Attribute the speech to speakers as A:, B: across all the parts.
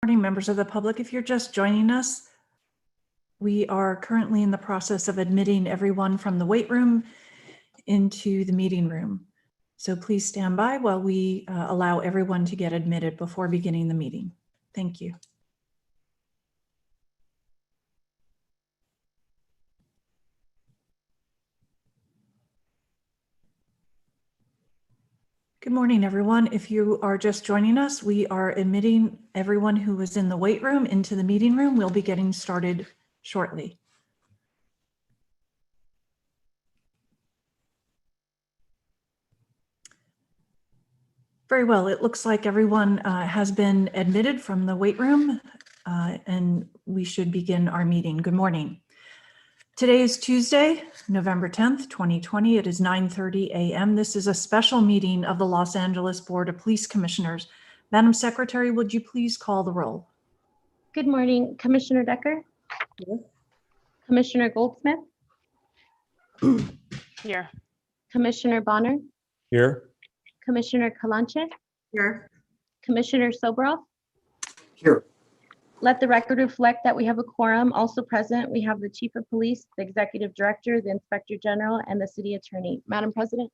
A: Morning, members of the public. If you're just joining us, we are currently in the process of admitting everyone from the wait room into the meeting room. So please stand by while we allow everyone to get admitted before beginning the meeting. Thank you. Good morning, everyone. If you are just joining us, we are admitting everyone who was in the wait room into the meeting room. We'll be getting started shortly. Very well. It looks like everyone has been admitted from the wait room and we should begin our meeting. Good morning. Today is Tuesday, November 10th, 2020. It is 9:30 a.m. This is a special meeting of the Los Angeles Board of Police Commissioners. Madam Secretary, would you please call the roll?
B: Good morning, Commissioner Decker.
A: Here.
B: Commissioner Goldsmith.
C: Here.
B: Commissioner Bonner.
D: Here.
B: Commissioner Kalanche.
A: Here.
B: Commissioner Soboroff.
D: Here.
B: Let the record reflect that we have a quorum. Also present, we have the Chief of Police, the Executive Director, the Inspector General, and the City Attorney. Madam President.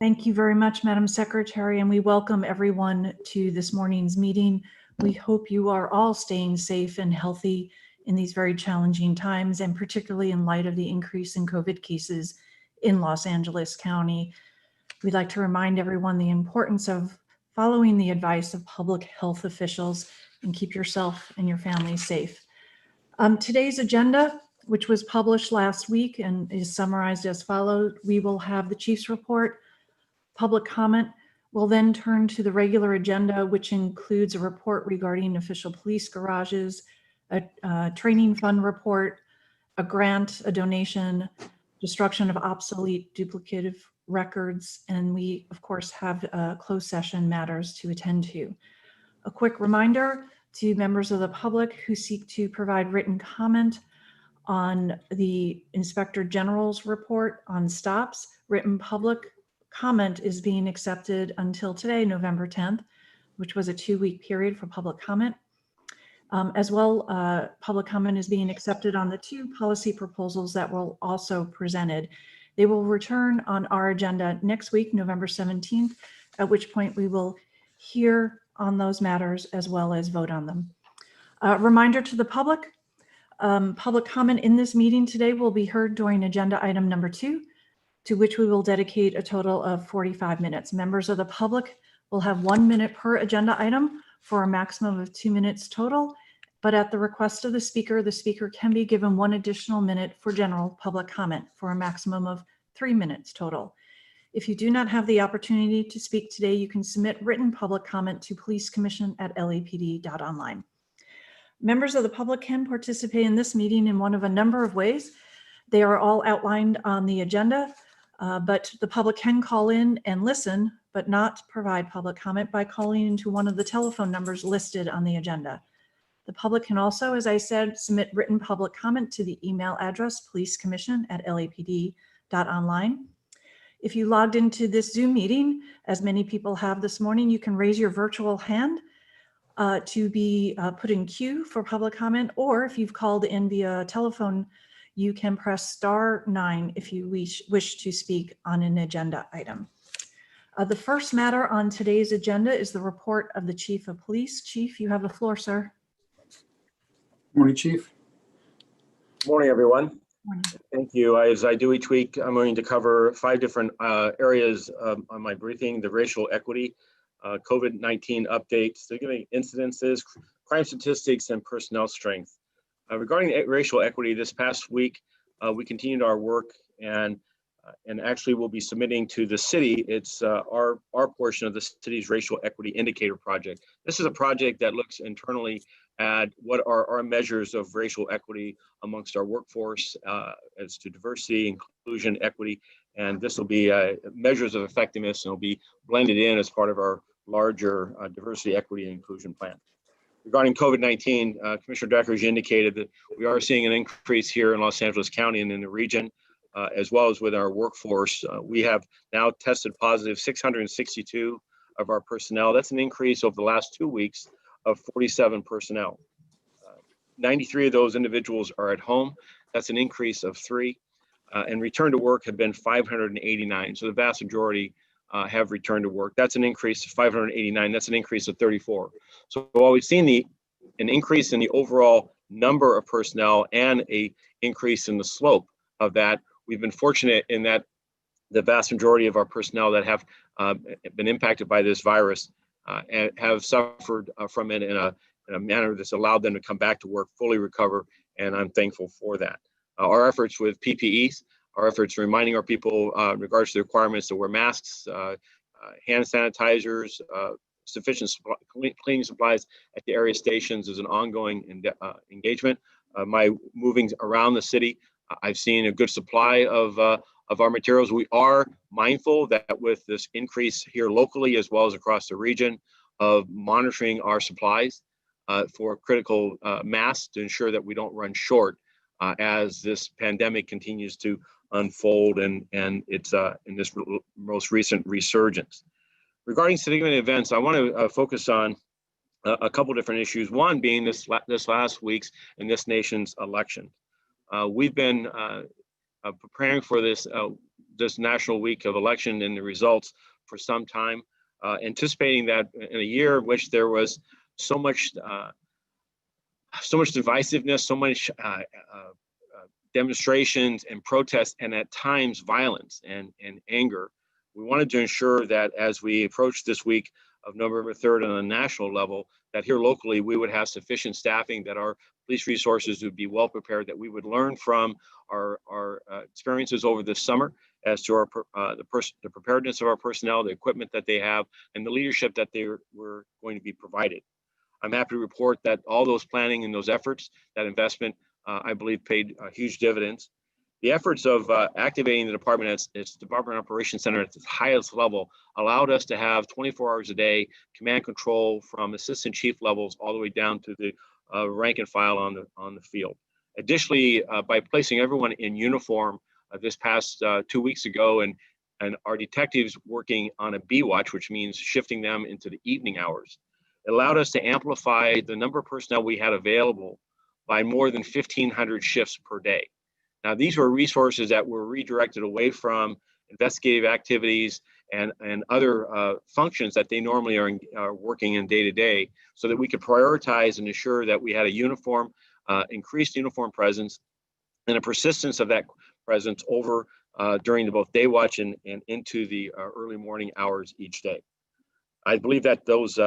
A: Thank you very much, Madam Secretary, and we welcome everyone to this morning's meeting. We hope you are all staying safe and healthy in these very challenging times, and particularly in light of the increase in COVID cases in Los Angeles County. We'd like to remind everyone the importance of following the advice of public health officials and keep yourself and your family safe. Today's agenda, which was published last week and is summarized as follows, we will have the Chief's report, public comment. We'll then turn to the regular agenda, which includes a report regarding official police garages, a training fund report, a grant, a donation, destruction of obsolete duplicative records, and we, of course, have closed session matters to attend to. A quick reminder to members of the public who seek to provide written comment on the Inspector General's report on stops. Written public comment is being accepted until today, November 10th, which was a 2-week period for public comment. As well, public comment is being accepted on the 2 policy proposals that were also presented. They will return on our agenda next week, November 17th, at which point we will hear on those matters as well as vote on them. Reminder to the public, public comment in this meeting today will be heard during agenda item number 2, to which we will dedicate a total of 45 minutes. Members of the public will have 1 minute per agenda item for a maximum of 2 minutes total, but at the request of the speaker can be given 1 additional minute for general public comment for a maximum of 3 minutes total. If you do not have the opportunity to speak today, you can submit written public comment to policecommission@lapd.online. Members of the public can participate in this meeting in one of a number of ways. They are all outlined on the agenda, but the public can call in and listen, but not provide public comment by calling into one of the telephone numbers listed on the agenda. The public can also, as I said, submit written public comment to the email address policecommission@lapd.online. If you logged into this Zoom meeting, as many people have this morning, you can raise your virtual hand to be put in queue for public comment, or if you've called in via telephone, you can press *9 if you wish to speak on an agenda item. The first matter on today's agenda is the report of the Chief of Police. Chief, you have the floor, sir.
D: Morning, Chief.
E: Morning, everyone.
A: Morning.
E: Thank you. As I do each week, I'm going to cover 5 different areas on my briefing: the racial equity, COVID-19 updates, significant incidences, crime statistics, and personnel strength. Regarding racial equity, this past week, we continued our work and actually will be submitting to the city. It's our portion of the city's racial equity indicator project. This is a project that looks internally at what are our measures of racial equity amongst our workforce as to diversity, inclusion, equity, and this will be measures of effectiveness and will be blended in as part of our larger diversity, equity, and inclusion plan. Regarding COVID-19, Commissioner Decker has indicated that we are seeing an increase here in Los Angeles County and in the region, as well as with our workforce. We have now tested positive 662 of our personnel. That's an increase over the last 2 weeks of 47 personnel. 93 of those individuals are at home. That's an increase of 3. And return to work have been 589. So the vast majority have returned to work. That's an increase of 589. That's an increase of 34. So while we've seen an increase in the overall number of personnel and a increase in the slope of that, we've been fortunate in that the vast majority of our personnel that have been impacted by this virus and have suffered from it in a manner that's allowed them to come back to work, fully recover, and I'm thankful for that. Our efforts with PPEs, our efforts reminding our people in regards to the requirements to wear masks, hand sanitizers, sufficient cleaning supplies at the area stations is an ongoing engagement. My moving around the city, I've seen a good supply of our materials. We are mindful that with this increase here locally as well as across the region of monitoring our supplies for critical mass to ensure that we don't run short as this pandemic continues to unfold and it's in this most recent resurgence. Regarding significant events, I want to focus on a couple different issues. One being this last week's and this nation's election. We've been preparing for this national week of election and the results for some time, anticipating that in a year in which there was so much divisiveness, so much demonstrations and protests, and at times violence and anger. We wanted to ensure that as we approach this week of November 3rd on a national level, that here locally we would have sufficient staffing, that our police resources would be well prepared, that we would learn from our experiences over this summer as to the preparedness of our personnel, the equipment that they have, and the leadership that they were going to be provided. I'm happy to report that all those planning and those efforts, that investment, I believe paid huge dividends. The efforts of activating the department as its Department Operations Center at its highest level allowed us to have 24 hours a day command control from assistant chief levels all the way down to the rank and file on the field. Additionally, by placing everyone in uniform this past 2 weeks ago, and our detectives working on a B watch, which means shifting them into the evening hours, it allowed us to amplify the number of personnel we had available by more than 1,500 shifts per day. Now, these were resources that were redirected away from investigative activities and other functions that they normally are working in day to day, so that we could prioritize and ensure that we had a uniform, increased uniform presence and a persistence of that presence over during both day watch and into the early morning hours each day. I believe that those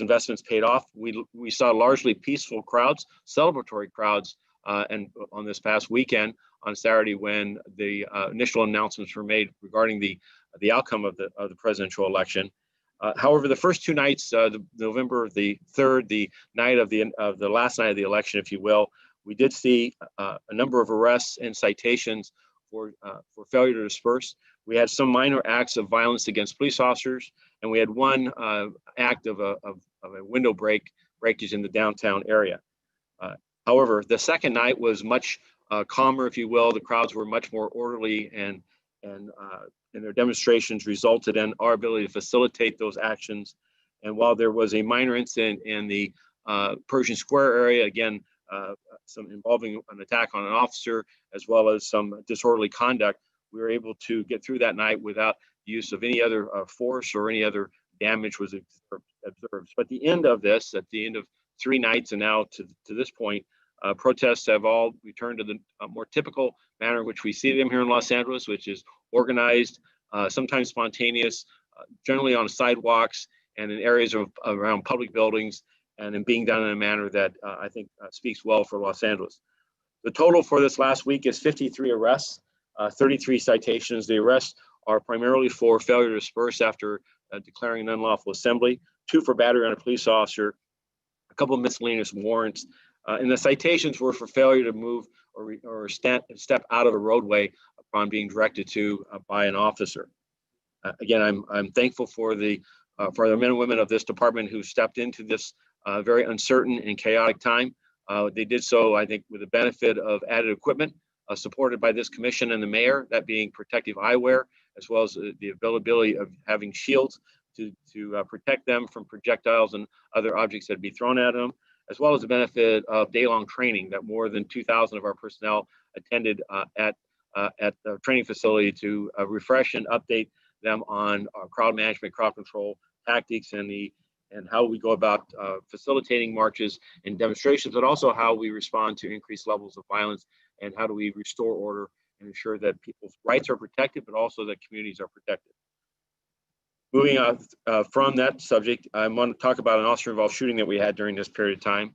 E: investments paid off. We saw largely peaceful crowds, celebratory crowds, and on this past weekend on Saturday when the initial announcements were made regarding the outcome of the presidential election. However, the first 2 nights, November the 3rd, the night of the last night of the election, if you will, we did see a number of arrests and citations for failure to disperse. We had some minor acts of violence against police officers, and we had one act of a window breakage in the downtown area. However, the second night was much calmer, if you will. The crowds were much more orderly, and their demonstrations resulted in our ability to facilitate those actions. And while there was a minor incident in the Pershing Square area, again, some involving an attack on an officer, as well as some disorderly conduct, we were able to get through that night without use of any other force or any other damage was observed. But at the end of this, at the end of 3 nights and now to this point, protests have all returned to the more typical manner in which we see them here in Los Angeles, which is organized, sometimes spontaneous, generally on sidewalks and in areas around public buildings, and in being done in a manner that I think speaks well for Los Angeles. The total for this last week is 53 arrests, 33 citations. The arrests are primarily for failure to disperse after declaring an unlawful assembly, 2 for battery on a police officer, a couple of miscellaneous warrants, and the citations were for failure to move or step out of a roadway upon being directed to by an officer. Again, I'm thankful for the men and women of this department who stepped into this very uncertain and chaotic time. They did so, I think, with the benefit of added equipment supported by this commission and the mayor, that being protective eyewear, as well as the availability of having shields to protect them from projectiles and other objects that would be thrown at them, as well as the benefit of day-long training that more than 2,000 of our personnel attended at the training facility to refresh and update them on crowd management, crowd control tactics, and how we go about facilitating marches and demonstrations, but also how we respond to increased levels of violence and how do we restore order and ensure that people's rights are protected, but also that communities are protected. Moving on from that subject, I want to talk about an officer-involved shooting that we had during this period of time.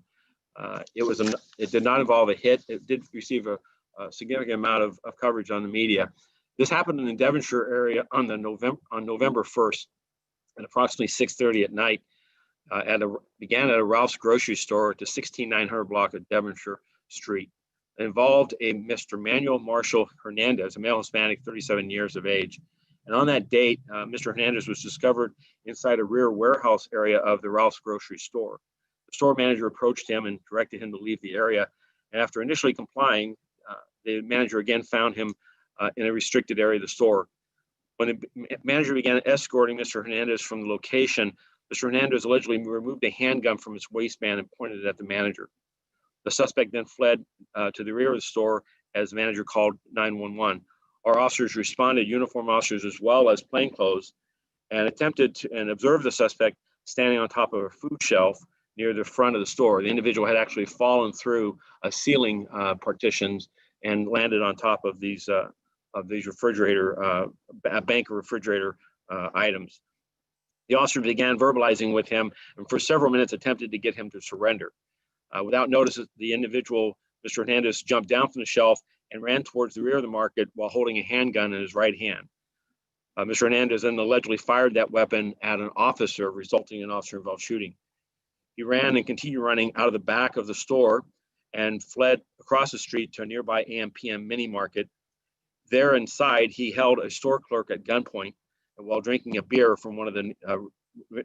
E: It did not involve a hit. It did receive a significant amount of coverage on the media. This happened in the Devonshire area on November 1st at approximately 6:30 at night. Began at a Ralph's grocery store at the 16900 block of Devonshire Street. It involved a Mr. Manuel Marshall Hernandez, a male Hispanic, 37 years of age. And on that date, Mr. Hernandez was discovered inside a rear warehouse area of the Ralph's grocery store. The store manager approached him and directed him to leave the area. And after initially complying, the manager again found him in a restricted area of the store. When the manager began escorting Mr. Hernandez from the location, Mr. Hernandez allegedly removed a handgun from his waistband and pointed it at the manager. The suspect then fled to the rear of the store as the manager called 911. Our officers responded, uniformed officers as well as plainclothes, and attempted to observe the suspect standing on top of a food shelf near the front of the store. The individual had actually fallen through a ceiling partitions and landed on top of these refrigerator, a bank of refrigerator items. The officer began verbalizing with him and for several minutes attempted to get him to surrender. Without notice, the individual, Mr. Hernandez, jumped down from the shelf and ran towards the rear of the market while holding a handgun in his right hand. Mr. Hernandez then allegedly fired that weapon at an officer, resulting in an officer-involved shooting. He ran and continued running out of the back of the store and fled across the street to a nearby AM/PM mini market. There inside, he held a store clerk at gunpoint while drinking a beer from one of the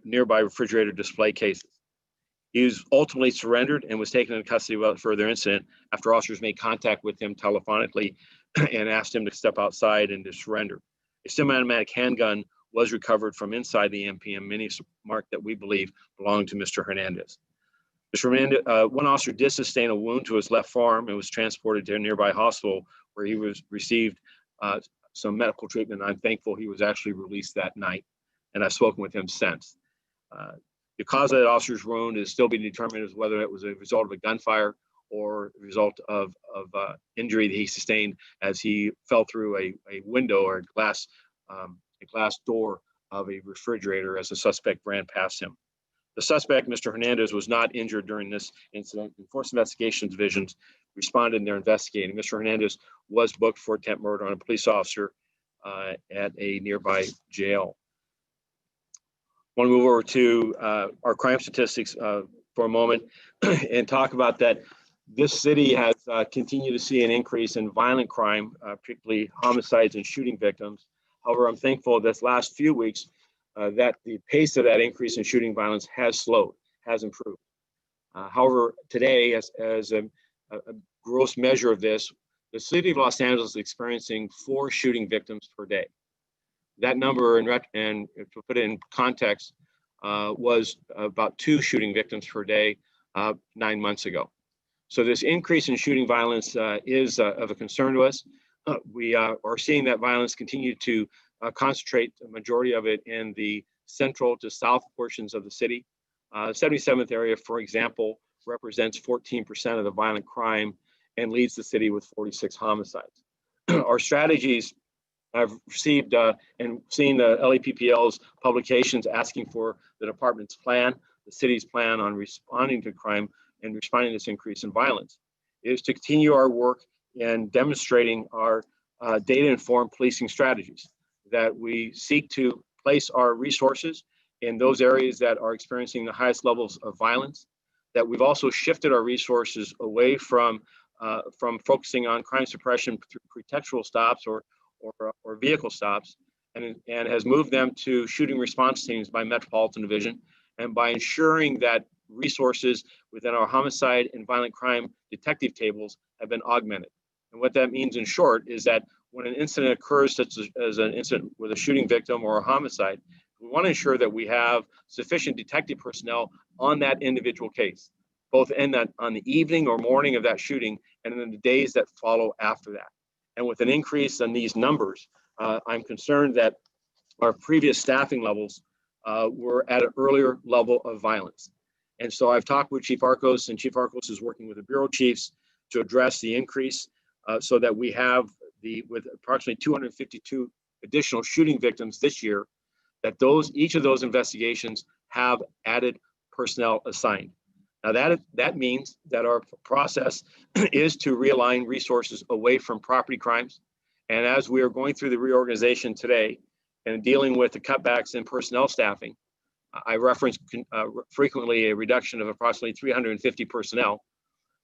E: nearby refrigerator display cases. He was ultimately surrendered and was taken into custody without further incident after officers made contact with him telephonically and asked him to step outside and to surrender. A semi-automatic handgun was recovered from inside the AM/PM mini market that we believe belonged to Mr. Hernandez. Mr. Hernandez, one officer did sustain a wound to his left forearm and was transported to a nearby hospital where he received some medical treatment. I'm thankful he was actually released that night, and I've spoken with him since. The cause of that officer's wound is still being determined as whether it was a result of a gunfire or a result of injury that he sustained as he fell through a window or a glass door of a refrigerator as the suspect ran past him. The suspect, Mr. Hernandez, was not injured during this incident. Force Investigations Divisions responded and they're investigating. Mr. Hernandez was booked for attempt murder on a police officer at a nearby jail. I want to move over to our crime statistics for a moment and talk about that. This city has continued to see an increase in violent crime, particularly homicides and shooting victims. However, I'm thankful this last few weeks that the pace of that increase in shooting violence has slowed, has improved. However, today, as a gross measure of this, the city of Los Angeles is experiencing 4 shooting victims per day. That number, and to put it in context, was about 2 shooting victims per day 9 months ago. So this increase in shooting violence is of a concern to us. We are seeing that violence continue to concentrate the majority of it in the central to south portions of the city. 77th area, for example, represents 14% of the violent crime and leads the city with 46 homicides. Our strategies, I've received and seen the LAPPL's publications asking for the department's plan, the city's plan on responding to crime and responding to this increase in violence, is to continue our work in demonstrating our data-informed policing strategies, that we seek to place our resources in those areas that are experiencing the highest levels of violence, that we've also shifted our resources away from focusing on crime suppression through pretextual stops or vehicle stops, and has moved them to shooting response teams by Metropolitan Division, and by ensuring that resources within our homicide and violent crime detective tables have been augmented. And what that means in short is that when an incident occurs, such as an incident with a shooting victim or a homicide, We want to ensure that we have sufficient detective personnel on that individual case, both on the evening or morning of that shooting and in the days that follow after that. And with an increase in these numbers, I'm concerned that our previous staffing levels were at an earlier level of violence. And so I've talked with Chief Arcos, and Chief Arcos is working with the bureau chiefs to address the increase so that we have with approximately 252 additional shooting victims this year, that each of those investigations have added personnel assigned. Now that means that our process is to realign resources away from property crimes. And as we are going through the reorganization today and dealing with the cutbacks in personnel staffing, I reference frequently a reduction of approximately 350 personnel.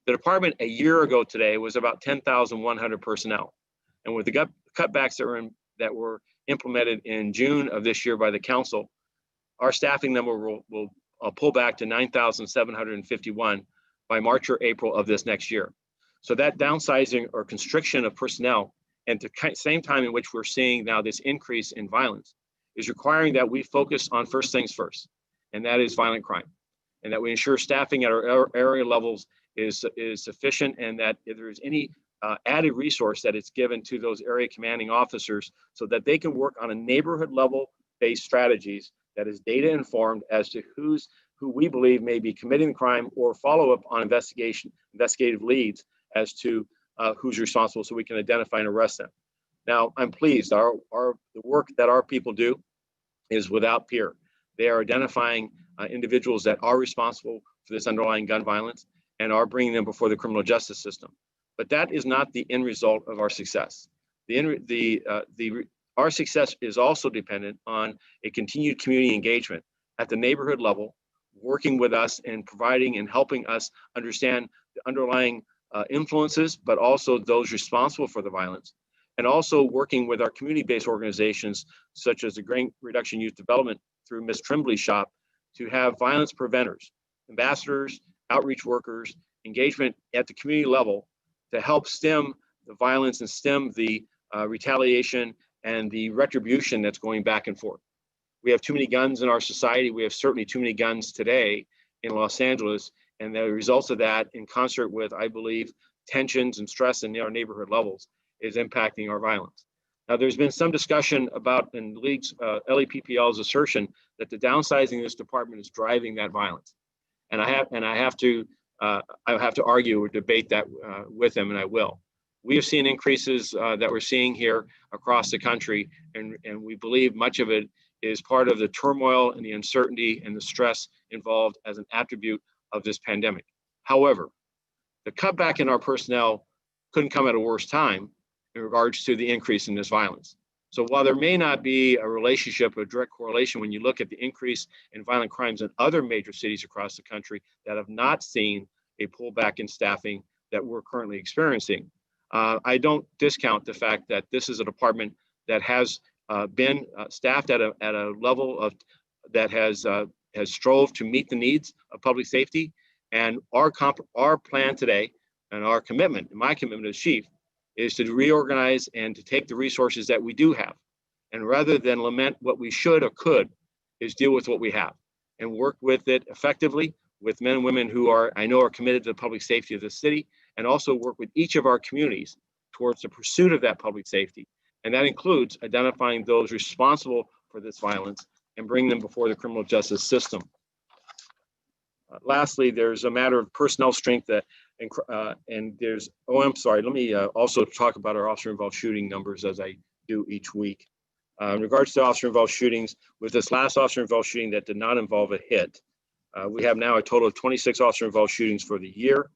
E: The department a year ago today was about 10,100 personnel. And with the cutbacks that were implemented in June of this year by the council, our staffing number will pull back to 9,751 by March or April of this next year. So that downsizing or constriction of personnel, and at the same time in which we're seeing now this increase in violence, is requiring that we focus on first things first, and that is violent crime, and that we ensure staffing at our area levels is sufficient, and that if there is any added resource that it's given to those area commanding officers so that they can work on a neighborhood level based strategies that is data informed as to who we believe may be committing the crime, or follow up on investigative leads as to who's responsible, so we can identify and arrest them. Now, I'm pleased the work that our people do is without peer. They are identifying individuals that are responsible for this underlying gun violence and are bringing them before the criminal justice system. But that is not the end result of our success. Our success is also dependent on a continued community engagement at the neighborhood level, working with us and providing and helping us understand the underlying influences, but also those responsible for the violence. And also working with our community-based organizations, such as the Gang Reduction Youth Development through Ms. Trimbley's shop, to have violence preventers, ambassadors, outreach workers, engagement at the community level to help stem the violence and stem the retaliation and the retribution that's going back and forth. We have too many guns in our society. We have certainly too many guns today in Los Angeles, and the results of that, in concert with, I believe, tensions and stress in our neighborhood levels, is impacting our violence. Now, there's been some discussion about, in the league's LAPPL's assertion that the downsizing of this department is driving that violence, and I have to argue or debate that with them, and I will. We have seen increases that we're seeing here across the country, and we believe much of it is part of the turmoil and the uncertainty and the stress involved as an attribute of this pandemic. However, the cutback in our personnel couldn't come at a worse time in regards to the increase in this violence. So while there may not be a relationship or direct correlation when you look at the increase in violent crimes in other major cities across the country that have not seen a pullback in staffing that we're currently experiencing, I don't discount the fact that this is a department that has been staffed at a level of that has strove to meet the needs of public safety. And our plan today, and our commitment, and my commitment as chief, is to reorganize and to take the resources that we do have, and rather than lament what we should or could, is deal with what we have and work with it effectively with men and women who I know are committed to the public safety of the city, and also work with each of our communities towards the pursuit of that public safety. And that includes identifying those responsible for this violence and bring them before the criminal justice system. Lastly, there's a matter of personnel strength and there's, I'm sorry, let me also talk about our officer-involved shooting numbers as I do each week. In regards to officer-involved shootings, with this last officer-involved shooting that did not involve a hit, we have now a total of 26 officer-involved shootings for the year.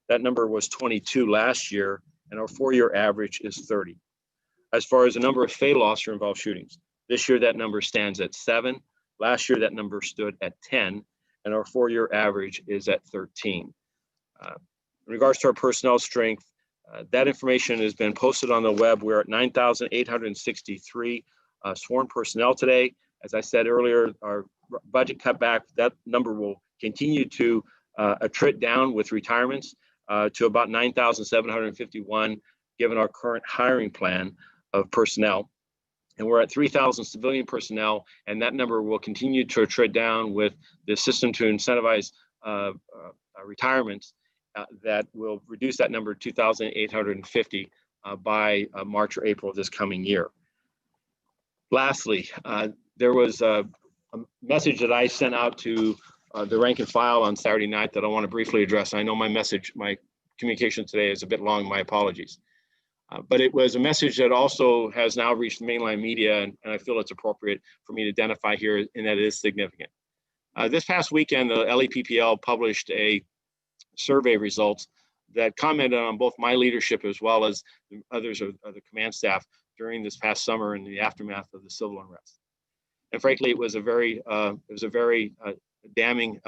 E: That number was 22 last year, and our 4-year average is 30. As far as the number of fatal officer-involved shootings, this year that number stands at 7. Last year that number stood at 10, and our 4-year average is at 13. In regards to our personnel strength, that information has been posted on the web. We're at 9,863 sworn personnel today. As I said earlier, our budget cutback, that number will continue to attrit down with retirements to about 9,751, given our current hiring plan of personnel. And we're at 3,000 civilian personnel, and that number will continue to tread down with the system to incentivize retirements that will reduce that number to 2,850 by March or April of this coming year. Lastly, there was a message that I sent out to the rank and file on Saturday night that I want to briefly address. I know my communication today is a bit long, my apologies. But it was a message that also has now reached mainline media, and I feel it's appropriate for me to identify here, and that it is significant. This past weekend, the LEPPL published a survey results that commented on both my leadership as well as others of the command staff during this past summer in the aftermath of the civil unrest. And frankly, it was a very damning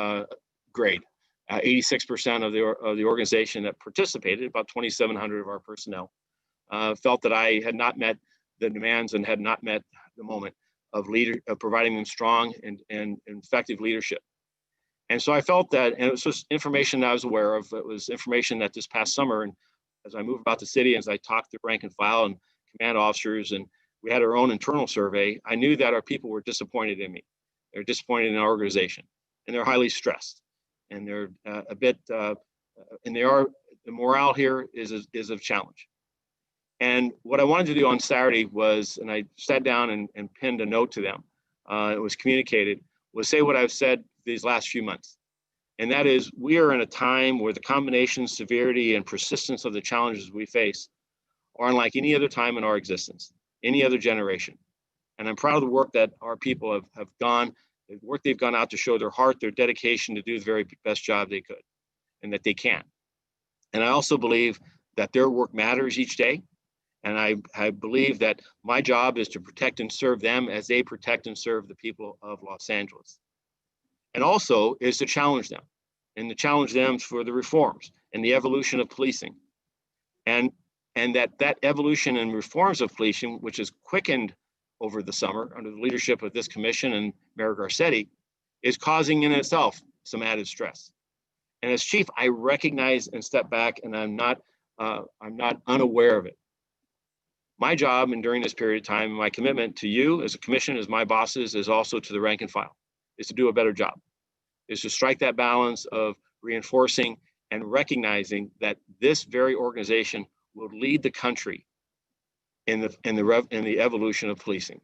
E: grade. 86% of the organization that participated, about 2,700 of our personnel, felt that I had not met the demands and had not met the moment of providing them strong and effective leadership. And so I felt that, and it was just information I was aware of. It was information that this past summer, and as I moved about the city, as I talked to rank and file and command officers, and we had our own internal survey, I knew that our people were disappointed in me. They're disappointed in our organization, and they're highly stressed, and they're the morale here is a challenge. And what I wanted to do on Saturday was, and I sat down and pinned a note to them, it was communicated, was say what I've said these last few months. And that is, we are in a time where the combination, severity, and persistence of the challenges we face are unlike any other time in our existence, any other generation. And I'm proud of the work that our people have done, the work they've gone out to show their heart, their dedication to do the very best job they could, and that they can. And I also believe that their work matters each day. And I believe that my job is to protect and serve them as they protect and serve the people of Los Angeles. And also is to challenge them, and to challenge them for the reforms and the evolution of policing. And that evolution and reforms of policing, which is quickened over the summer under the leadership of this commission and Mayor Garcetti, is causing in itself some added stress. And as chief, I recognize and step back, and I'm not unaware of it. My job, and during this period of time, my commitment to you as a commission, as my bosses, is also to the rank and file, is to do a better job, is to strike that balance of reinforcing and recognizing that this very organization will lead the country in the evolution of policing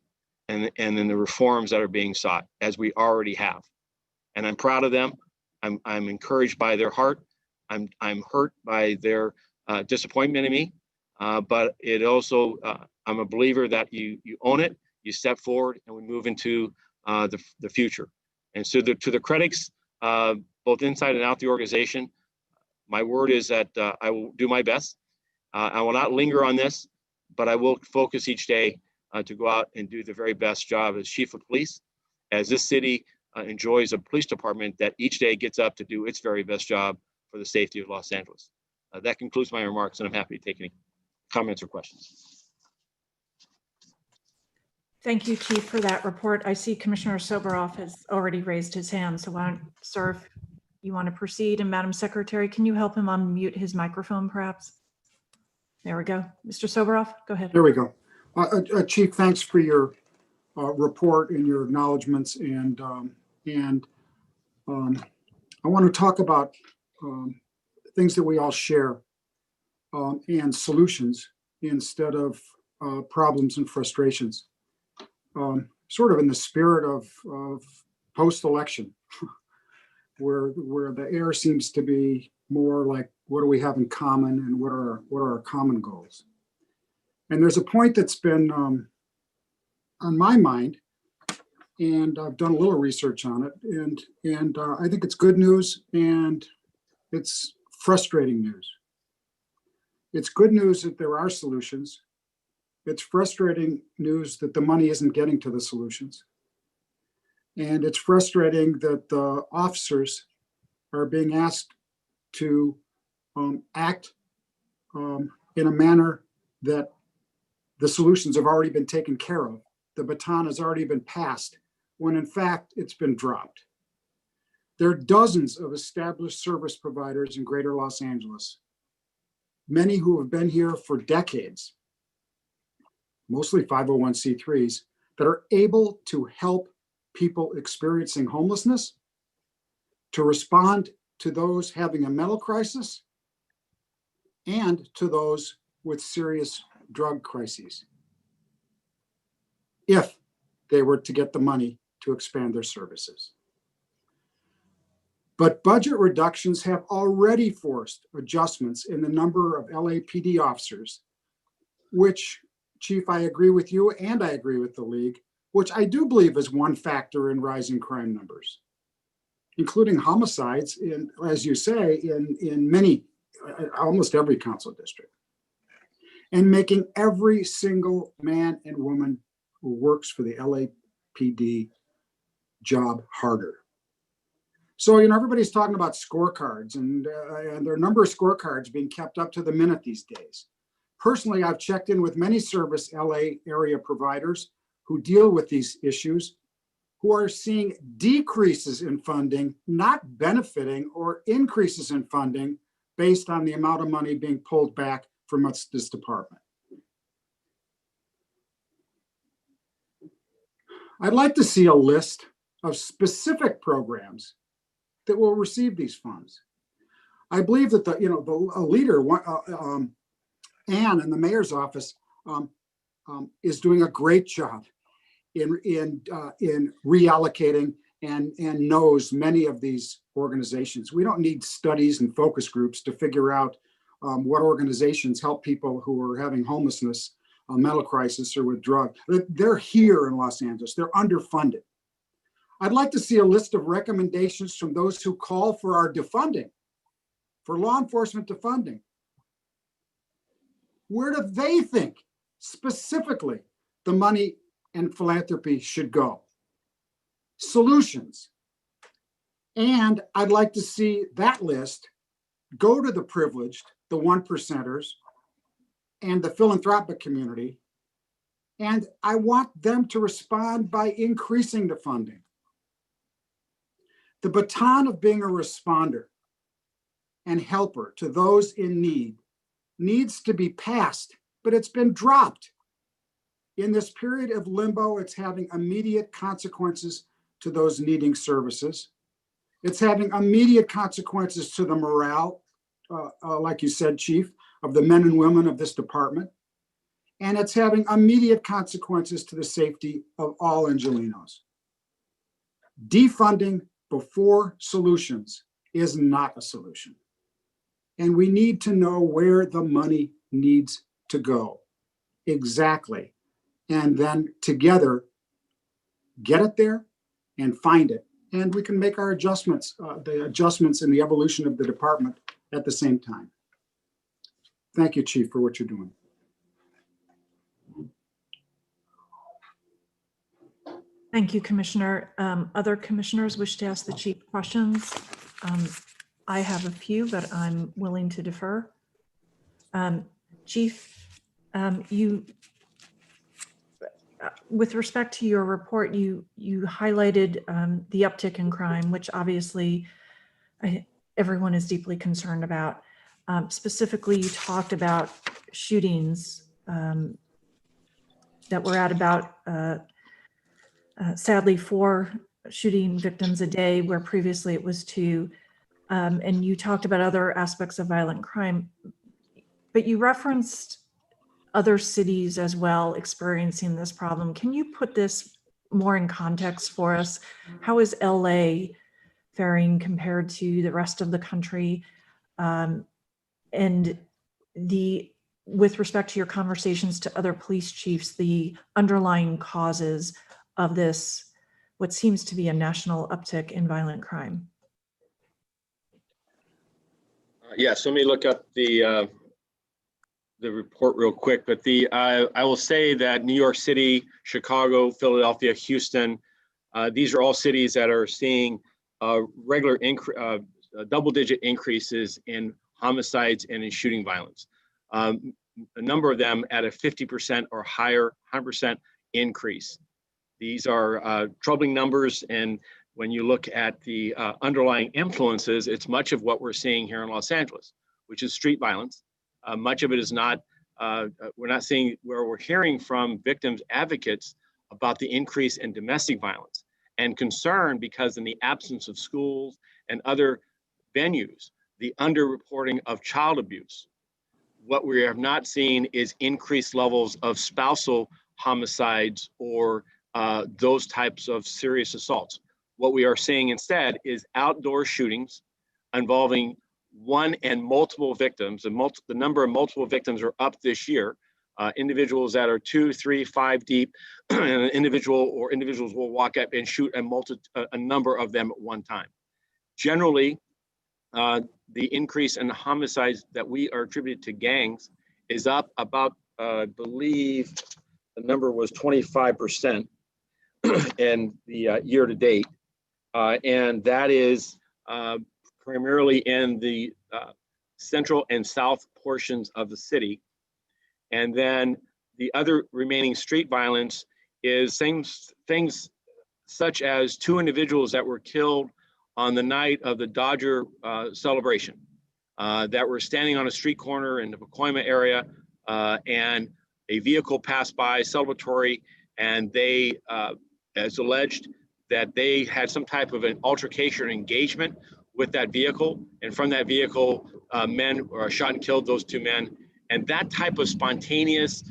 E: and in the reforms that are being sought, as we already have. And I'm proud of them. I'm encouraged by their heart. I'm hurt by their disappointment in me. But it also, I'm a believer that you own it, you step forward, and we move into the future. And so to the critics, both inside and out the organization, my word is that I will do my best. I will not linger on this, but I will focus each day to go out and do the very best job as chief of police, as this city enjoys a police department that each day gets up to do its very best job for the safety of Los Angeles. That concludes my remarks, and I'm happy to take any comments or questions.
A: Thank you, Chief, for that report. I see Commissioner Soboroff has already raised his hand, so why don't, sir, if you want to proceed, and Madam Secretary, can you help him unmute his microphone, perhaps? There we go. Mr. Soboroff, go ahead.
D: There we go. Chief, thanks for your report and your acknowledgements. And I want to talk about things that we all share and solutions instead of problems and frustrations. Sort of in the spirit of post-election, where the air seems to be more like, what do we have in common, and what are our common goals? And there's a point that's been on my mind, and I've done a little research on it, and I think it's good news, and it's frustrating news. It's good news that there are solutions. It's frustrating news that the money isn't getting to the solutions. And it's frustrating that the officers are being asked to act in a manner that the solutions have already been taken care of. The baton has already been passed, when in fact it's been dropped. There are dozens of established service providers in Greater Los Angeles, many who have been here for decades. mostly 501c3s, that are able to help people experiencing homelessness, to respond to those having a mental crisis, and to those with serious drug crises, if they were to get the money to expand their services. But budget reductions have already forced adjustments in the number of LAPD officers, which, Chief, I agree with you and I agree with the League, which I do believe is one factor in rising crime numbers, including homicides, in, as you say, in many, almost every council district, and making every single man and woman who works for the LAPD job harder. So, everybody's talking about scorecards, and there are a number of scorecards being kept up to the minute these days. Personally, I've checked in with many service LA area providers who deal with these issues, who are seeing decreases in funding, not benefiting, or increases in funding based on the amount of money being pulled back from this department. I'd like to see a list of specific programs that will receive these funds. I believe that the leader, Ann in the mayor's office, is doing a great job in reallocating and knows many of these organizations. We don't need studies and focus groups to figure out what organizations help people who are having homelessness, a mental crisis, or with drug. They're here in Los Angeles. They're underfunded. I'd like to see a list of recommendations from those who call for our defunding, for law enforcement defunding. Where do they think specifically the money and philanthropy should go? Solutions. And I'd like to see that list go to the privileged, the 1%ers, and the philanthropic community. And I want them to respond by increasing the funding. The baton of being a responder and helper to those in need needs to be passed, but it's been dropped. In this period of limbo, it's having immediate consequences to those needing services. It's having immediate consequences to the morale, like you said, Chief, of the men and women of this department. And it's having immediate consequences to the safety of all Angelenos. Defunding before solutions is not a solution. And we need to know where the money needs to go exactly. And then together, get it there and find it. And we can make our adjustments, the adjustments in the evolution of the department at the same time. Thank you, Chief, for what you're doing.
A: Thank you, Commissioner. Other commissioners wish to ask the chief questions? I have a few, but I'm willing to defer. Chief, with respect to your report, you highlighted the uptick in crime, which obviously everyone is deeply concerned about. Specifically, you talked about shootings that were at about sadly 4 shooting victims a day, where previously it was 2. And you talked about other aspects of violent crime, but you referenced other cities as well experiencing this problem. Can you put this more in context for us? How is LA faring compared to the rest of the country? And with respect to your conversations to other police chiefs, the underlying causes of this, what seems to be a national uptick in violent crime?
E: Yes, let me look up the report real quick, but I will say that New York City, Chicago, Philadelphia, Houston, these are all cities that are seeing regular double-digit increases in homicides and in shooting violence. A number of them at a 50% or higher, 100% increase. These are troubling numbers, and when you look at the underlying influences, it's much of what we're seeing here in Los Angeles, which is street violence. Much of it is not we're not seeing where we're hearing from victims advocates about the increase in domestic violence and concern because in the absence of schools and other venues, the underreporting of child abuse. What we have not seen is increased levels of spousal homicides or those types of serious assaults. What we are seeing instead is outdoor shootings involving one and multiple victims. The number of multiple victims are up this year. Individuals that are 2, 3, 5 deep, and an individual or individuals will walk up and shoot a number of them at one time. Generally, the increase in homicides that we are attributed to gangs is up about, I believe the number was 25% in the year to date. And that is primarily in the central and south portions of the city. And then the other remaining street violence is things such as 2 individuals that were killed on the night of the Dodger celebration that were standing on a street corner in the Pacoima area, and a vehicle passed by, celebratory, and they, as alleged, that they had some type of an altercation or engagement with that vehicle, and from that vehicle, men were shot and killed those 2 men. And that type of spontaneous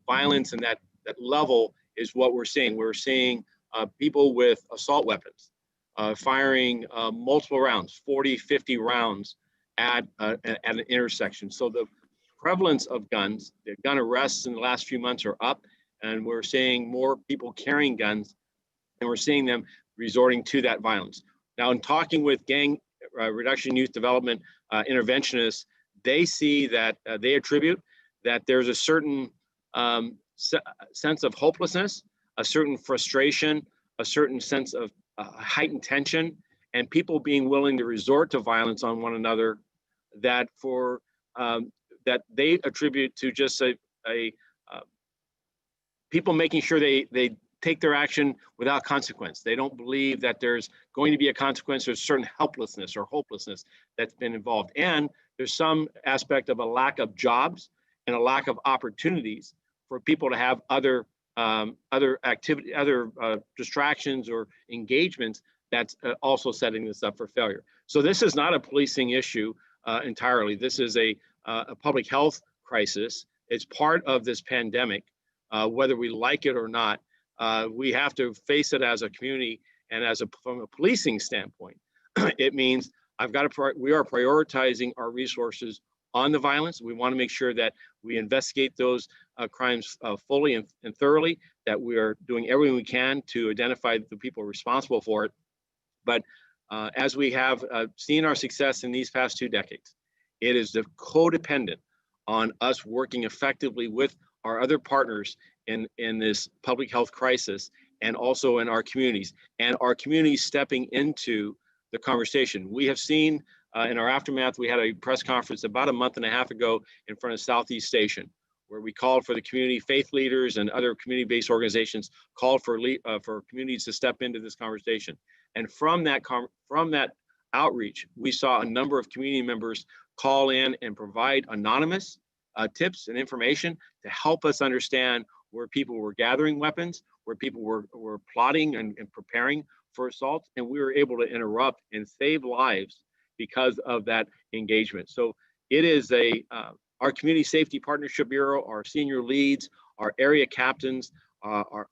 E: violence and that level is what we're seeing. We're seeing people with assault weapons firing multiple rounds, 40, 50 rounds at an intersection. So the prevalence of guns, the gun arrests in the last few months are up, and we're seeing more people carrying guns, and we're seeing them resorting to that violence. Now, in talking with gang reduction youth development interventionists, they see that they attribute that there's a certain sense of hopelessness, a certain frustration, a certain sense of heightened tension, and people being willing to resort to violence on one another that that they attribute to just people making sure they take their action without consequence. They don't believe that there's going to be a consequence. There's certain helplessness or hopelessness that's been involved. And there's some aspect of a lack of jobs and a lack of opportunities for people to have other activity, other distractions or engagements that's also setting this up for failure. So this is not a policing issue entirely. This is a public health crisis. It's part of this pandemic, whether we like it or not. We have to face it as a community, and from a policing standpoint, it means we are prioritizing our resources on the violence. We want to make sure that we investigate those crimes fully and thoroughly, that we are doing everything we can to identify the people responsible for it. But as we have seen our success in these past 2 decades, it is codependent on us working effectively with our other partners in this public health crisis, and also in our communities, and our communities stepping into the conversation. We have seen in our aftermath, we had a press conference about a month and a half ago in front of Southeast Station, where we called for the community, faith leaders and other community-based organizations called for communities to step into this conversation. And from that outreach, we saw a number of community members call in and provide anonymous tips and information to help us understand where people were gathering weapons, where people were plotting and preparing for assaults, and we were able to interrupt and save lives because of that engagement. So it is our Community Safety Partnership Bureau, our senior leads, our area captains are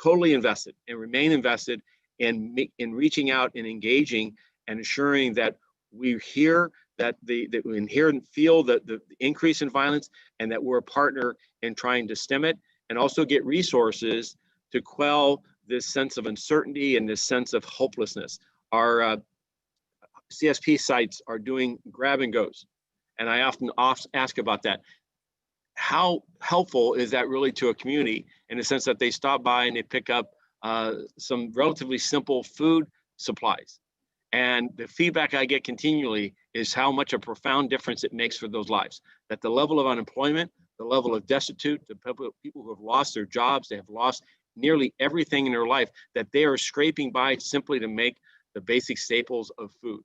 E: totally invested and remain invested in reaching out and engaging and ensuring that we hear that we hear and feel the increase in violence, and that we're a partner in trying to stem it, and also get resources to quell this sense of uncertainty and this sense of hopelessness. Our CSP sites are doing grab and goes, and I often ask about that. How helpful is that really to a community, in the sense that they stop by and they pick up some relatively simple food supplies? And the feedback I get continually is how much a profound difference it makes for those lives. That the level of unemployment, the level of destitute, the people who have lost their jobs, they have lost nearly everything in their life, that they are scraping by simply to make the basic staples of food.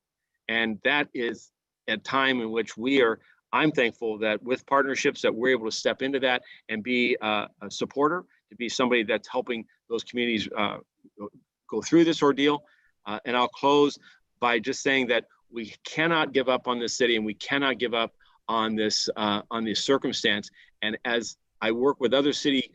E: And that is a time in which we are I'm thankful that with partnerships that we're able to step into that and be a supporter, to be somebody that's helping those communities go through this ordeal. And I'll close by just saying that we cannot give up on this city, and we cannot give up on this circumstance. And as I work with other city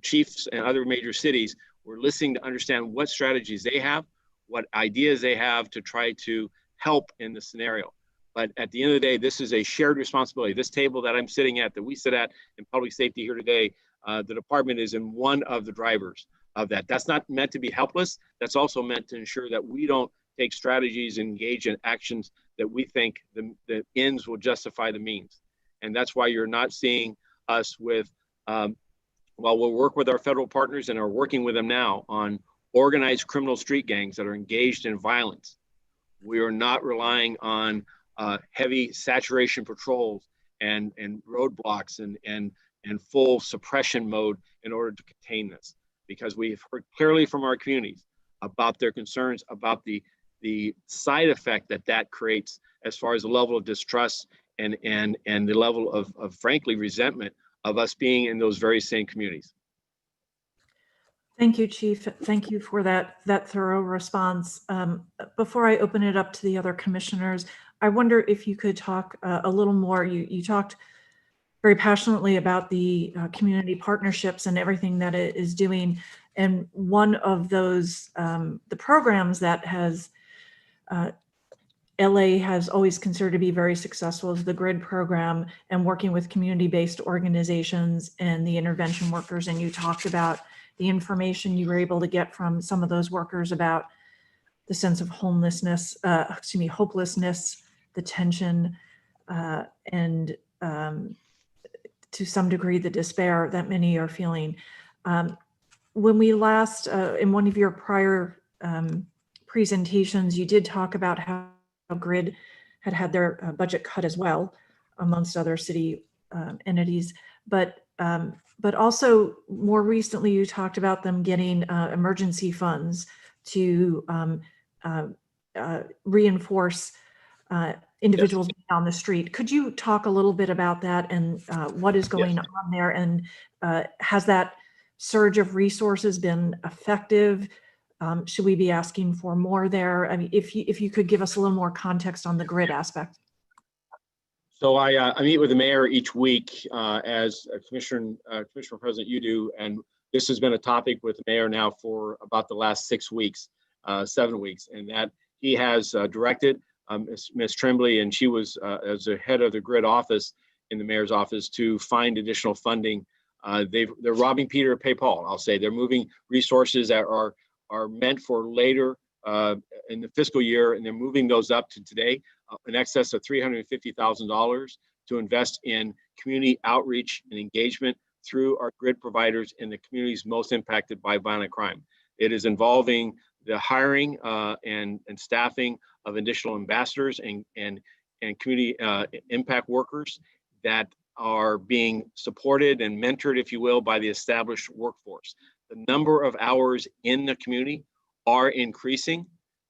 E: chiefs and other major cities, we're listening to understand what strategies they have, what ideas they have to try to help in the scenario. But at the end of the day, this is a shared responsibility. This table that I'm sitting at, that we sit at in public safety here today, the department is in one of the drivers of that. That's not meant to be helpless. That's also meant to ensure that we don't take strategies, engage in actions that we think the ends will justify the means. And that's why you're not seeing us with, while we'll work with our federal partners and are working with them now on organized criminal street gangs that are engaged in violence. We are not relying on heavy saturation patrols and roadblocks and full suppression mode in order to contain this, because we've heard clearly from our communities about their concerns about the side effect that creates as far as the level of distrust and the level of frankly resentment of us being in those very same communities.
A: Thank you, Chief. Thank you for that thorough response. Before I open it up to the other commissioners, I wonder if you could talk a little more. You talked very passionately about the community partnerships and everything that it is doing. And one of those, the programs that has LA has always considered to be very successful is the GRID program, and working with community-based organizations and the intervention workers. And you talked about the information you were able to get from some of those workers about the sense of hopelessness, the tension, and to some degree, the despair that many are feeling. When we last, in one of your prior presentations, you did talk about how GRID had their budget cut as well, amongst other city entities. But also more recently, you talked about them getting emergency funds to reinforce individuals on the street. Could you talk a little bit about that and what is going on there? And has that surge of resources been effective? Should we be asking for more there? I mean, if you could give us a little more context on the GRID aspect.
E: So I meet with the mayor each week as a Commissioner President you do, and this has been a topic with the mayor now for about the last 6 weeks, 7 weeks, and that he has directed Ms. Tremblay, and she was as the head of the GRID office in the mayor's office, to find additional funding. They're robbing Peter to pay Paul. I'll say they're moving resources that are meant for later in the fiscal year, and they're moving those up to today, in excess of $350,000 to invest in community outreach and engagement through our GRID providers in the communities most impacted by violent crime. It is involving the hiring and staffing of additional ambassadors and community impact workers that are being supported and mentored, if you will, by the established workforce. The number of hours in the community are increasing.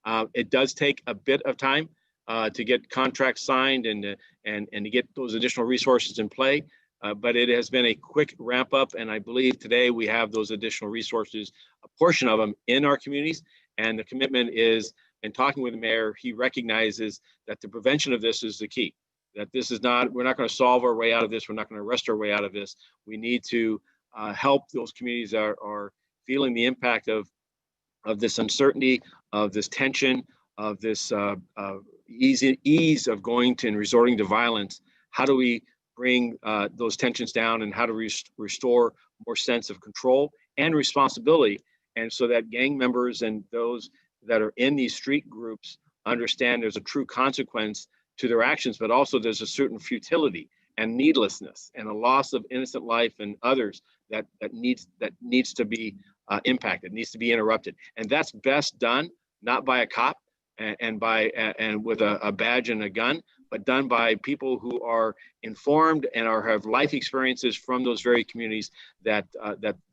E: It does take a bit of time to get contracts signed and to get those additional resources in play, but it has been a quick ramp up, and I believe today we have those additional resources, a portion of them in our communities, and the commitment is, in talking with the mayor, he recognizes that the prevention of this is the key, that this is not, we're not going to solve our way out of this, we're not going to arrest our way out of this. We need to help those communities that are feeling the impact of this uncertainty, of this tension, of this ease of going to and resorting to violence. How do we bring those tensions down, and how do we restore more sense of control and responsibility, and so that gang members and those that are in these street groups understand there's a true consequence to their actions, but also there's a certain futility and needlessness and a loss of innocent life and others that needs to be impacted, needs to be interrupted. And that's best done not by a cop and with a badge and a gun, but done by people who are informed and have life experiences from those very communities that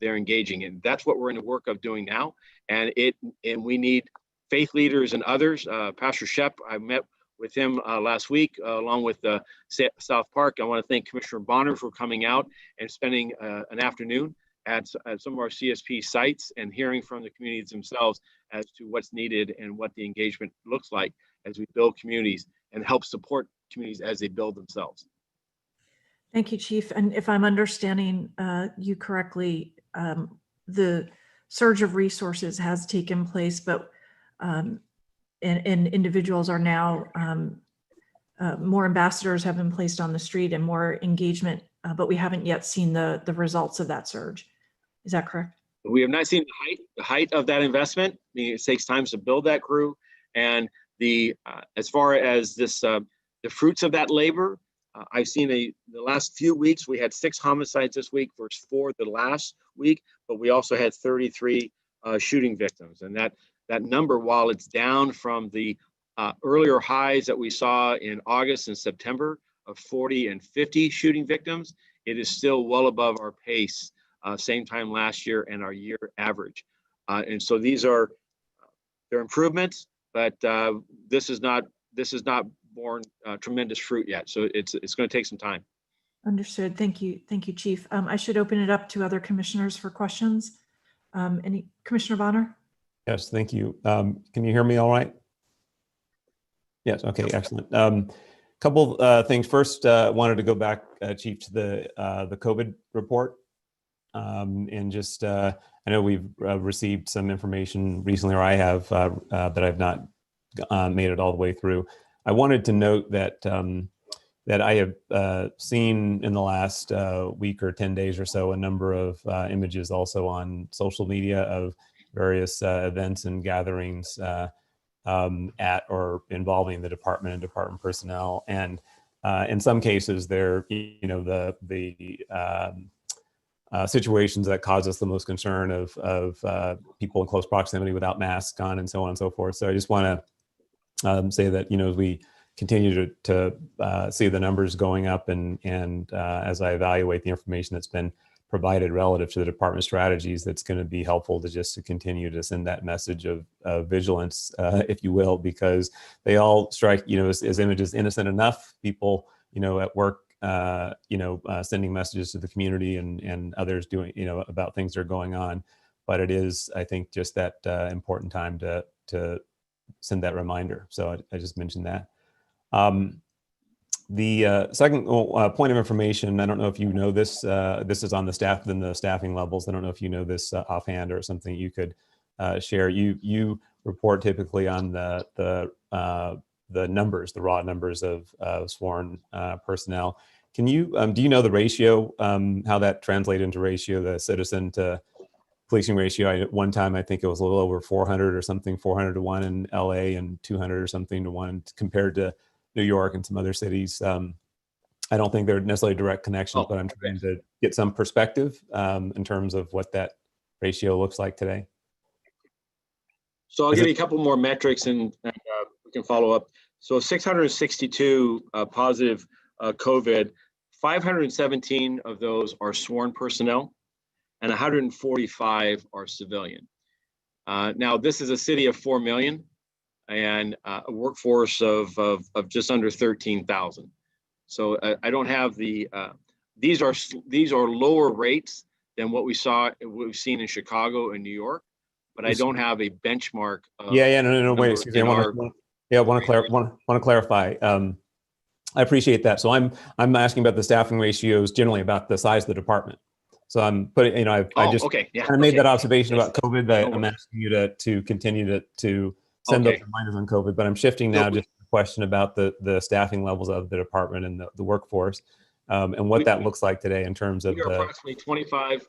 E: they're engaging in. That's what we're in the work of doing now, and we need faith leaders and others. Pastor Shep, I met with him last week, along with South Park. I want to thank Commissioner Bonner for coming out and spending an afternoon at some of our CSP sites and hearing from the communities themselves as to what's needed and what the engagement looks like as we build communities and help support communities as they build themselves.
A: Thank you, Chief. And if I'm understanding you correctly, the surge of resources has taken place, but and individuals are now, more ambassadors have been placed on the street and more engagement, but we haven't yet seen the results of that surge. Is that correct?
E: We have not seen the height of that investment. I mean, it takes time to build that crew, and as far as this, the fruits of that labor, I've seen the last few weeks, we had 6 homicides this week versus 4 the last week, but we also had 33 shooting victims. And that number, while it's down from the earlier highs that we saw in August and September of 40 and 50 shooting victims, it is still well above our pace, same time last year and our year average. And so they're improvements, but this is not borne tremendous fruit yet. So it's going to take some time.
A: Understood. Thank you. Thank you, Chief. I should open it up to other commissioners for questions. Commissioner Bonner?
C: Yes, thank you. Can you hear me all right? Yes, okay, excellent. Couple things. First, wanted to go back, Chief, to the COVID report. And just, I know we've received some information recently, or I have, that I've not made it all the way through. I wanted to note that that I have seen in the last week or 10 days or so a number of images also on social media of various events and gatherings at or involving the department and department personnel. And in some cases, they're, situations that cause us the most concern of people in close proximity without masks on and so on and so forth. So I just want to say that, as we continue to see the numbers going up and as I evaluate the information that's been provided relative to the department strategies, that's going to be helpful to continue to send that message of vigilance, if you will, because they all strike, as images innocent enough. People, at work, sending messages to the community and others doing, about things that are going on. But it is, I think, just that important time to send that reminder. So I just mentioned that. The second point of information, I don't know if you know this, this is on the staffing levels. I don't know if you know this offhand or something you could share. You report typically on the numbers, the raw numbers of sworn personnel. Can you, do you know the ratio, how that translates into ratio, the citizen to policing ratio? At one time, I think it was a little over 400 or something, 400 to 1 in LA and 200 or something to 1 compared to New York and some other cities. I don't think they're necessarily direct connections, but I'm trying to get some perspective in terms of what that ratio looks like today.
E: So I'll give you a couple more metrics and we can follow up. So 662 positive COVID, 517 of those are sworn personnel and 145 are civilian. Now, this is a city of 4 million and a workforce of just under 13,000. So I don't have the, these are lower rates than what we've seen in Chicago and New York, but I don't have a benchmark.
C: No, wait, excuse me. I want to clarify. I appreciate that. So I'm asking about the staffing ratios, generally about the size of the department. So I'm putting, I just made that observation about COVID. I'm asking you to continue to send those reminders on COVID, but I'm shifting now just to the question about the staffing levels of the department and the workforce and what that looks like today in terms of
E: approximately 25.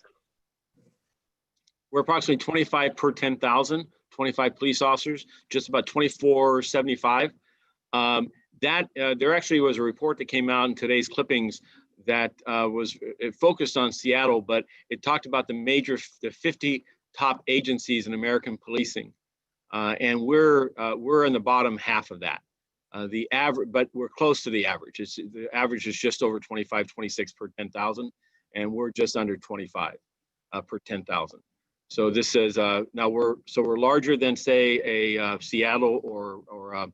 E: We're approximately 25 per 10,000, 25 police officers, just about 2475. There actually was a report that came out in today's clippings that it focused on Seattle, but it talked about the 50 top agencies in American policing. And we're in the bottom half of that. The average, but we're close to the average. The average is just over 25, 26 per 10,000, and we're just under 25 per 10,000. So this is now we're larger than say a Seattle or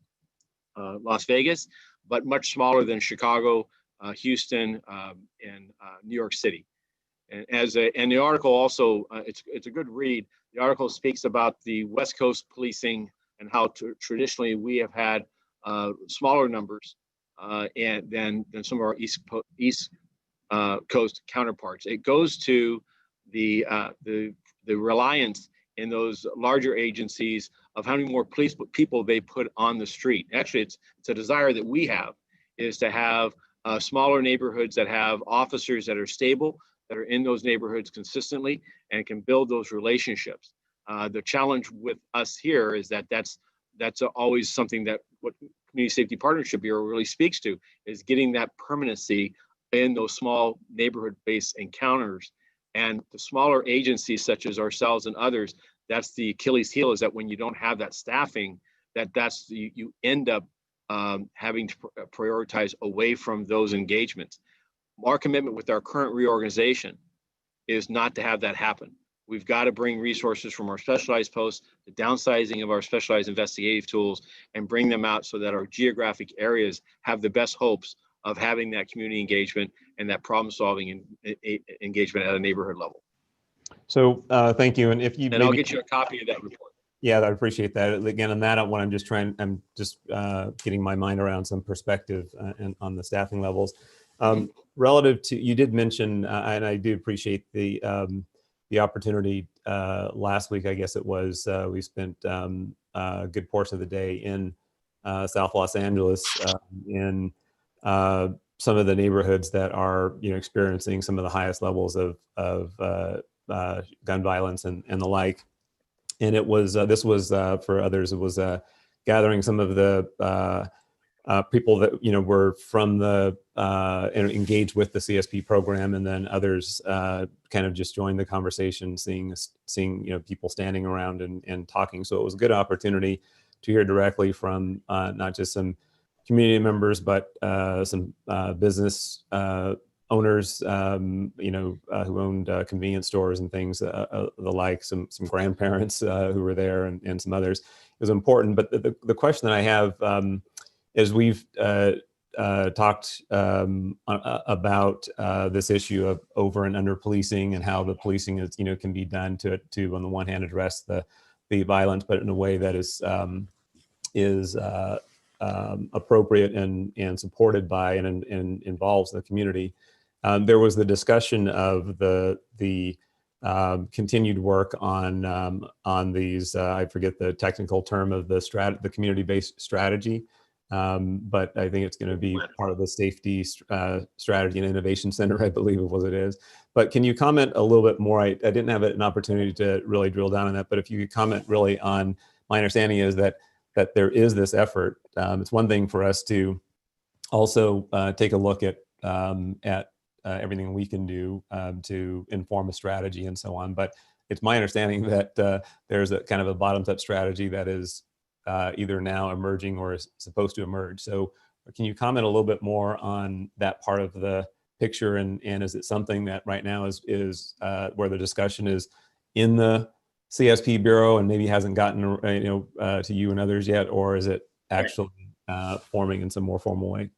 E: Las Vegas, but much smaller than Chicago, Houston, and New York City. And the article also, it's a good read. The article speaks about the West Coast policing and how traditionally we have had smaller numbers and than some of our East Coast counterparts. It goes to the reliance in those larger agencies of how many more police people they put on the street. Actually, it's a desire that we have, is to have smaller neighborhoods that have officers that are stable, that are in those neighborhoods consistently, and can build those relationships. The challenge with us here is that that's always something that what Community Safety Partnership Bureau really speaks to, is getting that permanency in those small neighborhood-based encounters. And the smaller agencies such as ourselves and others, that's the Achilles heel, is that when you don't have that staffing, you end up having to prioritize away from those engagements. Our commitment with our current reorganization is not to have that happen. We've got to bring resources from our specialized posts, the downsizing of our specialized investigative tools, and bring them out so that our geographic areas have the best hopes of having that community engagement and that problem-solving engagement at a neighborhood level.
C: So thank you. And if you,
E: I'll get you a copy of that report.
C: Yeah, I appreciate that. Again, on that one, I'm just getting my mind around some perspective on the staffing levels. Relative to, you did mention, and I do appreciate the opportunity last week, I guess it was, we spent a good portion of the day in South Los Angeles in some of the neighborhoods that are, experiencing some of the highest levels of gun violence and the like. And it was, this was for others, it was gathering some of the people that, were from the, engaged with the CSP program, and then others kind of just joined the conversation, seeing people standing around and talking. So it was a good opportunity to hear directly from not just some community members, but some business owners, who owned convenience stores and things, the like, some grandparents who were there, and some others. It was important. But the question that I have is, we've talked about this issue of over and under policing, and how the policing is, can be done to on the one hand address the violence, but in a way that is appropriate and supported by and involves the community. There was the discussion of the continued work on these. I forget the technical term of the community-based strategy, but I think it's going to be part of the safety strategy and innovation center, I believe is what it is. But can you comment a little bit more? I didn't have an opportunity to really drill down on that, but if you could comment really on, my understanding is that there is this effort. It's one thing for us to also take a look at everything we can do to inform a strategy and so on. But it's my understanding that there's a kind of a bottoms-up strategy that is either now emerging or is supposed to emerge. So can you comment a little bit more on that part of the picture? And is it something that right now is where the discussion is in the CSP Bureau and maybe hasn't gotten to you and others yet, or is it actually forming in some more formal way?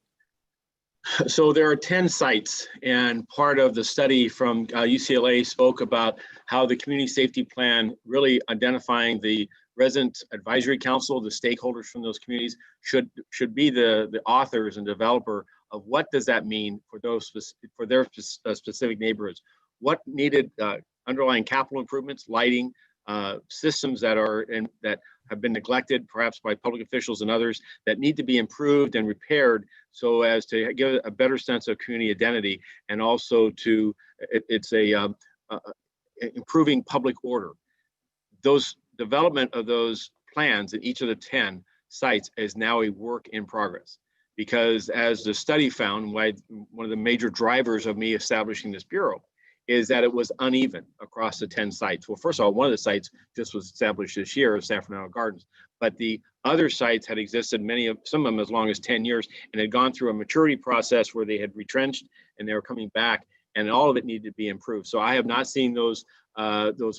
E: So there are 10 sites, and part of the study from UCLA spoke about how the community safety plan, really identifying the resident advisory council, the stakeholders from those communities, should be the authors and developer of what does that mean for their specific neighborhoods. What needed underlying capital improvements, lighting, systems that have been neglected, perhaps by public officials and others, that need to be improved and repaired so as to give a better sense of community identity, and also improving public order. Those development of those plans in each of the 10 sites is now a work in progress, because as the study found, one of the major drivers of me establishing this bureau is that it was uneven across the 10 sites. Well, first of all, one of the sites just was established this year, San Fernando Gardens, but the other sites had existed, some of them as long as 10 years, and had gone through a maturity process where they had retrenched and they were coming back, and all of it needed to be improved. So I have not seen those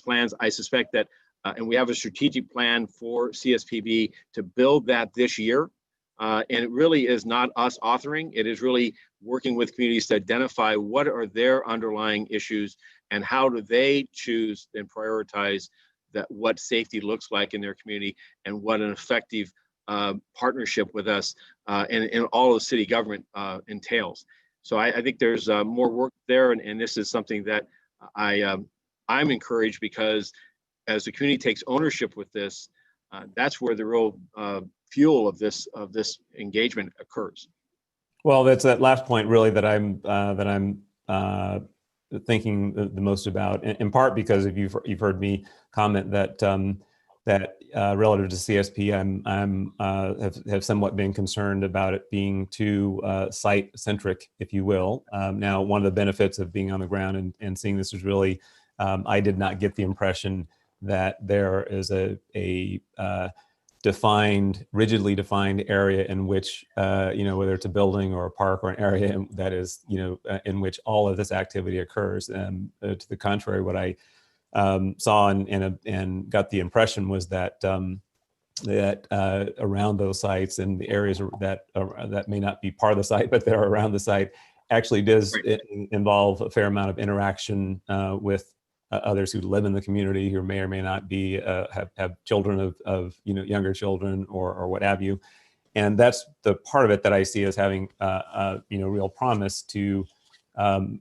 E: plans. I suspect that, and we have a strategic plan for CSPB to build that this year. And it really is not us authoring. It is really working with communities to identify what are their underlying issues and how do they choose and prioritize that what safety looks like in their community and what an effective partnership with us and all of city government entails. So I think there's more work there, and this is something that I'm encouraged, because as the community takes ownership with this, that's where the real fuel of this engagement occurs.
C: Well, that's that last point really that I'm thinking the most about, in part because if you've heard me comment that relative to CSP, have somewhat been concerned about it being too site centric, if you will. Now, one of the benefits of being on the ground and seeing this is really, I did not get the impression that there is a rigidly defined area in which, whether it's a building or a park or an area that is, in which all of this activity occurs. To the contrary, what I saw and got the impression was that around those sites and the areas that may not be part of the site, but that are around the site, actually does involve a fair amount of interaction with others who live in the community, who may or may not be have children of younger children or what have you, and that's the part of it that I see as having real promise to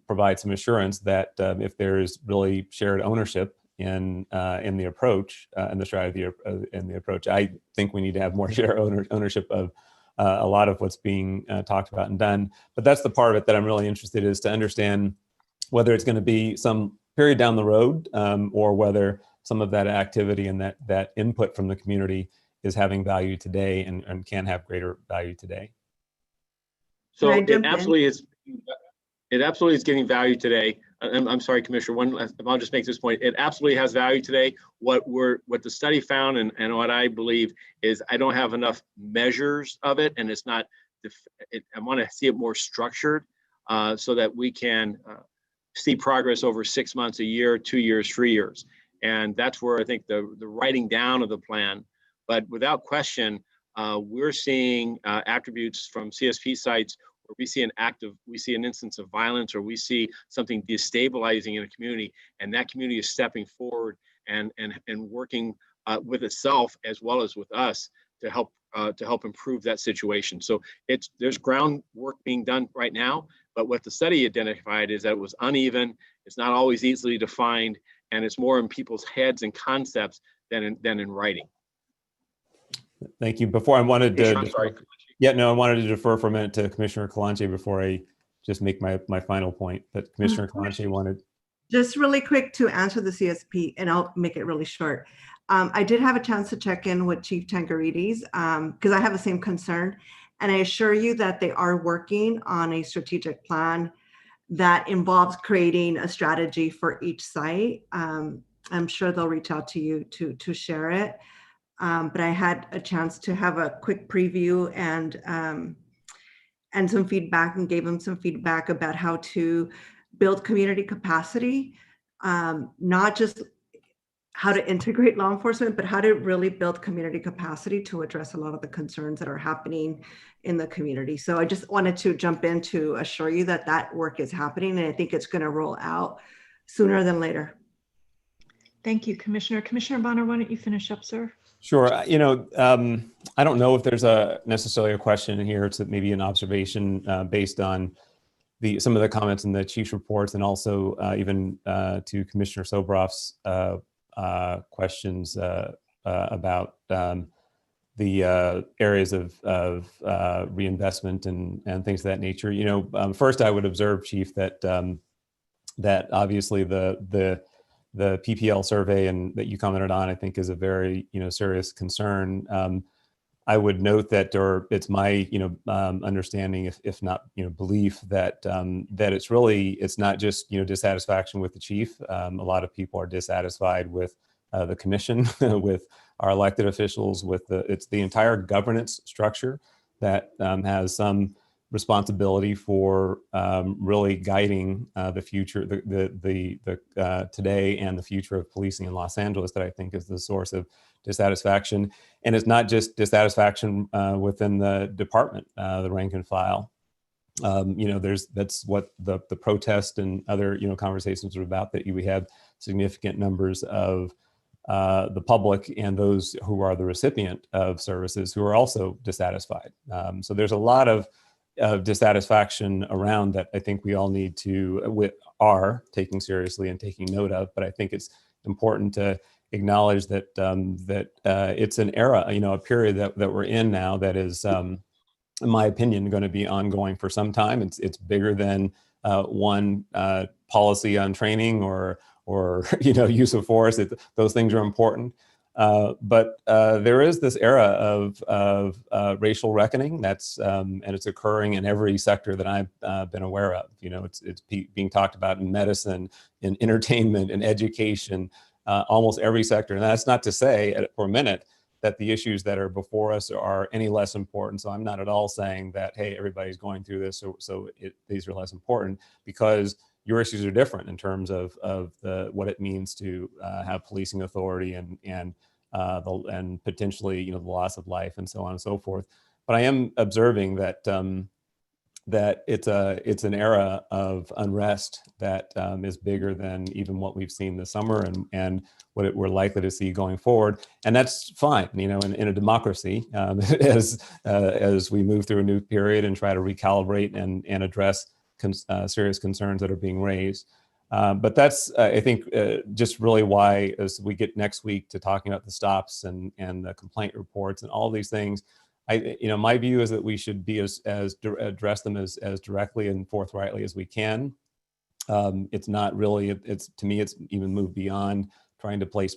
C: provide some assurance that if there is really shared ownership in the approach and the strategy in the approach, I think we need to have more shared ownership of a lot of what's being talked about and done. But that's the part of it that I'm really interested in, is to understand whether it's going to be some period down the road, or whether some of that activity and that input from the community is having value today and can have greater value today.
E: So it absolutely is. It absolutely is getting value today. I'm sorry, Commissioner. I'll just make this point. It absolutely has value today. What the study found and what I believe is I don't have enough measures of it, and it's not. I want to see it more structured so that we can see progress over 6 months, a year, 2 years, 3 years. And that's where I think the writing down of the plan, but without question, we're seeing attributes from CSP sites where we see an instance of violence, or we see something destabilizing in a community, and that community is stepping forward and working with itself as well as with us to help improve that situation. So there's groundwork being done right now. But what the study identified is that it was uneven, it's not always easily defined, and it's more in people's heads and concepts than in writing.
C: Thank you. Before I wanted to,
E: I'm sorry.
C: I wanted to defer for a minute to Commissioner Kalanche before I just make my final point. But Commissioner Kalanche wanted.
F: Just really quick to answer the CSP, and I'll make it really short. I did have a chance to check in with Chief Tangarides because I have the same concern. And I assure you that they are working on a strategic plan that involves creating a strategy for each site. I'm sure they'll reach out to you to share it. But I had a chance to have a quick preview and some feedback, and gave them some feedback about how to build community capacity, not just how to integrate law enforcement, but how to really build community capacity to address a lot of the concerns that are happening in the community. So I just wanted to jump in to assure you that that work is happening, and I think it's going to roll out sooner than later.
A: Thank you, Commissioner. Commissioner Bonner, why don't you finish up, sir?
C: Sure. I don't know if there's necessarily a question here. It's maybe an observation based on some of the comments in the chief's reports, and also even to Commissioner Sobroff's questions about the areas of reinvestment and things of that nature. First, I would observe, Chief, that that obviously the PPL survey and that you commented on, I think, is a very serious concern. I would note that, or it's my understanding, if not belief, that that it's not just dissatisfaction with the chief. A lot of people are dissatisfied with the commission, with our elected officials, with it's the entire governance structure that has some responsibility for really guiding the future, the today and the future of policing in Los Angeles that I think is the source of dissatisfaction. And it's not just dissatisfaction within the department, the rank and file. That's what the protest and other conversations are about, that we have significant numbers of the public and those who are the recipient of services who are also dissatisfied. So there's a lot of dissatisfaction around that I think we all need to are taking seriously and taking note of. But I think it's important to acknowledge that it's an era, a period that we're in now that is, in my opinion, going to be ongoing for some time. It's bigger than one policy on training or use of force. Those things are important. But there is this era of racial reckoning that's and it's occurring in every sector that I've been aware of. It's being talked about in medicine, in entertainment, in education, almost every sector. And that's not to say for a minute that the issues that are before us are any less important. So I'm not at all saying that, hey, everybody's going through this, so these are less important, because your issues are different in terms of what it means to have policing authority and potentially the loss of life and so on and so forth. But I am observing that that it's an era of unrest that is bigger than even what we've seen this summer and what we're likely to see going forward. And that's fine, in a democracy, as we move through a new period and try to recalibrate and address serious concerns that are being raised. But that's, I think, just really why, as we get next week to talking about the stops and the complaint reports and all these things, my view is that we should be address them as directly and forthrightly as we can. It's not really, to me, it's even moved beyond trying to place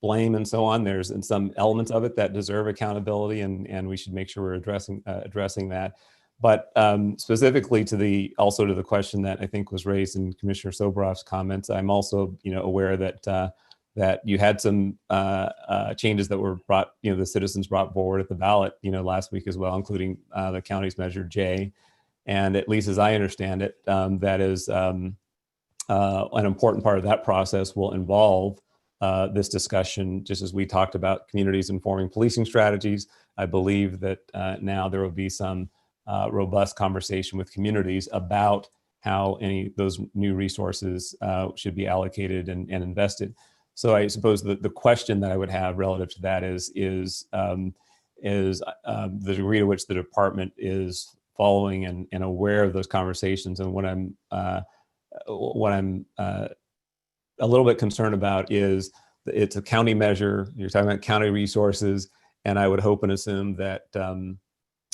C: blame and so on. There's some elements of it that deserve accountability, and we should make sure we're addressing that. But specifically to the question that I think was raised in Commissioner Sobroff's comments, I'm also aware that you had some changes that were brought, the citizens brought forward at the ballot, last week as well, including the county's Measure J. And at least as I understand it, that is an important part of that process will involve this discussion, just as we talked about communities informing policing strategies. I believe that now there will be some robust conversation with communities about how those new resources should be allocated and invested. So I suppose the question that I would have relative to that is the degree to which the department is following and aware of those conversations. And what I'm a little bit concerned about is it's a county measure. You're talking about county resources, and I would hope and assume that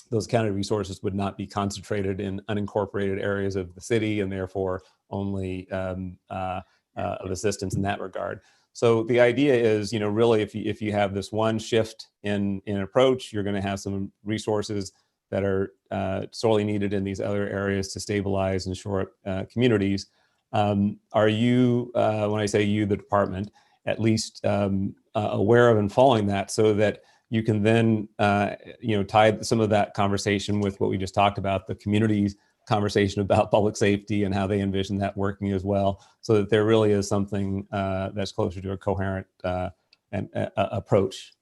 C: those county resources would not be concentrated in unincorporated areas of the city, and therefore only of assistance in that regard. So the idea is, really, if you have this one shift in approach, you're going to have some resources that are sorely needed in these other areas to stabilize and shore up communities. Are you, when I say you, the department, at least aware of and following that, so that you can then, tie some of that conversation with what we just talked about, the community's conversation about public safety and how they envision that working as well, so that there really is something that's closer to a coherent approach.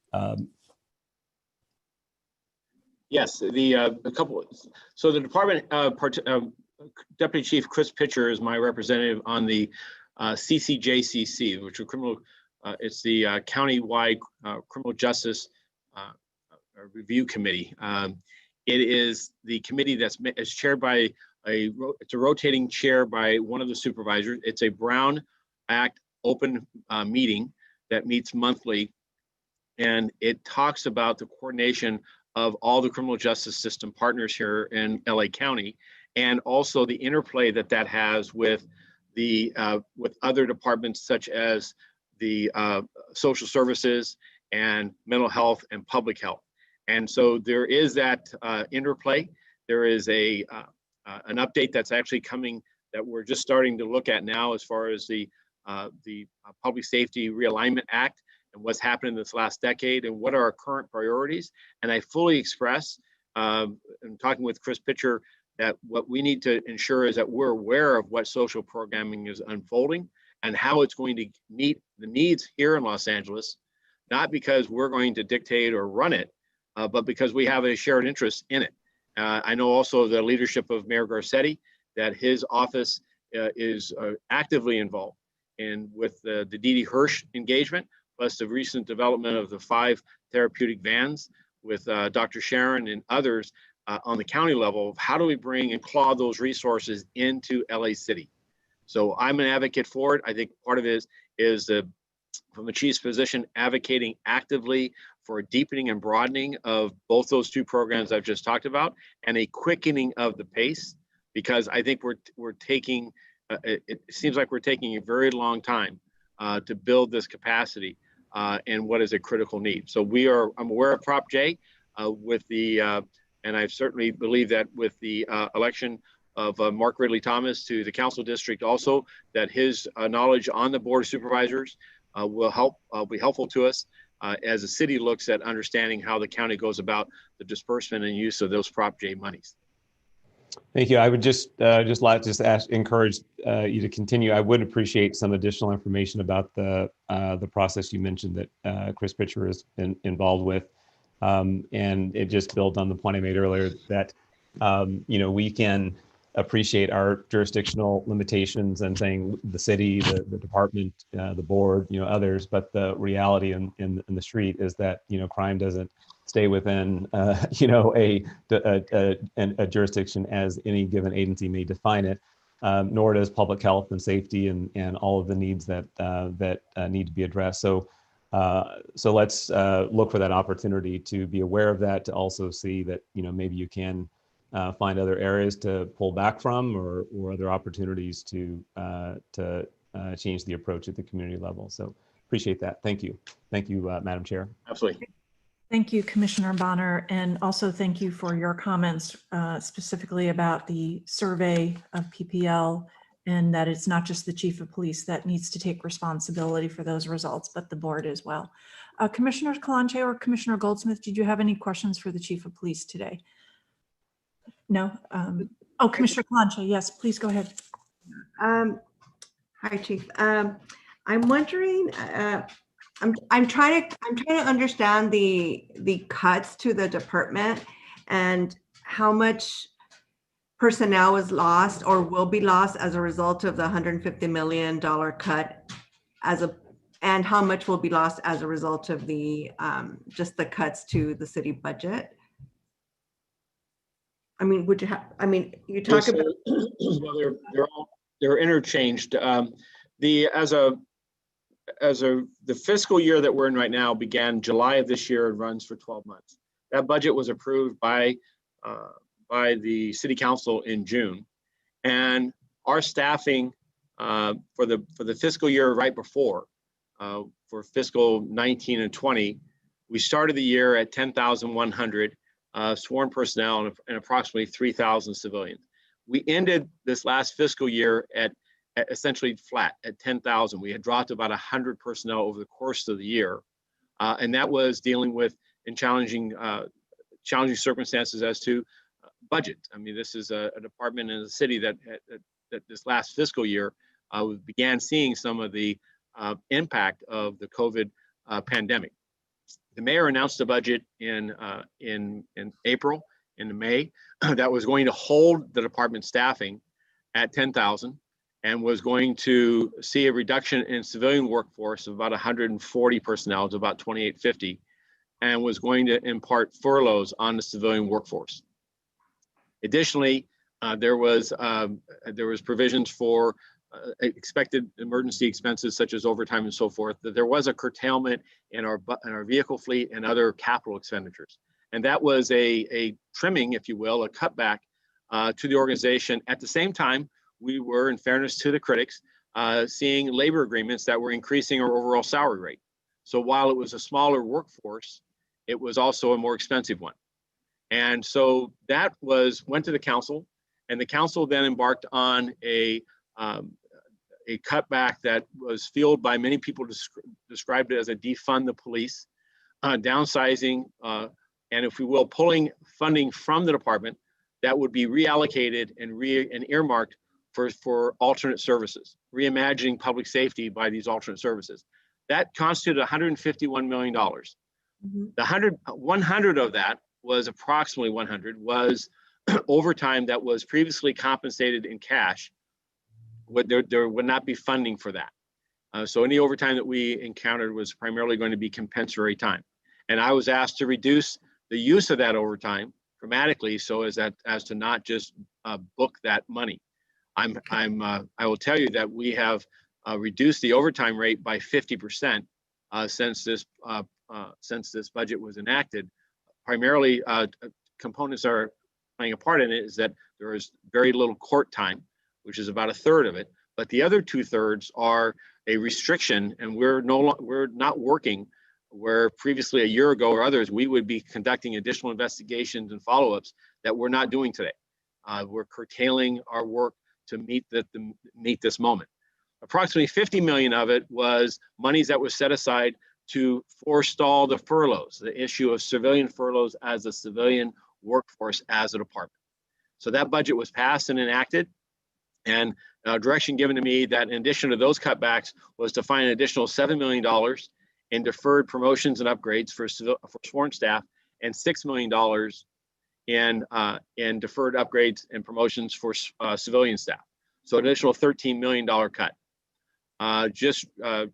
E: Yes, the department, Deputy Chief Chris Pitcher is my representative on the CCJCC, which are it's the Countywide Criminal Justice Review Committee. It is the committee that's chaired by it's a rotating chair by one of the supervisors. It's a Brown Act open meeting that meets monthly, and it talks about the coordination of all the criminal justice system partners here in LA County, and also the interplay that has with the with other departments such as the social services and mental health and public health. And so there is that interplay. There is an update that's actually coming that we're just starting to look at now, as far as the Public Safety Realignment Act and what's happened in this last decade and what are our current priorities. And I fully express in talking with Chris Pitcher, that what we need to ensure is that we're aware of what social programming is unfolding and how it's going to meet the needs here in Los Angeles, not because we're going to dictate or run it, but because we have a shared interest in it. I know also the leadership of Mayor Garcetti, that his office is actively involved in with the Didi Hirsch engagement, plus the recent development of the 5 therapeutic vans with Dr. Sharon and others on the county level of how do we bring and claw those resources into LA City. So I'm an advocate for it. I think part of it is from the chief's position, advocating actively for a deepening and broadening of both those 2 programs I've just talked about, and a quickening of the pace, because I think we're taking, it seems like we're taking a very long time to build this capacity and what is a critical need. So I'm aware of Prop J with the, and I certainly believe that with the election of Mark Ridley Thomas to the council district also, that his knowledge on the board of supervisors will be helpful to us as the city looks at understanding how the county goes about the disbursement and use of those Prop J monies.
C: Thank you. I would just encourage you to continue. I would appreciate some additional information about the process you mentioned that Chris Pitcher is involved with, and it just builds on the point I made earlier that we can appreciate our jurisdictional limitations and saying the city, the department, the board, others, but the reality in the street is that crime doesn't stay within a jurisdiction as any given agency may define it, nor does public health and safety and all of the needs that need to be addressed. So let's look for that opportunity to be aware of that, to also see that maybe you can find other areas to pull back from, or other opportunities to change the approach at the community level. So appreciate that. Thank you, Madam Chair.
E: Absolutely.
A: Thank you, Commissioner Bonner, and also thank you for your comments specifically about the survey of PPL, and that it's not just the chief of police that needs to take responsibility for those results, but the board as well. Commissioner Kalanche or Commissioner Goldsmith, did you have any questions for the chief of police today? No? Commissioner Kalanche, yes, please go ahead.
F: Hi, Chief. I'm wondering, I'm trying to understand the cuts to the department and how much personnel was lost or will be lost as a result of the $150 million cut, and how much will be lost as a result of the just the cuts to the city budget. I mean, you talk about.
E: Well, they're interchanged. The fiscal year that we're in right now began July of this year and runs for 12 months. That budget was approved by the city council in June, and our staffing for the fiscal year right before, for fiscal 19 and 20, we started the year at 10,100 sworn personnel and approximately 3,000 civilians. We ended this last fiscal year at essentially flat at 10,000. We had dropped about 100 personnel over the course of the year, and that was dealing with challenging circumstances as to budget. I mean, this is a department in the city that this last fiscal year began seeing some of the impact of the COVID pandemic. The mayor announced a budget in April, in May, that was going to hold the department staffing at 10,000 and was going to see a reduction in civilian workforce of about 140 personnel to about 2,850, and was going to impart furloughs on the civilian workforce. Additionally, there was provisions for expected emergency expenses such as overtime and so forth. That there was a curtailment in our vehicle fleet and other capital expenditures, and that was a trimming, if you will, a cutback to the organization. At the same time, we were, in fairness to the critics, seeing labor agreements that were increasing our overall salary rate. So while it was a smaller workforce, it was also a more expensive one. And so that went to the council, and the council then embarked on a cutback that was fueled by many people described it as a defund the police, downsizing and if we will, pulling funding from the department that would be reallocated and earmarked for alternate services, reimagining public safety by these alternate services. That constituted $151 million. The 100 of that was approximately 100 was overtime that was previously compensated in cash. There would not be funding for that. So any overtime that we encountered was primarily going to be compensatory time. And I was asked to reduce the use of that overtime dramatically so as to not just book that money. I will tell you that we have reduced the overtime rate by 50% since this budget was enacted. Primarily, components are playing a part in it is that there is very little court time, which is about a third of it. But the other 2/3 are a restriction, and we're not working where previously a year ago or others we would be conducting additional investigations and follow-ups that we're not doing today. We're curtailing our work to meet this moment. Approximately 50 million of it was monies that was set aside to forestall the furloughs, the issue of civilian furloughs as a civilian workforce as a department. So that budget was passed and enacted, and direction given to me that in addition to those cutbacks was to find an additional $7 million in deferred promotions and upgrades for sworn staff and $6 million in deferred upgrades and promotions for civilian staff. So an additional $13 million cut. Just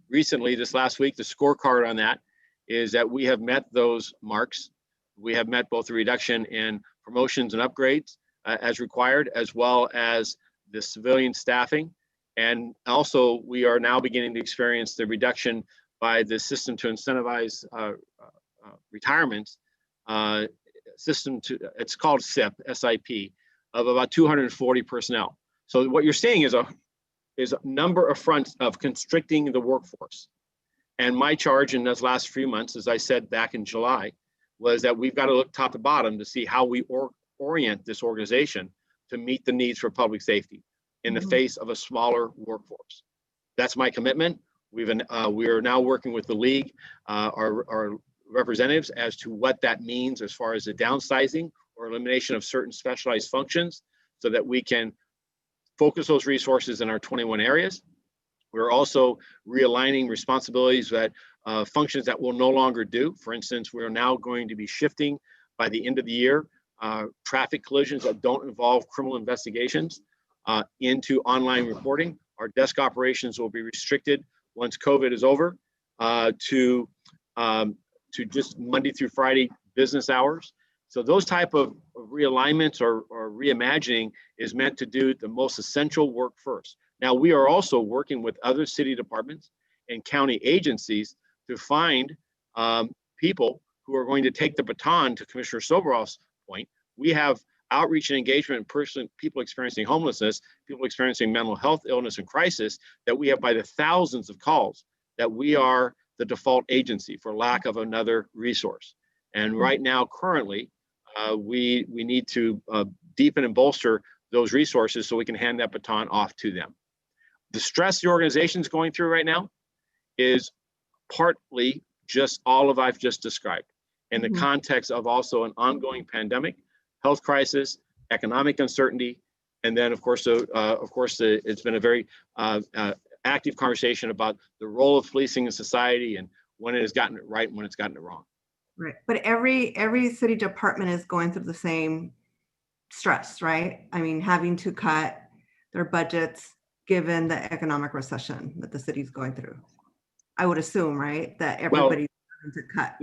E: recently, this last week, the scorecard on that is that we have met those marks. We have met both the reduction in promotions and upgrades as required, as well as the civilian staffing. And also, we are now beginning to experience the reduction by the system to incentivize retirements it's called SIP, S-I-P, of about 240 personnel. So what you're seeing is a number of fronts of constricting the workforce. And my charge in those last few months, as I said back in July, was that we've got to look top to bottom to see how we orient this organization to meet the needs for public safety in the face of a smaller workforce. That's my commitment. We are now working with the league, our representatives, as to what that means as far as the downsizing or elimination of certain specialized functions so that we can focus those resources in our 21 areas. We're also realigning responsibilities that functions that we'll no longer do. For instance, we're now going to be shifting by the end of the year traffic collisions that don't involve criminal investigations into online reporting. Our desk operations will be restricted once COVID is over to just Monday through Friday business hours. So those type of realignments or reimagining is meant to do the most essential work first. Now, we are also working with other city departments and county agencies to find people who are going to take the baton, to Commissioner Soberoff's point. We have outreach and engagement in people experiencing homelessness, people experiencing mental health illness and crisis, that we have by the thousands of calls that we are the default agency for lack of another resource. And right now, currently, we need to deepen and bolster those resources so we can hand that baton off to them. The stress the organization is going through right now is partly just all of I've just described in the context of also an ongoing pandemic, health crisis, economic uncertainty, and then of course, it's been a very active conversation about the role of policing in society and when it has gotten it right and when it's gotten it wrong.
F: Right, but every city department is going through the same stress, right? I mean, having to cut their budgets given the economic recession that the city's going through. I would assume, right, that everybody's having to cut.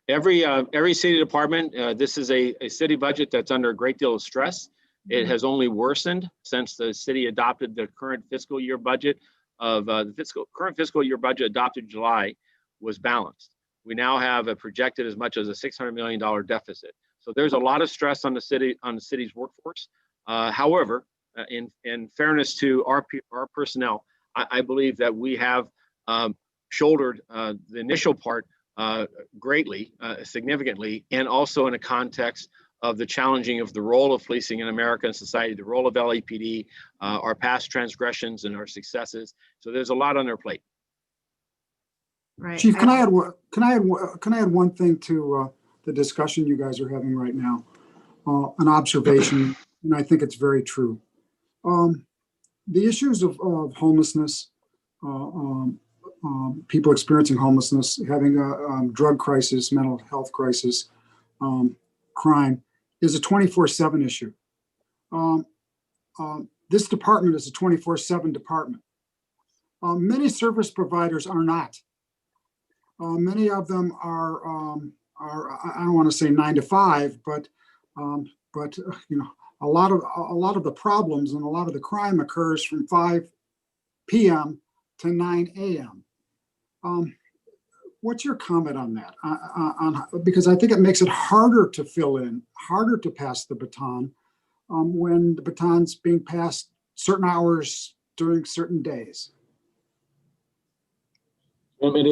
E: Every city department, this is a city budget that's under a great deal of stress. It has only worsened since the city adopted the current fiscal year budget current fiscal year budget adopted in July was balanced. We now have a projected as much as a $600 million deficit. So there's a lot of stress on the city's workforce. However, in fairness to our personnel, I believe that we have shouldered the initial part greatly, significantly, and also in a context of the challenging of the role of policing in America and society, the role of LAPD, our past transgressions and our successes. So there's a lot on their plate.
F: right?
D: Chief, can I add one thing to the discussion you guys are having right now? An observation, and I think it's very true. The issues of homelessness, people experiencing homelessness, having a drug crisis, mental health crisis, crime, is a 24/7 issue. This department is a 24/7 department. Many service providers are not. Many of them are I don't want to say 9 to 5, but you know, a lot of the problems and a lot of the crime occurs from 5 p.m. to 9 a.m. What's your comment on that? Because I think it makes it harder to fill in, harder to pass the baton when the baton's being passed certain hours during certain days.
E: It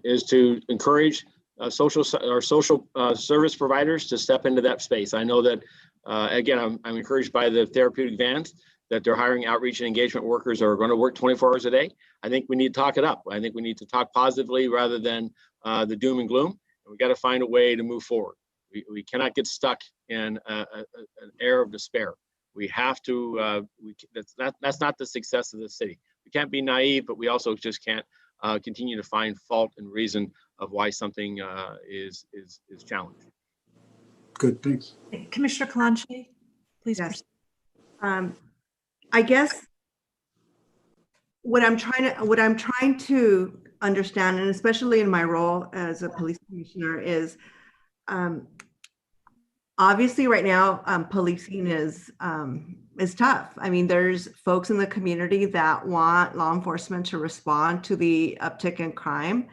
E: is to encourage social service providers to step into that space. I know that again, I'm encouraged by the therapeutic vans that they're hiring outreach and engagement workers are going to work 24 hours a day. I think we need to talk it up. I think we need to talk positively rather than the doom and gloom. And we got to find a way to move forward. We cannot get stuck in an air of despair. We have to. That's not the success of the city. We can't be naive, but we also just can't continue to find fault and reason of why something is challenged.
D: Good, thanks.
A: Commissioner Kalanche, please
F: Yes.
A: proceed.
F: I guess what I'm trying to understand, and especially in my role as a police commissioner, is obviously right now policing is tough. I mean, there's folks in the community that want law enforcement to respond to the uptick in crime.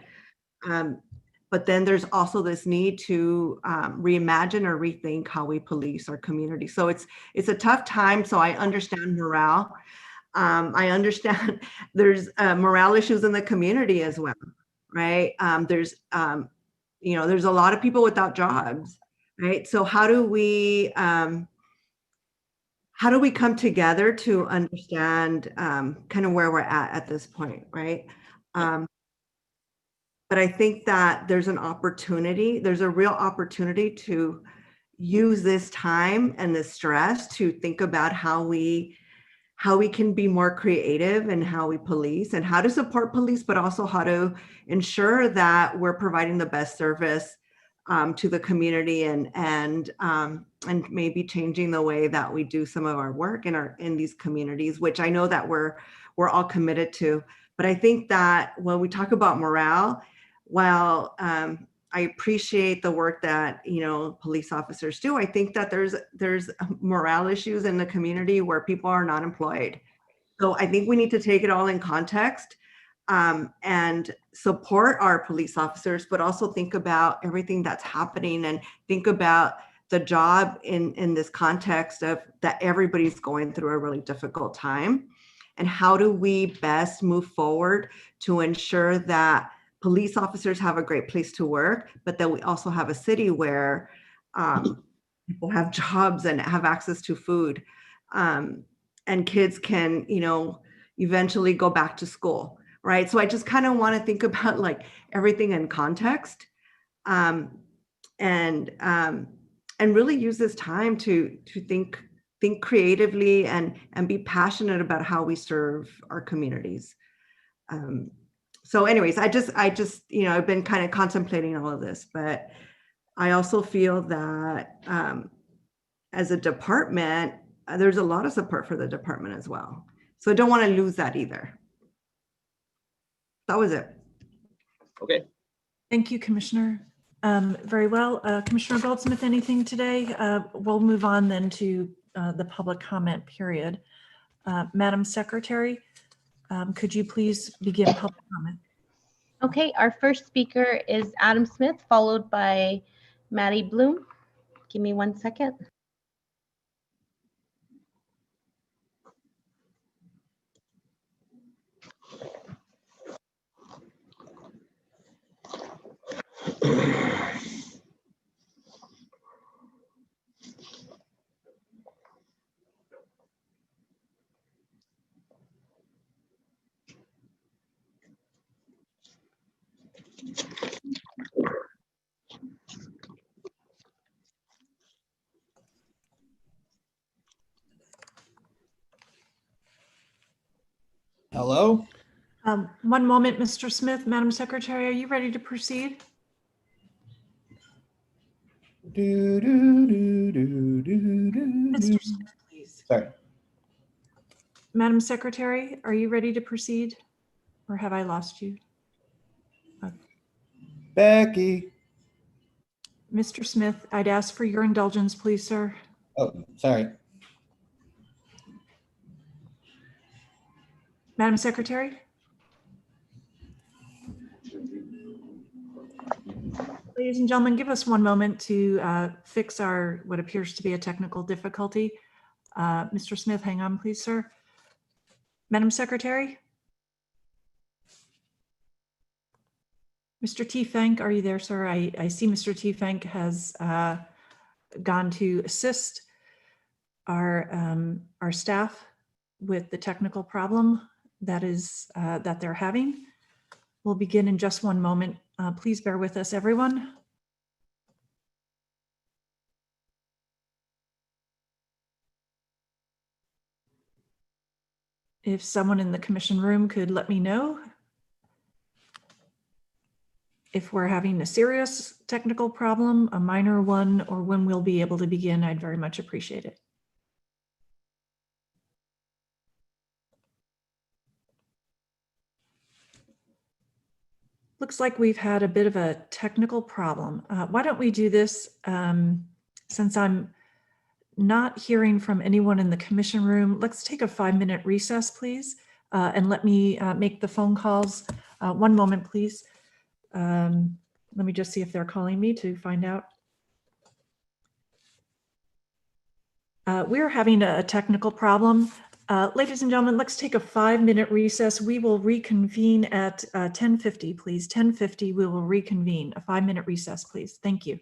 F: But then there's also this need to reimagine or rethink how we police our community. So it's a tough time. So I understand morale. I understand there's morale issues in the community as well, right? There's there's a lot of people without jobs, right? So how do we come together to understand kind of where we're at this point, right? But I think that there's a real opportunity to use this time and this stress to think about how we can be more creative in how we police and how to support police, but also how to ensure that we're providing the best service to the community and maybe changing the way that we do some of our work in these communities, which I know that we're all committed to. But I think that when we talk about morale, while I appreciate the work that police officers do, I think that there's morale issues in the community where people are not employed. So I think we need to take it all in context and support our police officers, but also think about everything that's happening and think about the job in this context of that everybody's going through a really difficult time. And how do we best move forward to ensure that police officers have a great place to work, but that we also have a city where people have jobs and have access to food, and kids can, eventually go back to school, right? So I just kind of want to think about like everything in context, and really use this time to think creatively and be passionate about how we serve our communities. So anyways, I just, I've been kind of contemplating all of this, but I also feel that as a department, there's a lot of support for the department as well. So I don't want to lose that either. That was it.
E: Okay.
A: Thank you, Commissioner. Very well. Commissioner Goldsmith, anything today? We'll move on then to the public comment period. Madam Secretary, could you please begin public comment?
B: Okay, our first speaker is Adam Smith, followed by Maddie Bloom. Give me 1 second.
G: Hello?
A: One moment, Mr. Smith. Madam Secretary, are you ready to proceed?
G: Do, do, do, do, do, do, do.
A: Mr. Smith, please.
G: Sorry.
A: Madam Secretary, are you ready to proceed? Or have I lost you?
G: Becky.
A: Mr. Smith, I'd ask for your indulgence, please, sir.
G: Oh, sorry.
A: Madam Secretary? Ladies and gentlemen, give us one moment to fix our, what appears to be a technical difficulty. Mr. Smith, hang on, please, sir. Madam Secretary? Mr. T. Fank, are you there, sir? I see Mr. T. Fank has gone to assist our staff with the technical problem that they're having. We'll begin in just one moment. Please bear with us, everyone. If someone in the commission room could let me know if we're having a serious technical problem, a minor one, or when we'll be able to begin, I'd very much appreciate it. Looks like we've had a bit of a technical problem. Why don't we do this, since I'm not hearing from anyone in the commission room, let's take a 5-minute recess, please, and let me make the phone calls. One moment, please. Let me just see if they're calling me to find out. We're having a technical problem. Ladies and gentlemen, let's take a 5-minute recess. We will reconvene at 10:50, please. 10:50, we will reconvene. A 5-minute recess, please. Thank you.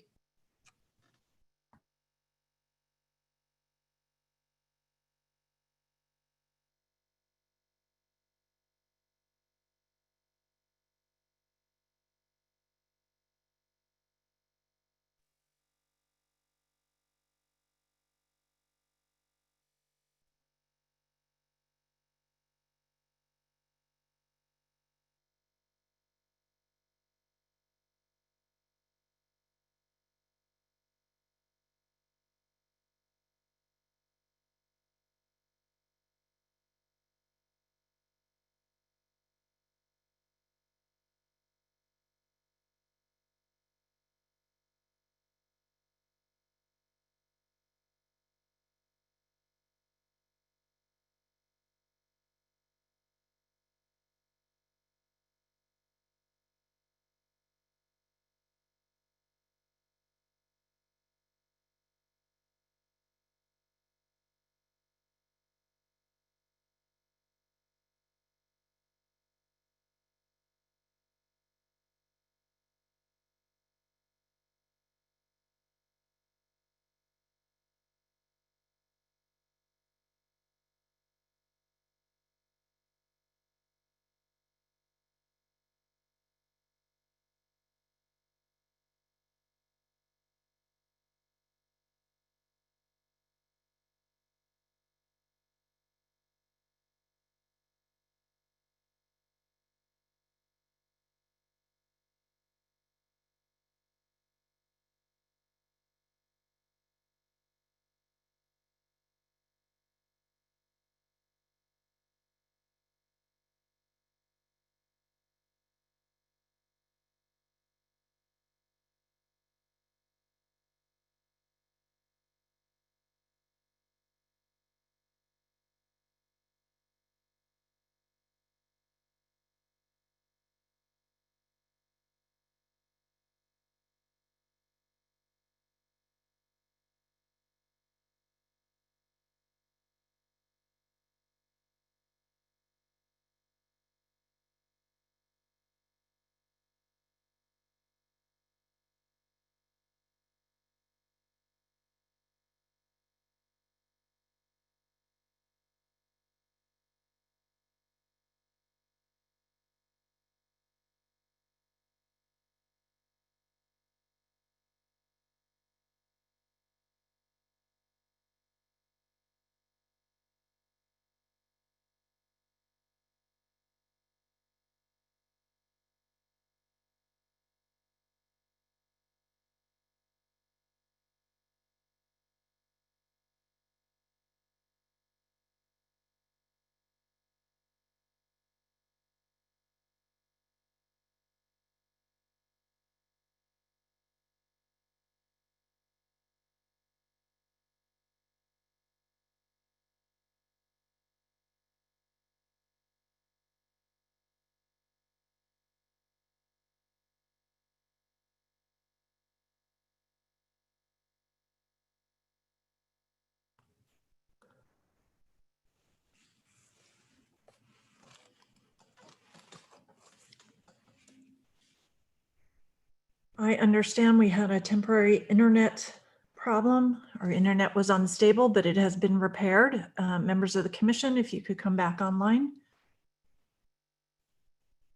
A: I understand we had a temporary internet problem. Our internet was unstable, but it has been repaired. Members of the commission, if you could come back online.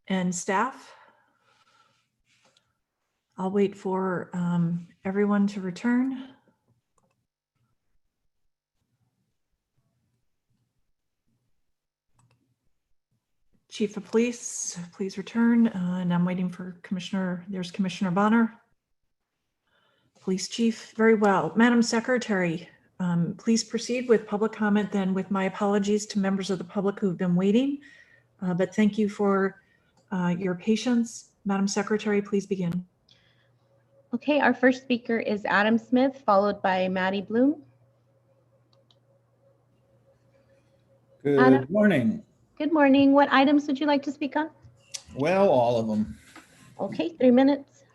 A: And staff. I'll wait for everyone to return. Chief of Police, please return. And I'm waiting for there's Commissioner Bonner. Police Chief, very well. Madam Secretary, please proceed with public comment, then with my apologies to members of the public who've been waiting. But thank you for your patience. Madam Secretary, please begin.
B: Okay, our first speaker is Adam Smith, followed by Maddie Bloom. Anna.
G: Good morning.
B: Good morning. What items would you like to speak on?
G: Well, all of them.
B: Okay, 3 minutes.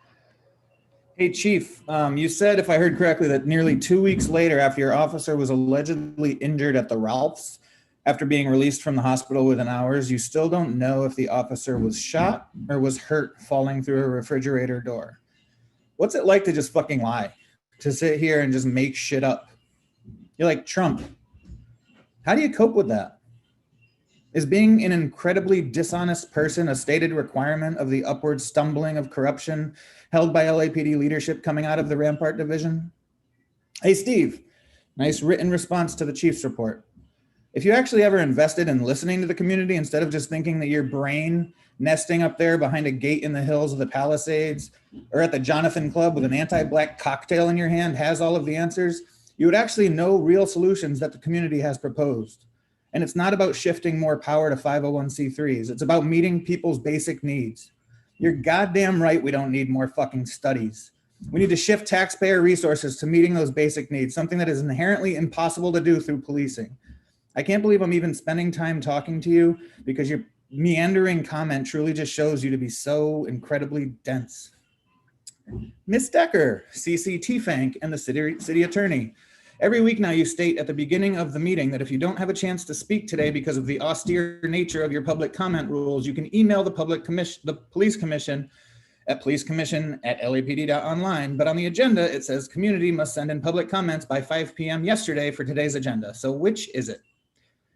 G: Hey, Chief, you said, if I heard correctly, that nearly 2 weeks later, after your officer was allegedly injured at the Ralphs, after being released from the hospital within hours, you still don't know if the officer was shot or was hurt falling through a refrigerator door. What's it like to just fucking lie? To sit here and just make shit up? You're like Trump. How do you cope with that? Is being an incredibly dishonest person a stated requirement of the upward stumbling of corruption held by LAPD leadership coming out of the Rampart Division? Hey, Steve, nice written response to the Chief's report. If you actually ever invested in listening to the community instead of just thinking that your brain nesting up there behind a gate in the hills of the Palisades or at the Jonathan Club with an anti-black cocktail in your hand has all of the answers, you would actually know real solutions that the community has proposed. And it's not about shifting more power to 501c3s. It's about meeting people's basic needs. You're goddamn right we don't need more fucking studies. We need to shift taxpayer resources to meeting those basic needs, something that is inherently impossible to do through policing. I can't believe I'm even spending time talking to you because your meandering comment truly just shows you to be so incredibly dense. Ms. Decker, CCT Fank, and the city attorney. Every week now you state at the beginning of the meeting that if you don't have a chance to speak today because of the austere nature of your public comment rules, you can email the police commission at policecommission@lapd.online. But on the agenda, it says community must send in public comments by 5 p.m. yesterday for today's agenda. So which is it?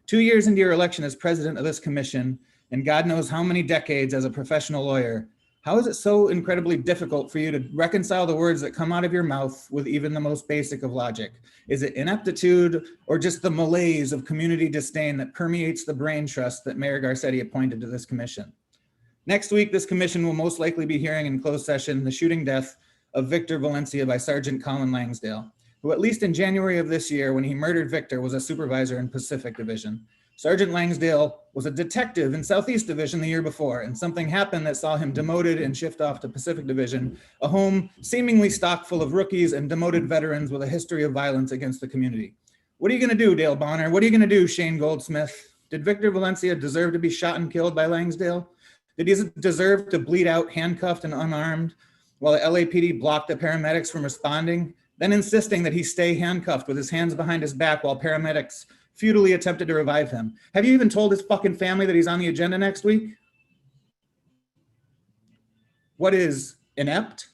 G: 2 years into your election as president of this commission, and God knows how many decades as a professional lawyer, how is it so incredibly difficult for you to reconcile the words that come out of your mouth with even the most basic of logic? Is it ineptitude or just the malaise of community disdain that permeates the brain trust that Mayor Garcetti appointed to this commission? Next week, this commission will most likely be hearing in closed session the shooting death of Victor Valencia by Sergeant Colin Langsdale, who at least in January of this year, when he murdered Victor, was a supervisor in Pacific Division. Sergeant Langsdale was a detective in Southeast Division the year before, and something happened that saw him demoted and shift off to Pacific Division, a home seemingly stocked full of rookies and demoted veterans with a history of violence against the community. What are you gonna do, Dale Bonner? What are you gonna do, Shane Goldsmith? Did Victor Valencia deserve to be shot and killed by Langsdale? Did he deserve to bleed out handcuffed and unarmed while the LAPD blocked the paramedics from responding, then insisting that he stay handcuffed with his hands behind his back while paramedics futilely attempted to revive him? Have you even told his fucking family that he's on the agenda next week? What is inept?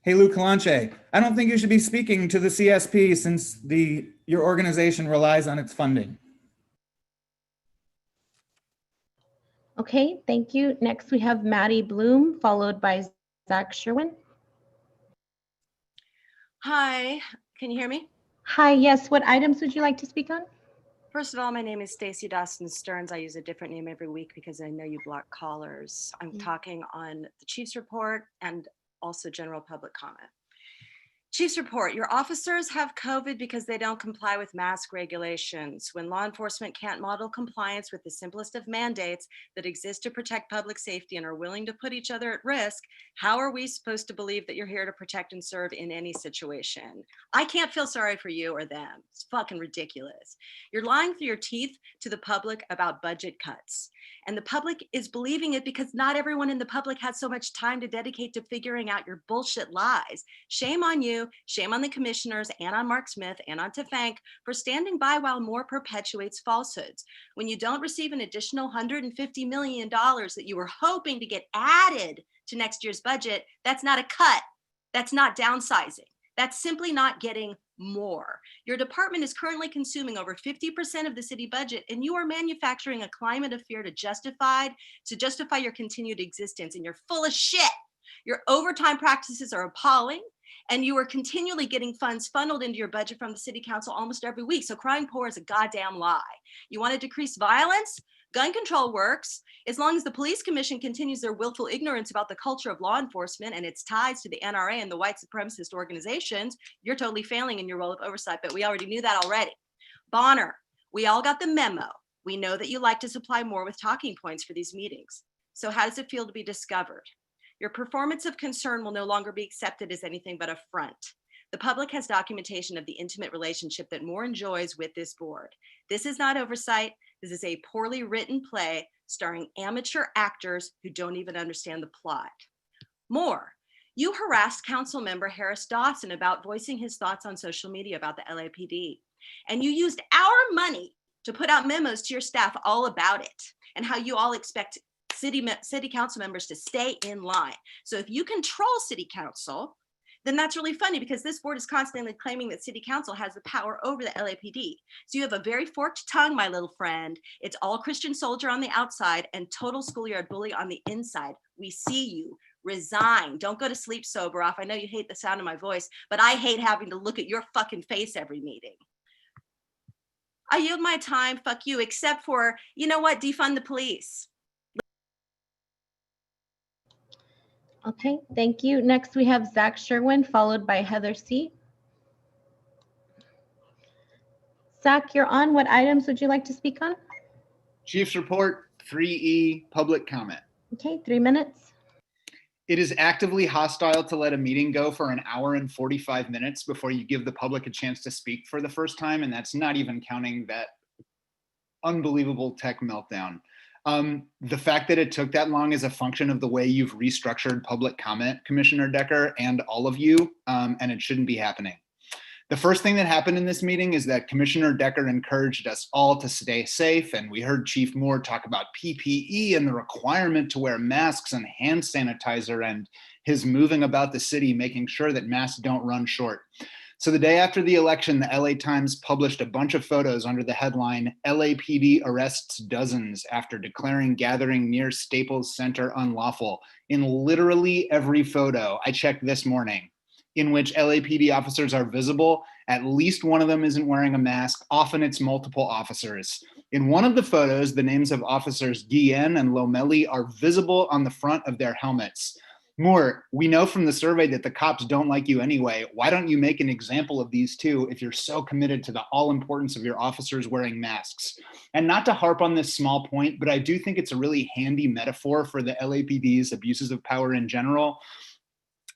G: Hey, Lou Calanche, I don't think you should be speaking to the CSP since your organization relies on its funding.
B: Okay, thank you. Next, we have Maddie Bloom, followed by Zach Sherwin.
H: Hi, can you hear me?
B: Hi, yes. What items would you like to speak on?
H: First of all, my name is Stacy Dawson Stearns. I use a different name every week because I know you block callers. I'm talking on the Chief's report and also general public comment. Chief's report, your officers have COVID because they don't comply with mask regulations. When law enforcement can't model compliance with the simplest of mandates that exist to protect public safety and are willing to put each other at risk, how are we supposed to believe that you're here to protect and serve in any situation? I can't feel sorry for you or them. It's fucking ridiculous. You're lying through your teeth to the public about budget cuts. And the public is believing it because not everyone in the public has so much time to dedicate to figuring out your bullshit lies. Shame on you. you. Shame on the commissioners and on Mark Smith and on Tefenk for standing by while more perpetuates falsehoods. When you don't receive an additional $150 million that you were hoping to get added to next year's budget, that's not a cut. That's not downsizing. That's simply not getting more. Your department is currently consuming over 50% of the city budget, and you are manufacturing a climate of fear to justify your continued existence, and you're full of shit. Your overtime practices are appalling, and you are continually getting funds funneled into your budget from the city council almost every week. So crying poor is a goddamn lie. You want to decrease violence? Gun control works. As long as the police commission continues their willful ignorance about the culture of law enforcement and its ties to the NRA and the white supremacist organizations, you're totally failing in your role of oversight, but we already knew that already. Bonner, we all got the memo. We know that you like to supply more with talking points for these meetings. So how does it feel to be discovered? Your performance of concern will no longer be accepted as anything but a front. The public has documentation of the intimate relationship that Moore enjoys with this board. This is not oversight. This is a poorly written play starring amateur actors who don't even understand the plot. More, you harassed council member Harris Dawson about voicing his thoughts on social media about the LAPD. And you used our money to put out memos to your staff all about it and how you all expect city council members to stay in line. So if you control city council, then that's really funny because this board is constantly claiming that city council has the power over the LAPD. So you have a very forked tongue, my little friend. It's all Christian soldier on the outside and total schoolyard bully on the inside. We see you. Resign. Don't go to sleep sober off. I know you hate the sound of my voice, but I hate having to look at your fucking face every meeting. I yield my time, fuck you, except for, you know what, defund the police.
B: Okay, thank you. Next, we have Zach Sherwin, followed by Heather C. Zach, you're on. What items would you like to speak on?
I: Chief's report, 3E, public comment.
B: Okay, 3 minutes.
I: It is actively hostile to let a meeting go for an hour and 45 minutes before you give the public a chance to speak for the first time, and that's not even counting that unbelievable tech meltdown. The fact that it took that long is a function of the way you've restructured public comment, Commissioner Decker, and all of you, and it shouldn't be happening. The first thing that happened in this meeting is that Commissioner Decker encouraged us all to stay safe, and we heard Chief Moore talk about PPE and the requirement to wear masks and hand sanitizer and his moving about the city, making sure that masks don't run short. So the day after the election, the LA Times published a bunch of photos under the headline, LAPD arrests dozens after declaring gathering near Staples Center unlawful. In literally every photo, I checked this morning, in which LAPD officers are visible, at least one of them isn't wearing a mask. Often it's multiple officers. In one of the photos, the names of officers Guillen and Lomeli are visible on the front of their helmets. Moore, we know from the survey that the cops don't like you anyway. Why don't you make an example of these two if you're so committed to the all importance of your officers wearing masks? And not to harp on this small point, but I do think it's a really handy metaphor for the LAPD's abuses of power in general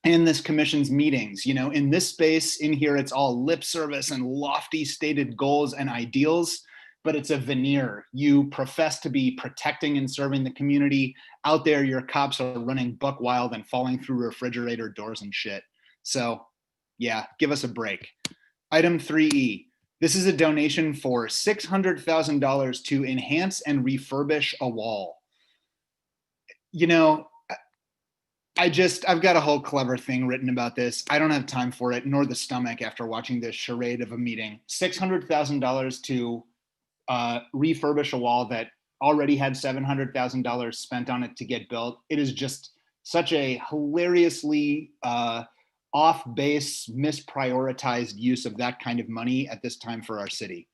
I: and this commission's meetings. You know, in this space in here, it's all lip service and lofty stated goals and ideals, but it's a veneer. You profess to be protecting and serving the community. Out there, your cops are running buck wild and falling through refrigerator doors and shit. So yeah, give us a break. Item 3E. This is a donation for $600,000 to enhance and refurbish a wall. You know, I've got a whole clever thing written about this. I don't have time for it, nor the stomach after watching this charade of a meeting. $600,000 to refurbish a wall that already had $700,000 spent on it to get built. It is just such a hilariously off-base, misprioritized use of that kind of money at this time for our city.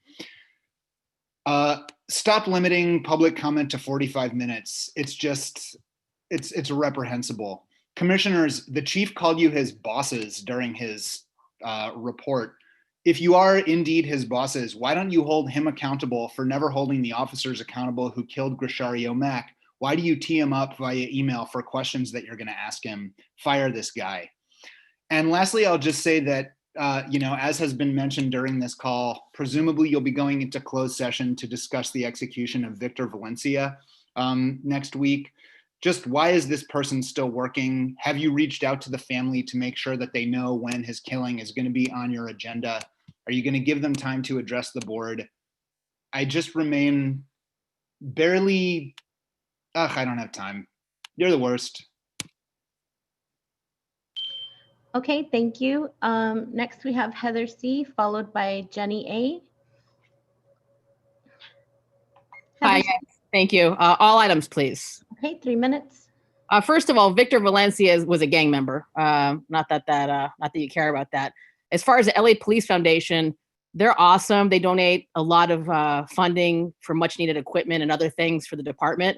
I: Stop limiting public comment to 45 minutes. It's reprehensible. Commissioners, the chief called you his bosses during his report. If you are indeed his bosses, why don't you hold him accountable for never holding the officers accountable who killed Grishario Mack? Why do you tee him up via email for questions that you're going to ask him? Fire this guy. And lastly, I'll just say that, as has been mentioned during this call, presumably you'll be going into closed session to discuss the execution of Victor Valencia next week. just why is this person still working? Have you reached out to the family to make sure that they know when his killing is going to be on your agenda? Are you going to give them time to address the board? I just remain barely, I don't have time. You're the worst.
B: Okay, thank you. Next we have Heather C, followed by Jenny A.
J: Hi,
B: Heather C.
J: yes, thank you. All items, please.
B: Okay, 3 minutes.
J: First of all, Victor Valencia was a gang member. Not that you care about that. As far as the LA Police Foundation, they're awesome. They donate a lot of funding for much needed equipment and other things for the department.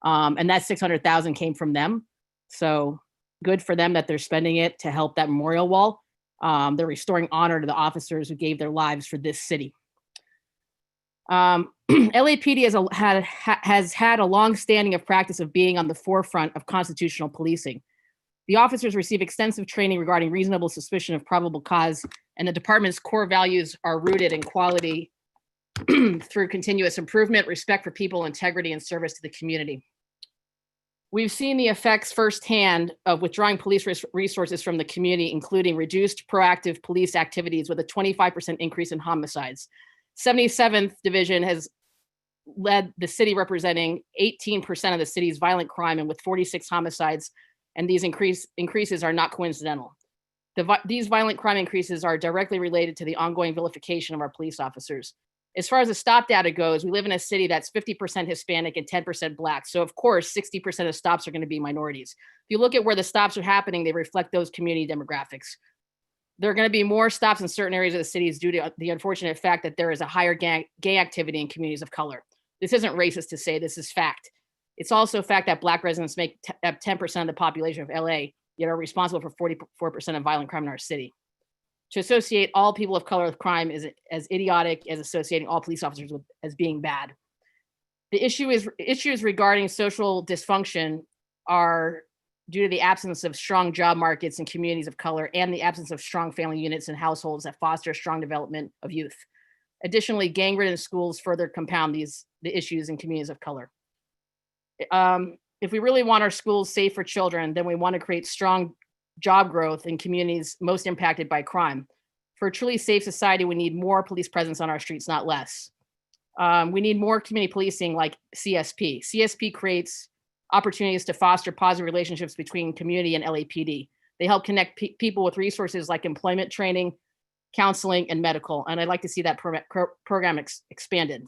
J: And that 600,000 came from them. So good for them that they're spending it to help that memorial wall. They're restoring honor to the officers who gave their lives for this city. LAPD has had a long standing of practice of being on the forefront of constitutional policing. The officers receive extensive training regarding reasonable suspicion of probable cause, and the department's core values are rooted in quality through continuous improvement, respect for people, integrity, and service to the community. We've seen the effects firsthand of withdrawing police resources from the community, including reduced proactive police activities with a 25% increase in homicides. 77th Division has led the city, representing 18% of the city's violent crime and with 46 homicides, and these increases are not coincidental. These violent crime increases are directly related to the ongoing vilification of our police officers. As far as the stop data goes, we live in a city that's 50% Hispanic and 10% Black. So of course, 60% of stops are going to be minorities. If you look at where the stops are happening, they reflect those community demographics. There are going to be more stops in certain areas of the cities due to the unfortunate fact that there is a higher gay activity in communities of color. This isn't racist to say, this is fact. It's also a fact that Black residents make up 10% of the population of LA, yet are responsible for 44% of violent crime in our city. To associate all people of color with crime is as idiotic as associating all police officers as being bad. The issues regarding social dysfunction are due to the absence of strong job markets in communities of color and the absence of strong family units and households that foster strong development of youth. Additionally, gang-ridden schools further compound the issues in communities of color. If we really want our schools safe for children, then we want to create strong job growth in communities most impacted by crime. For a truly safe society, we need more police presence on our streets, not less. We need more community policing like CSP. CSP creates opportunities to foster positive relationships between community and LAPD. They help connect people with resources like employment training, counseling, and medical. And I'd like to see that program expanded.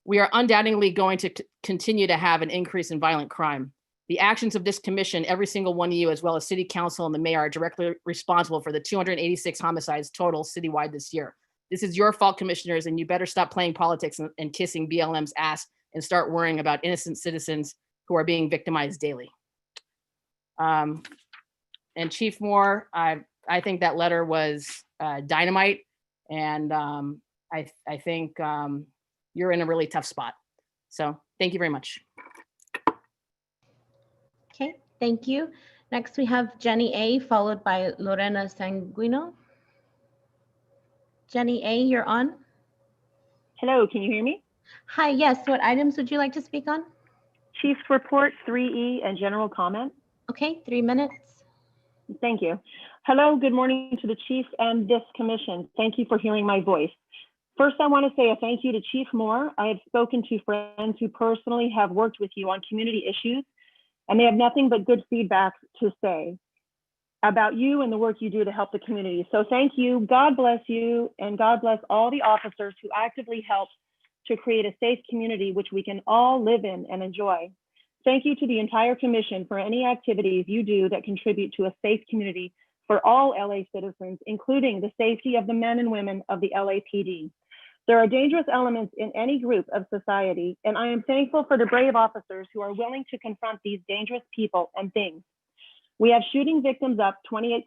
J: We are undoubtedly going to continue to have an increase in violent crime. The actions of this commission, every single one of you, as well as city council and the mayor, are directly responsible for the 286 homicides total citywide this year. This is your fault, commissioners, and you better stop playing politics and kissing BLM's ass and start worrying about innocent citizens who are being victimized daily. And Chief Moore, I think that letter was dynamite, and I think you're in a really tough spot. So thank you very much.
B: Okay, thank you. Next we have Jenny A, followed by Lorena Sanguino. Jenny A, you're on.
K: Hello, can you hear me?
B: Hi, yes. What items would you like to speak on?
K: Chief's report, 3E, and general comment.
B: Okay, 3 minutes.
K: Thank you. Hello, good morning to the chief and this commission. Thank you for hearing my voice. First, I want to say a thank you to Chief Moore. I have spoken to friends who personally have worked with you on community issues, and they have nothing but good feedback to say about you and the work you do to help the community. So thank you, God bless you, and God bless all the officers who actively help to create a safe community which we can all live in and enjoy. Thank you to the entire commission for any activities you do that contribute to a safe community for all LA citizens, including the safety of the men and women of the LAPD. There are dangerous elements in any group of society, and I am thankful for the brave officers who are willing to confront these dangerous people and things. We have shooting victims up 28%,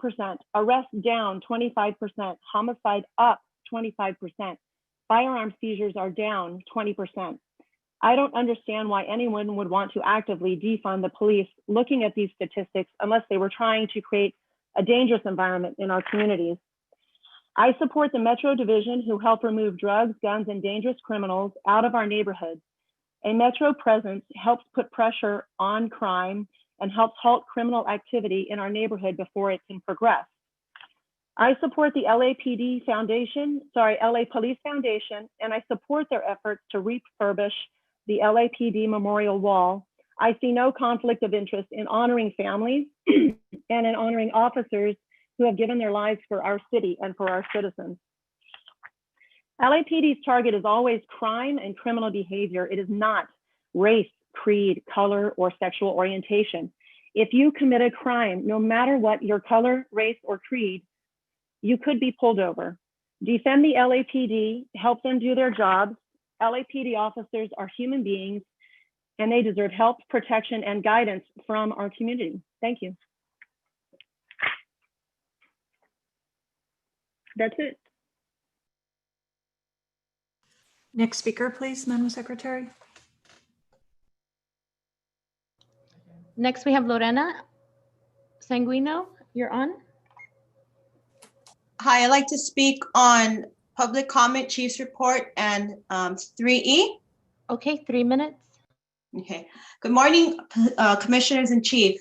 K: arrests down 25%, homicide up 25%, firearm seizures are down 20%. I don't understand why anyone would want to actively defund the police looking at these statistics unless they were trying to create a dangerous environment in our communities. I support the Metro Division who help remove drugs, guns, and dangerous criminals out of our neighborhoods. A Metro presence helps put pressure on crime and helps halt criminal activity in our neighborhood before it can progress. I support the LA Police Foundation, and I support their efforts to refurbish the LAPD Memorial Wall. I see no conflict of interest in honoring families and in honoring officers who have given their lives for our city and for our citizens. LAPD's target is always crime and criminal behavior. It is not race, creed, color, or sexual orientation. If you commit a crime, no matter what your color, race, or creed, you could be pulled over. Defend the LAPD, help them do their jobs. LAPD officers are human beings, and they deserve help, protection, and guidance from our community. Thank you. That's it.
A: Next speaker, please, Madam Secretary.
B: Next, we have Lorena Sanguino. You're on.
L: Hi, I'd like to speak on public comment, chief's report, and 3E.
B: Okay, 3 minutes.
L: Okay. Good morning, commissioners and chief.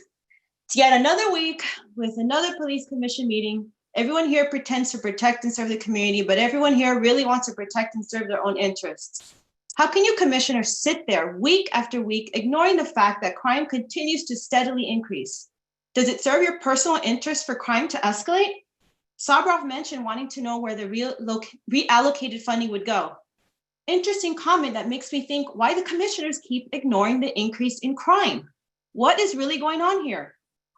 L: It's yet another week with another police commission meeting. Everyone here pretends to protect and serve the community, but everyone here really wants to protect and serve their own interests. How can you commissioners sit there week after week, ignoring the fact that crime continues to steadily increase? Does it serve your personal interest for crime to escalate? Sabrov mentioned wanting to know where the reallocated funding would go. Interesting comment that makes me think why the commissioners keep ignoring the increase in crime. What is really going on here?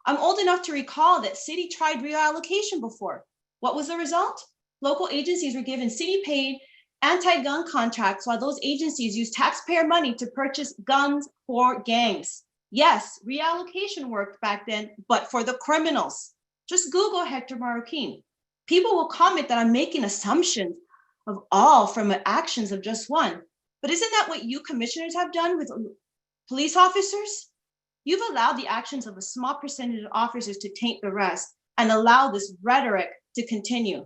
L: I'm old enough to recall that city tried reallocation before. What was the result? Local agencies were given city-paid anti-gun contracts while those agencies used taxpayer money to purchase guns for gangs. Yes, reallocation worked back then, but for the criminals. Just Google Hector Marroquin. People will comment that I'm making assumptions of all from the actions of just one. But isn't that what you commissioners have done with police officers? You've allowed the actions of a small percentage of officers to taint the rest and allow this rhetoric to continue.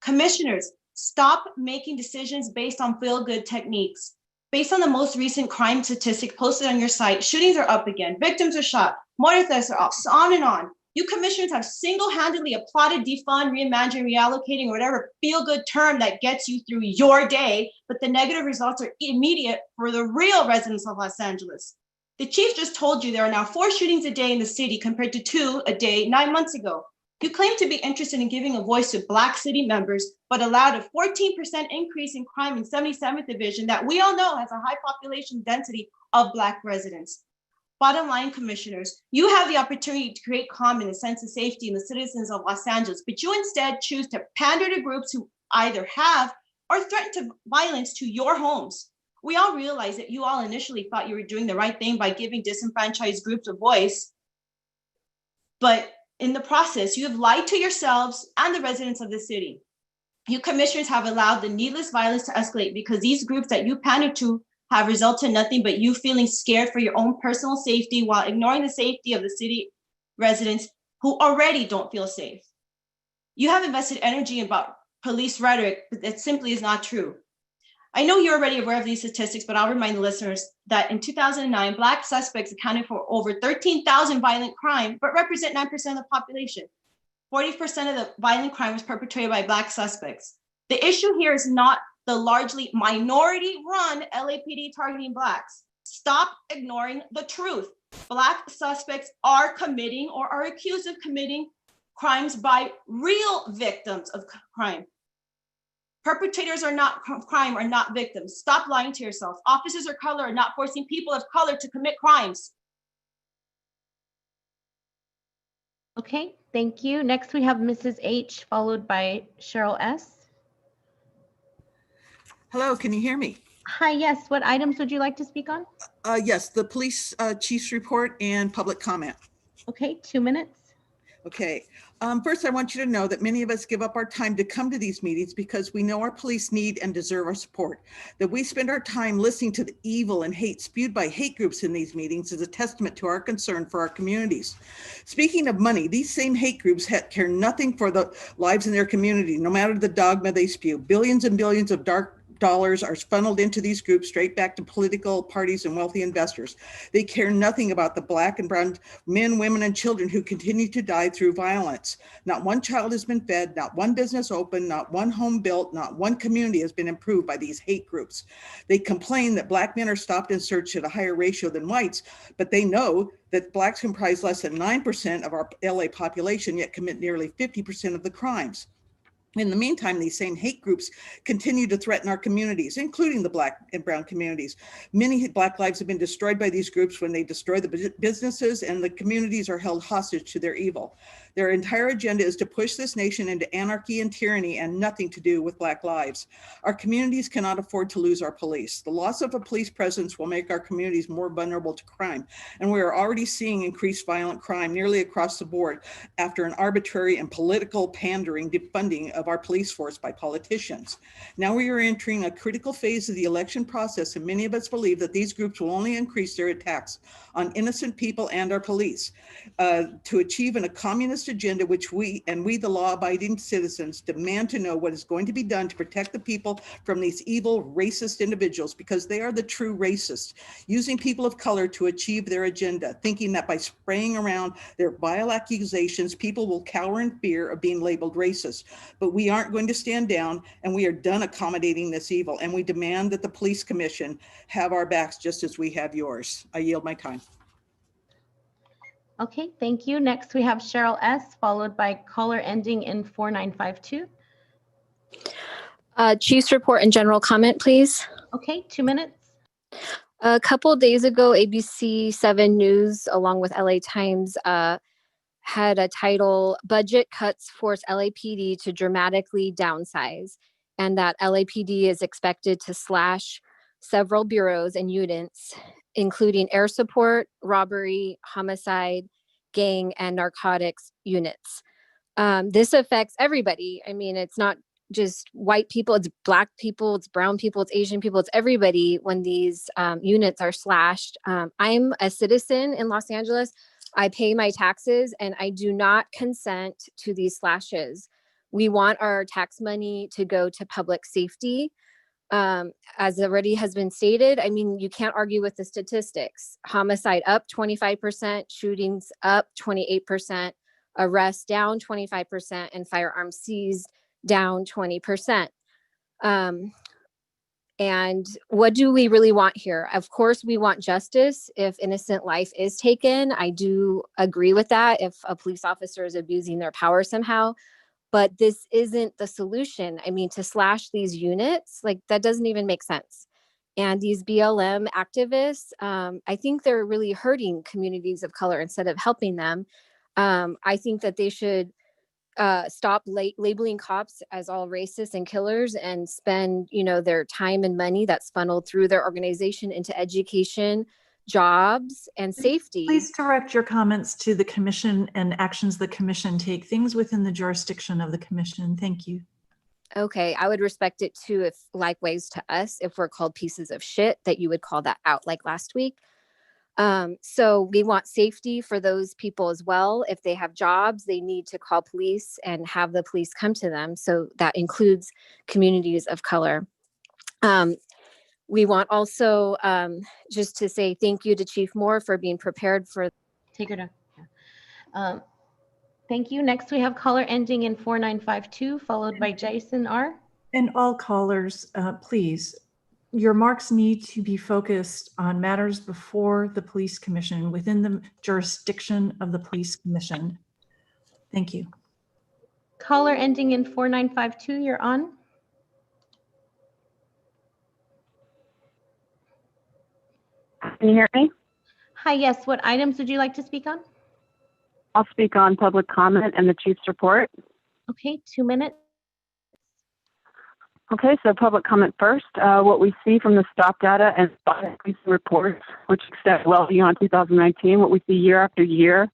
L: Commissioners, stop making decisions based on feel-good techniques. Based on the most recent crime statistic posted on your site, shootings are up again, victims are shot, muertes are off, so on and on. You commissioners have single-handedly applauded defund, reimagine, reallocating, or whatever feel-good term that gets you through your day, but the negative results are immediate for the real residents of Los Angeles. The chief just told you there are now 4 shootings a day in the city compared to 2 a day 9 months ago. You claim to be interested in giving a voice to Black city members, but allowed a 14% increase in crime in 77th Division that we all know has a high population density of Black residents. Bottom line, commissioners, you have the opportunity to create calm and a sense of safety in the citizens of Los Angeles, but you instead choose to pander to groups who either have or threaten to violence to your homes. We all realize that you all initially thought you were doing the right thing by giving disenfranchised groups a voice, but in the process, you have lied to yourselves and the residents of the city. You commissioners have allowed the needless violence to escalate because these groups that you pander to have resulted in nothing but you feeling scared for your own personal safety while ignoring the safety of the city residents who already don't feel safe. You have invested energy about police rhetoric, but that simply is not true. I know you're already aware of these statistics, but I'll remind the listeners that in 2009, Black suspects accounted for over 13,000 violent crime, but represent 9% of the population. 40% of the violent crime was perpetrated by Black suspects. The issue here is not the largely minority-run LAPD targeting Blacks. Stop ignoring the truth. Black suspects are committing or are accused of committing crimes by real victims of crime. Perpetrators are not crime, are not victims. Stop lying to yourself. Officers of color are not forcing people of color to commit crimes.
B: Okay, thank you. Next, we have Mrs. H, followed by Cheryl S.
M: Hello, can you hear me?
B: Hi, yes. What items would you like to speak on?
M: Yes, the police chief's report and public comment.
B: Okay, 2 minutes.
M: Okay. First, I want you to know that many of us give up our time to come to these meetings because we know our police need and deserve our support. That we spend our time listening to the evil and hate spewed by hate groups in these meetings is a testament to our concern for our communities. Speaking of money, these same hate groups care nothing for the lives in their community, no matter the dogma they spew. Billions and billions of dark dollars are funneled into these groups straight back to political parties and wealthy investors. They care nothing about the Black and brown men, women, and children who continue to die through violence. Not one child has been fed, not one business opened, not one home built, not one community has been improved by these hate groups. They complain that Black men are stopped and searched at a higher ratio than whites, but they know that Blacks comprise less than 9% of our LA population, yet commit nearly 50% of the crimes. In the meantime, these same hate groups continue to threaten our communities, including the Black and brown communities. Many Black lives have been destroyed by these groups when they destroy the businesses, and the communities are held hostage to their evil. Their entire agenda is to push this nation into anarchy and tyranny, and nothing to do with Black lives. Our communities cannot afford to lose our police. The loss of a police presence will make our communities more vulnerable to crime, and we are already seeing increased violent crime nearly across the board after an arbitrary and political pandering defunding of our police force by politicians. Now we are entering a critical phase of the election process, and many of us believe that these groups will only increase their attacks on innocent people and our police to achieve a communist agenda, which we, the law-abiding citizens, demand to know what is going to be done to protect the people from these evil, racist individuals, because they are the true racists, using people of color to achieve their agenda, thinking that by spraying around their vile accusations, people will cower in fear of being labeled racist. But we aren't going to stand down, and we are done accommodating this evil, and we demand that the Police Commission have our backs just as we have yours. I yield my time.
B: Okay, thank you. Next, we have Cheryl S., followed by caller ending in 4952.
N: Chief's report and general comment, please.
B: Okay, 2 minutes.
N: A couple of days ago, ABC 7 News, along with LA Times, had a title, "Budget Cuts Force LAPD to Dramatically Downsize," and that LAPD is expected to slash several bureaus and units, including air support, robbery, homicide, gang, and narcotics units. This affects everybody. I mean, it's not just white people, it's Black people, it's brown people, it's Asian people, it's everybody when these units are slashed. I'm a citizen in Los Angeles. I pay my taxes, and I do not consent to these slashes. We want our tax money to go to public safety. As already has been stated, I mean, you can't argue with the statistics. Homicide up 25%, shootings up 28%, arrests down 25%, and firearms seized down 20%. And what do we really want here? Of course, we want justice if innocent life is taken. I do agree with that if a police officer is abusing their power somehow. But this isn't the solution. I mean, to slash these units, like that doesn't even make sense. And these BLM activists, I think they're really hurting communities of color instead of helping them. I think that they should stop labeling cops as all racist and killers and spend, their time and money that's funneled through their organization into education, jobs, and safety.
A: Please direct your comments to the commission and actions the commission take, things within the jurisdiction of the commission. Thank you.
N: Okay, I would respect it too if, likewise to us, if we're called pieces of shit, that you would call that out like last week. So we want safety for those people as well. If they have jobs, they need to call police and have the police come to them. So that includes communities of color. We want also just to say thank you to Chief Moore for being prepared for.
B: Take it down. Thank you. Next, we have caller ending in 4952, followed by Jason R.
A: And all callers, please, your marks need to be focused on matters before the police commission, within the jurisdiction of the police commission. Thank you.
B: Caller ending in 4952, you're on.
O: Can you hear me?
B: Hi, yes. What items would you like to speak on?
O: I'll speak on public comment and the chief's report.
B: Okay, 2 minutes.
O: Okay, so public comment first. What we see from the stop data and recent reports, which extend well beyond 2019, what we see year after year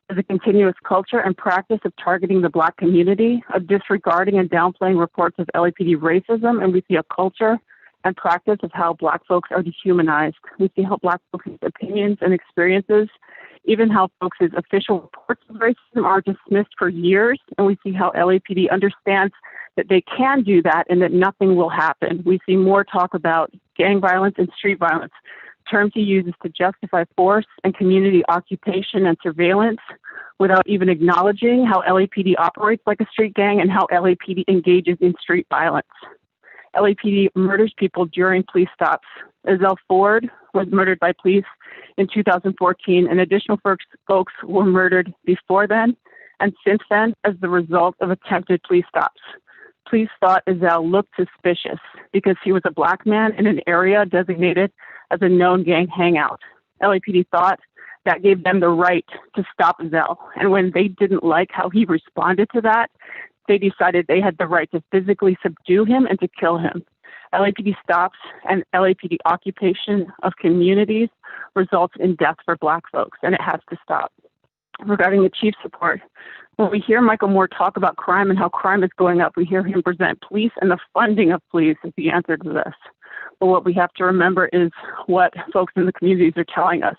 O: is a continuous culture and practice of targeting the Black community, of disregarding and downplaying reports of LAPD racism, and we see a culture and practice of how Black folks are dehumanized. We see how Black folks' opinions and experiences, even how folks' official reports of racism are dismissed for years, and we see how LAPD understands that they can do that and that nothing will happen. We see more talk about gang violence and street violence, terms he uses to justify force and community occupation and surveillance without even acknowledging how LAPD operates like a street gang and how LAPD engages in street violence. LAPD murders people during police stops. Ezell Ford was murdered by police in 2014, and additional folks were murdered before then and since then as the result of attempted police stops. Police thought Ezell looked suspicious because he was a black man in an area designated as a known gang hangout. LAPD thought that gave them the right to stop Ezell, and when they didn't like how he responded to that, they decided they had the right to physically subdue him and to kill him. LAPD stops and LAPD occupation of communities results in death for Black folks, and it has to stop. Regarding the chief's report, when we hear Michael Moore talk about crime and how crime is going up, we hear him present police and the funding of police as the answer to this. But what we have to remember is what folks in the communities are telling us.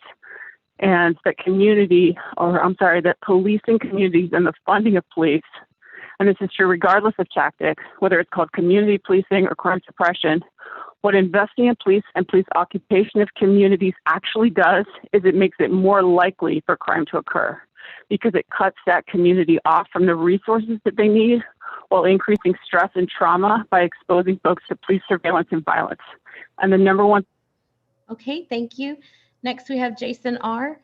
O: And that that policing communities and the funding of police, and this is true regardless of tactic, whether it's called community policing or crime suppression, what investing in police and police occupation of communities actually does is it makes it more likely for crime to occur because it cuts that community off from the resources that they need while increasing stress and trauma by exposing folks to police surveillance and violence. And the number one.
B: Okay, thank you. Next, we have Jason R.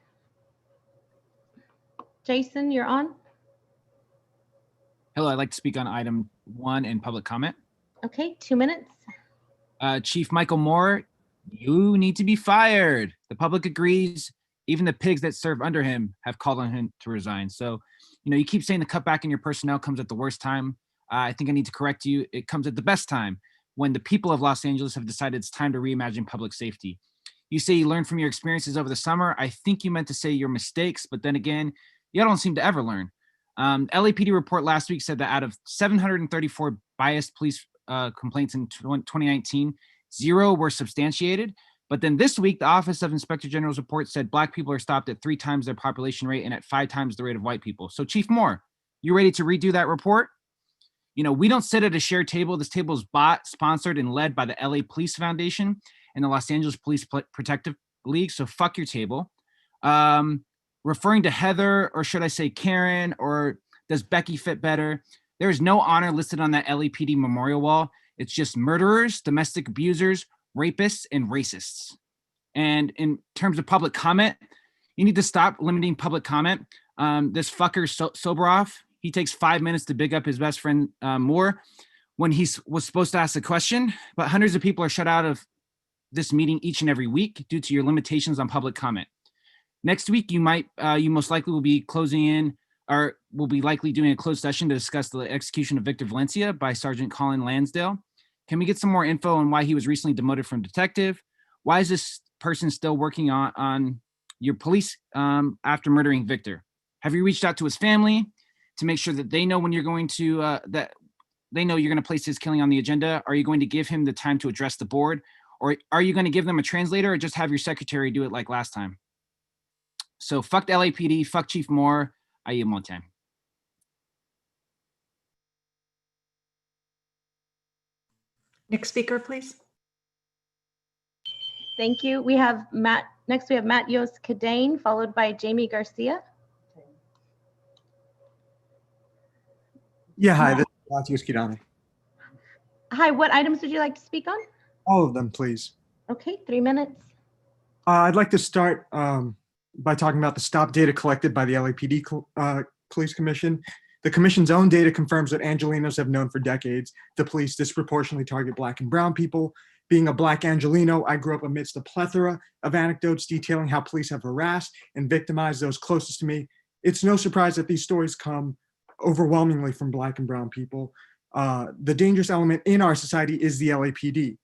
B: Jason, you're on.
P: Hello, I'd like to speak on item 1 in public comment.
B: Okay, 2 minutes.
P: Chief Michael Moore, you need to be fired. The public agrees. Even the pigs that serve under him have called on him to resign. So, you keep saying the cutback in your personnel comes at the worst time. I think I need to correct you. It comes at the best time when the people of Los Angeles have decided it's time to reimagine public safety. You say you learned from your experiences over the summer. I think you meant to say your mistakes, but then again, you don't seem to ever learn. LAPD report last week said that out of 734 biased police complaints in 2019, 0 were substantiated. But then this week, the Office of Inspector General's report said Black people are stopped at 3 times their population rate and at 5 times the rate of white people. So Chief Moore, you ready to redo that report? We don't sit at a shared table. This table is bought, sponsored, and led by the LA Police Foundation and the Los Angeles Police Protective League. So fuck your table. Referring to Heather, or should I say Karen, or does Becky fit better? There is no honor listed on that LAPD memorial wall. It's just murderers, domestic abusers, rapists, and racists. And in terms of public comment, you need to stop limiting public comment. This fucker Soboroff, he takes 5 minutes to big up his best friend Moore when he was supposed to ask a question, but hundreds of people are shut out of this meeting each and every week due to your limitations on public comment. Next week, you most likely will be closing in, or will be likely doing a closed session to discuss the execution of Victor Valencia by Sergeant Colin Lansdale. Can we get some more info on why he was recently demoted from detective? Why is this person still working on your police after murdering Victor? Have you reached out to his family to make sure that they know when you're going to, that they know you're going to place his killing on the agenda? Are you going to give him the time to address the board? Or are you going to give them a translator or just have your secretary do it like last time? So fuck the LAPD, fuck Chief Moore. I yield my time.
A: Next speaker, please.
B: Thank you. We have Matt. Next, we have Matt Yos Cadane, followed by Jamie Garcia.
Q: Yeah, hi, this is Matthias Kidani.
B: Hi, what items would you like to speak on?
Q: All of them, please.
B: Okay, 3 minutes.
Q: I'd like to start by talking about the stop data collected by the LAPD Police Commission. The commission's own data confirms what Angelenos have known for decades. The police disproportionately target Black and brown people. Being a Black Angeleno, I grew up amidst a plethora of anecdotes detailing how police have harassed and victimized those closest to me. It's no surprise that these stories come overwhelmingly from Black and brown people. The dangerous element in our society is the LAPD.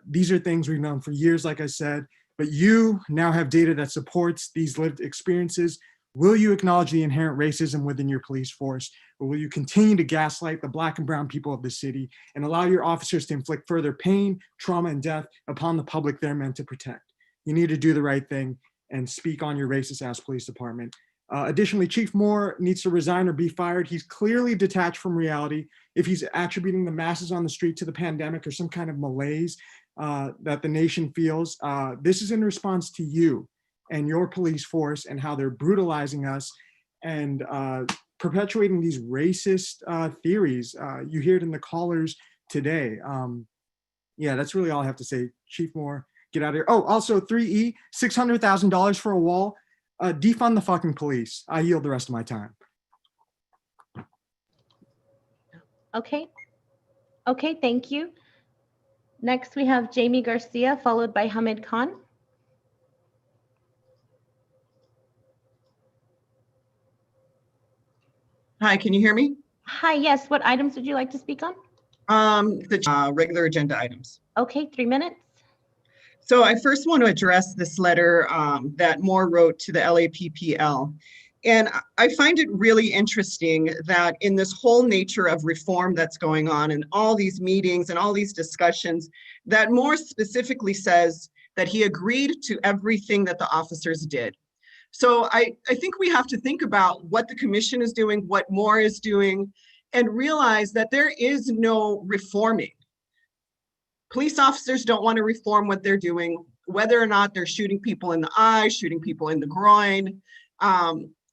Q: These are things we've known for years, like I said, but you now have data that supports these lived experiences. Will you acknowledge the inherent racism within your police force, or will you continue to gaslight the Black and brown people of the city and allow your officers to inflict further pain, trauma, and death upon the public they're meant to protect? You need to do the right thing and speak on your racist ass police department. Additionally, Chief Moore needs to resign or be fired. He's clearly detached from reality. If he's attributing the masses on the street to the pandemic or some kind of malaise that the nation feels, this is in response to you and your police force and how they're brutalizing us and perpetuating these racist theories. You hear it in the callers today. Yeah, that's really all I have to say. Chief Moore, get out of here. Oh, also 3E, $600,000 for a wall. Defund the fucking police. I yield the rest of my time.
B: Okay. Okay, thank you. Next, we have Jamie Garcia, followed by Hamid Khan.
R: Hi, can you hear me?
B: Hi, yes. What items would you like to speak on?
R: The regular agenda items.
B: Okay, 3 minutes.
R: So I first want to address this letter that Moore wrote to the LAPPL. And I find it really interesting that in this whole nature of reform that's going on and all these meetings and all these discussions, that Moore specifically says that he agreed to everything that the officers did. So I think we have to think about what the commission is doing, what Moore is doing, and realize that there is no reforming. Police officers don't want to reform what they're doing, whether or not they're shooting people in the eye, shooting people in the groin.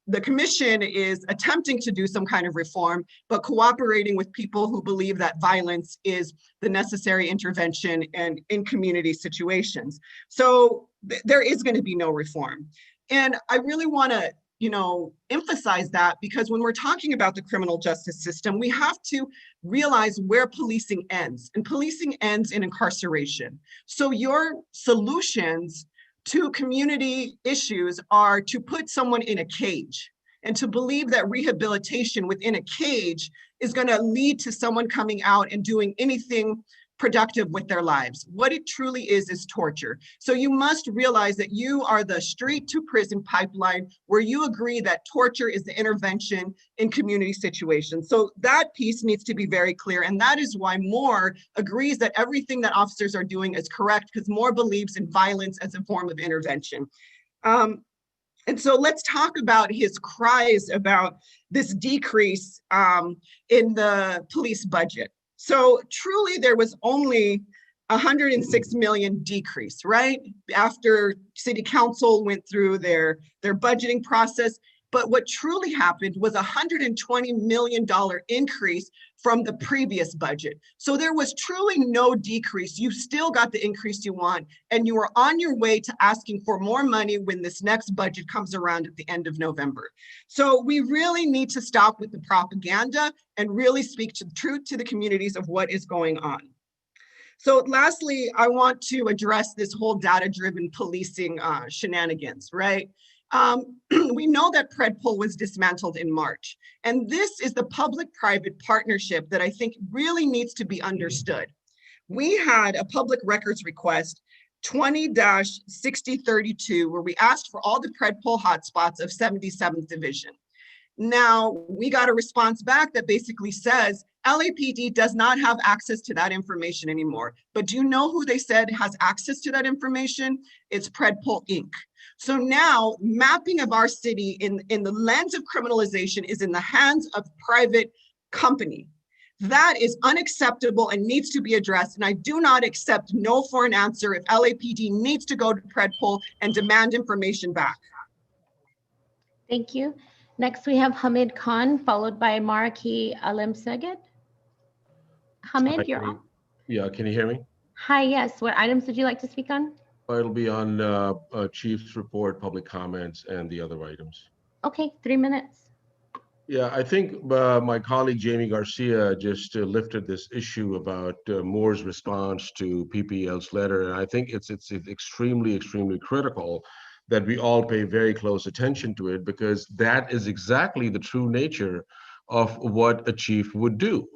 R: The commission is attempting to do some kind of reform, but cooperating with people who believe that violence is the necessary intervention and in community situations. So there is going to be no reform. And I really want to, emphasize that, because when we're talking about the criminal justice system, we have to realize where policing ends, and policing ends in incarceration. So your solutions to community issues are to put someone in a cage, and to believe that rehabilitation within a cage is going to lead to someone coming out and doing anything productive with their lives. What it truly is torture. So you must realize that you are the straight to prison pipeline where you agree that torture is the intervention in community situations. So that piece needs to be very clear. And that is why Moore agrees that everything that officers are doing is correct, because Moore believes in violence as a form of intervention. And so let's talk about his cries about this decrease in the police budget. So truly there was only 106 million decrease, right? After city council went through their budgeting process. But what truly happened was $120 million increase from the previous budget. So there was truly no decrease. You still got the increase you want, and you are on your way to asking for more money when this next budget comes around at the end of November. So we really need to stop with the propaganda and really speak to the truth to the communities of what is going on. So lastly, I want to address this whole data-driven policing shenanigans, right? We know that PredPol was dismantled in March, and this is the public-private partnership that I think really needs to be understood. We had a public records request 20-6032 where we asked for all the PredPol hotspots of 77th Division. Now, we got a response back that basically says LAPD does not have access to that information anymore. But do you know who they said has access to that information? It's PredPol Inc. So now mapping of our city in the lens of criminalization is in the hands of private company. That is unacceptable and needs to be addressed. And I do not accept no for an answer if LAPD needs to go to PredPol and demand information back.
B: Thank you. Next, we have Hamid Khan, followed by Maraki Alemseged. Hamid, you're on.
S: Yeah, can you hear me?
B: Hi, yes. What items would you like to speak on?
S: It'll be on Chief's report, public comments, and the other items.
B: Okay, 3 minutes.
S: Yeah, I think my colleague Jamie Garcia just lifted this issue about Moore's response to PPL's letter, and I think it's extremely critical that we all pay very close attention to it, because that is exactly the true nature of what a chief would do.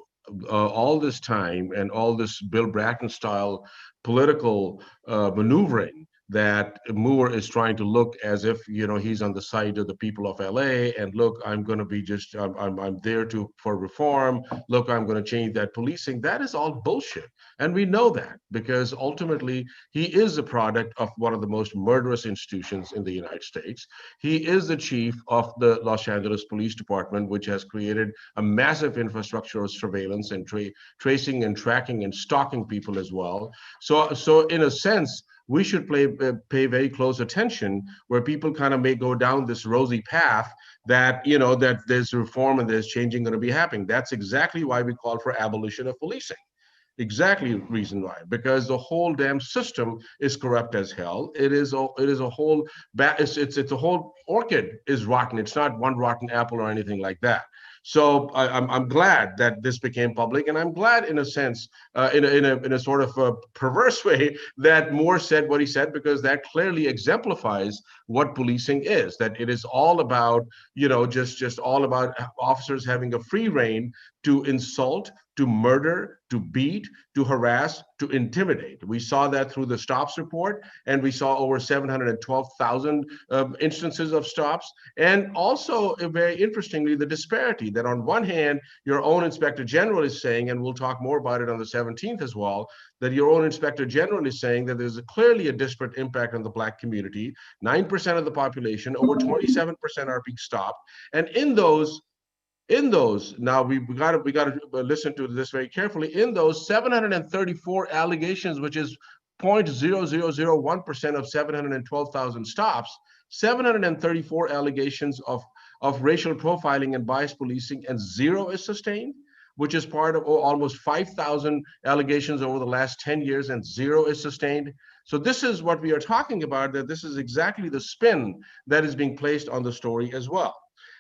S: All this time and all this Bill Bratton style political maneuvering that Moore is trying to look as if, you know, he's on the side of the people of LA, and look, I'm going to be just, I'm there for reform. Look, I'm going to change that policing. That is all bullshit. And we know that because ultimately he is a product of one of the most murderous institutions in the United States. He is the chief of the Los Angeles Police Department, which has created a massive infrastructure of surveillance and tracing and tracking and stalking people as well. So in a sense, we should pay very close attention where people kind of may go down this rosy path that, you know, that there's reform and there's changing going to be happening. That's exactly why we call for abolition of policing. Exactly reason why, because the whole damn system is corrupt as hell. It is a whole it's a whole orchid is rotten. It's not one rotten apple or anything like that. So I'm glad that this became public, and I'm glad, in a sense, in a sort of a perverse way, that Moore said what he said, because that clearly exemplifies what policing is. That it is all about, you know, just all about officers having a free rein to insult, to murder, to beat, to harass, to intimidate. We saw that through the stops report, and we saw over 712,000 instances of stops. And also, very interestingly, the disparity that on one hand, your own Inspector General is saying, and we'll talk more about it on the 17th as well, that your own Inspector General is saying that there's clearly a disparate impact on the Black community. 9% of the population, over 27% are being stopped. And in those, now we got to listen to this very carefully. In those 734 allegations, which is 0.0001% of 712,000 stops, 734 allegations of racial profiling and bias policing, and 0 is sustained, which is part of almost 5,000 allegations over the last 10 years, and 0 is sustained. So this is what we are talking about, that this is exactly the spin that is being placed on the story as well.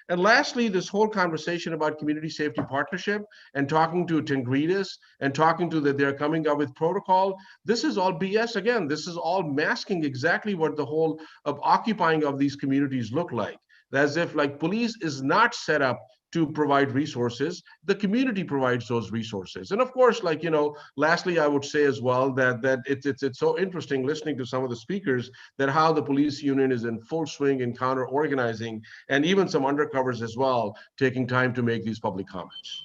S: And lastly, this whole conversation about community safety partnership and talking to Tengridis and talking to that they're coming up with protocol, this is all BS. Again, this is all masking exactly what the whole of occupying of these communities look like. As if like police is not set up to provide resources, the community provides those resources. And of course, like, you know, lastly, I would say as well that it's so interesting listening to some of the speakers that how the police union is in full swing in counter organizing, and even some undercovers as well, taking time to make these public comments.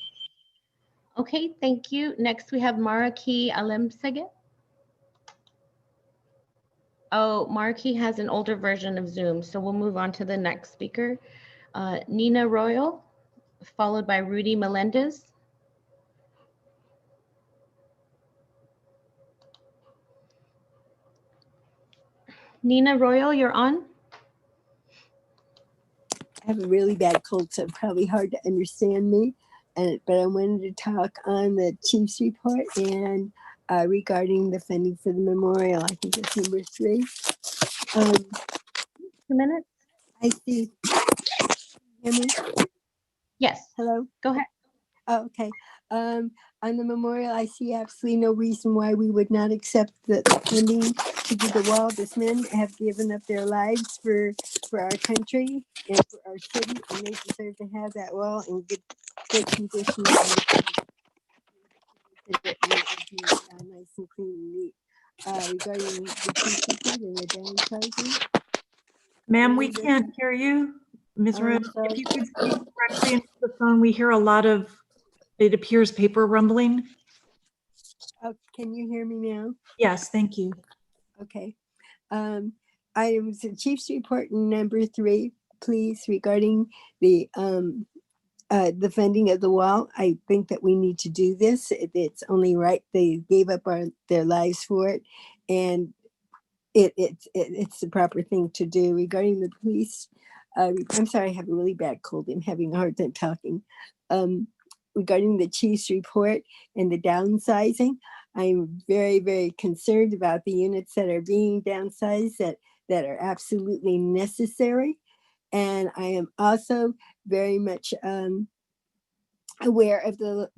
B: Okay, thank you. Next, we have Maraki Alemsege. Oh, Maraki has an older version of Zoom, so we'll move on to the next speaker. Nina Royal, followed by Rudy Melendez. Nina Royal, you're on.
T: I have a really bad cold, so it's probably hard to understand me. But I wanted to talk on the chief's report and regarding the funding for the memorial. I think it's number 3.
B: 2 minutes.
T: I see. Hear me?
B: Yes.
T: Hello?
B: Go ahead.
T: Oh, okay. On the memorial, I see absolutely no reason why we would not accept the funding to do the wall. These men have given up their lives for our country and for our city, and they deserve to have that wall in good condition. Nice and clean and neat. Regarding the chief's report and the downsizing.
A: Ma'am, we can't hear you. Ms. Royal, if you could speak directly into the phone, we hear a lot of, it appears, paper rumbling.
T: Oh, can you hear me now?
A: Yes, thank you.
T: Okay. Items, the chief's report number 3, please, regarding the funding of the wall. I think that we need to do this. It's only right. They gave up their lives for it, and it's the proper thing to do. Regarding the police, I'm sorry, I have a really bad cold. I'm having a hard time talking. Regarding the chief's report and the downsizing, I'm very, very concerned about the units that are being downsized that are absolutely necessary. And I am also very much aware of the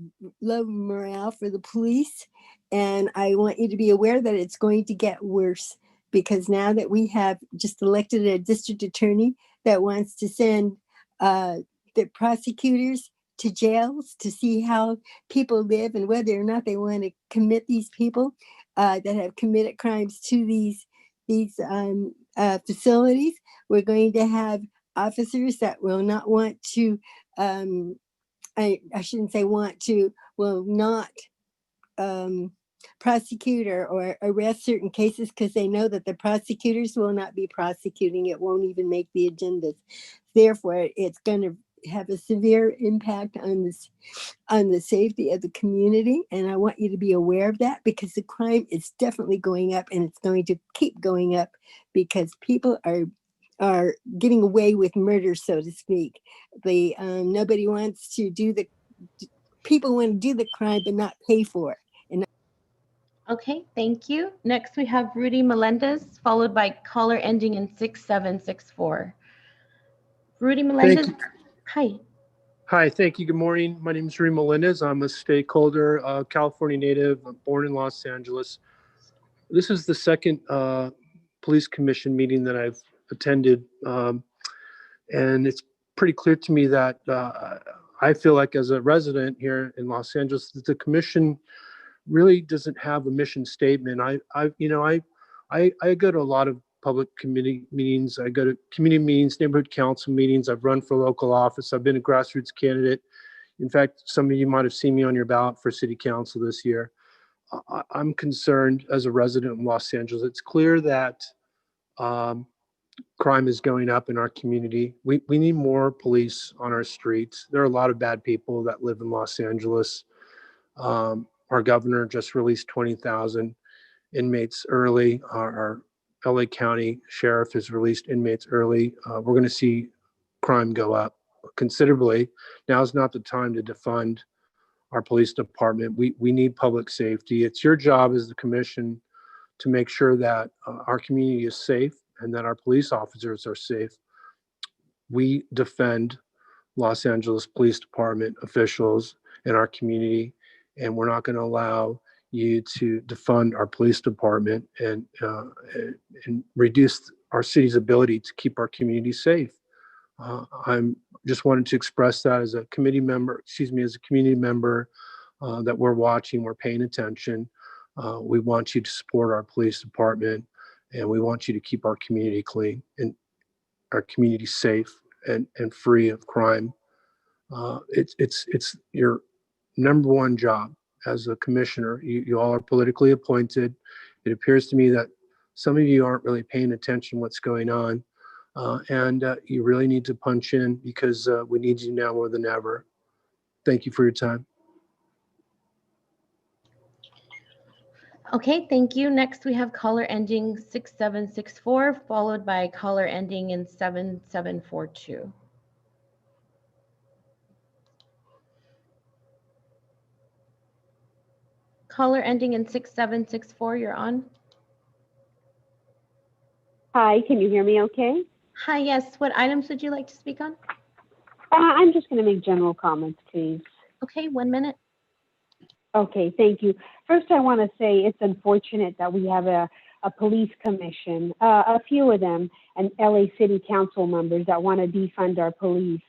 T: low morale for the police. And I want you to be aware that it's going to get worse, because now that we have just elected a district attorney that wants to send the prosecutors to jails to see how people live and whether or not they want to commit these people that have committed crimes to these these facilities. We're going to have officers that will not want to, I shouldn't say want to, will not prosecute or arrest certain cases because they know that the prosecutors will not be prosecuting. It won't even make the agendas. Therefore, it's going to have a severe impact on this, on the safety of the community. And I want you to be aware of that because the crime is definitely going up and it's going to keep going up because people are getting away with murder, so to speak. Nobody wants to do people want to do the crime but not pay for it.
B: Okay, thank you. Next, we have Rudy Melendez, followed by caller ending in 6764. Rudy Melendez, hi.
U: Hi, thank you. Good morning. My name is Rudy Melendez. I'm a stakeholder, California native, born in Los Angeles. This is the second police commission meeting that I've attended. And it's pretty clear to me that I feel like as a resident here in Los Angeles, that the commission really doesn't have a mission statement. I go to a lot of public committee meetings. I go to community meetings, neighborhood council meetings. I've run for local office. I've been a grassroots candidate. In fact, some of you might have seen me on your ballot for city council this year. I'm concerned as a resident in Los Angeles. It's clear that crime is going up in our community. We need more police on our streets. There are a lot of bad people that live in Los Angeles. Our governor just released 20,000 inmates early. Our LA County Sheriff has released inmates early. We're going to see crime go up considerably. Now is not the time to defund our police department. We need public safety. It's your job as the commission to make sure that our community is safe and that our police officers are safe. We defend Los Angeles Police Department officials in our community, and we're not going to allow you to defund our police department and reduce our city's ability to keep our community safe. I'm just wanted to express that as a committee member, as a community member, that we're watching, we're paying attention. We want you to support our police department, and we want you to keep our community clean and our community safe and free of crime. It's your number one job as a commissioner. You all are politically appointed. It appears to me that some of you aren't really paying attention what's going on, and you really need to punch in because we need you now more than ever. Thank you for your time.
B: Okay, thank you. Next, we have caller ending 6764, followed by caller ending in 7742. Caller ending in 6764, you're on.
O: Hi, can you hear me okay?
B: Hi, yes. What items would you like to speak on?
O: I'm just going to make general comments, please.
B: Okay, 1 minute.
O: Okay, thank you. First, I want to say it's unfortunate that we have a police commission, a few of them, and LA City Council members that want to defund our police.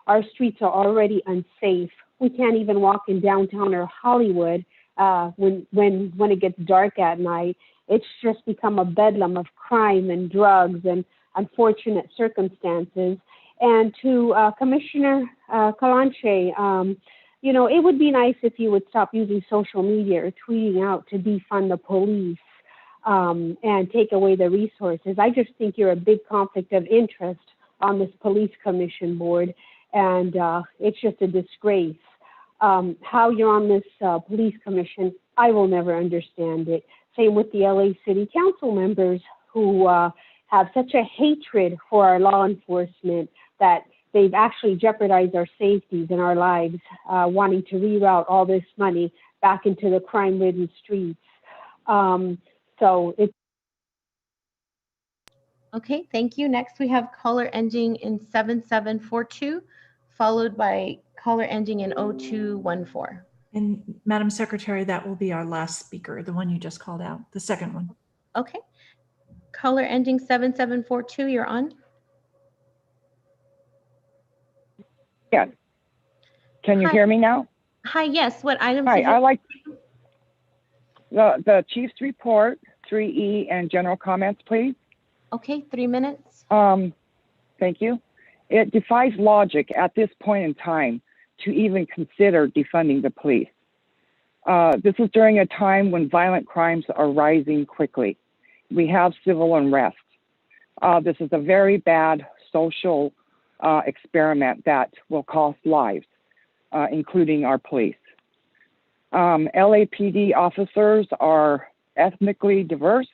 O: Our streets are already unsafe. We can't even walk in downtown or Hollywood when it gets dark at night. It's just become a bedlam of crime and drugs and unfortunate circumstances. And to Commissioner Calanche, it would be nice if you would stop using social media or tweeting out to defund the police and take away the resources. I just think you're a big conflict of interest on this police commission board, and it's just a disgrace. How you're on this police commission, I will never understand it. Same with the LA City Council members who have such a hatred for our law enforcement that they've actually jeopardized our safeties and our lives, wanting to reroute all this money back into the crime-ridden streets. So it's
B: Okay, thank you. Next, we have caller ending in 7742, followed by caller ending in 0214.
A: And Madam Secretary, that will be our last speaker, the one you just called out, the second one.
B: Okay. Caller ending 7742, you're on.
V: Yeah. Can you
B: Hi.
V: hear me now?
B: Hi, yes. What items?
V: Hi,
B: would you-
V: I like the chief's report. 3E, and general comments, please.
B: Okay, 3 minutes.
V: Thank you. It defies logic at this point in time to even consider defunding the police. This is during a time when violent crimes are rising quickly. We have civil unrest. This is a very bad social experiment that will cost lives, including our police. LAPD officers are ethnically diverse.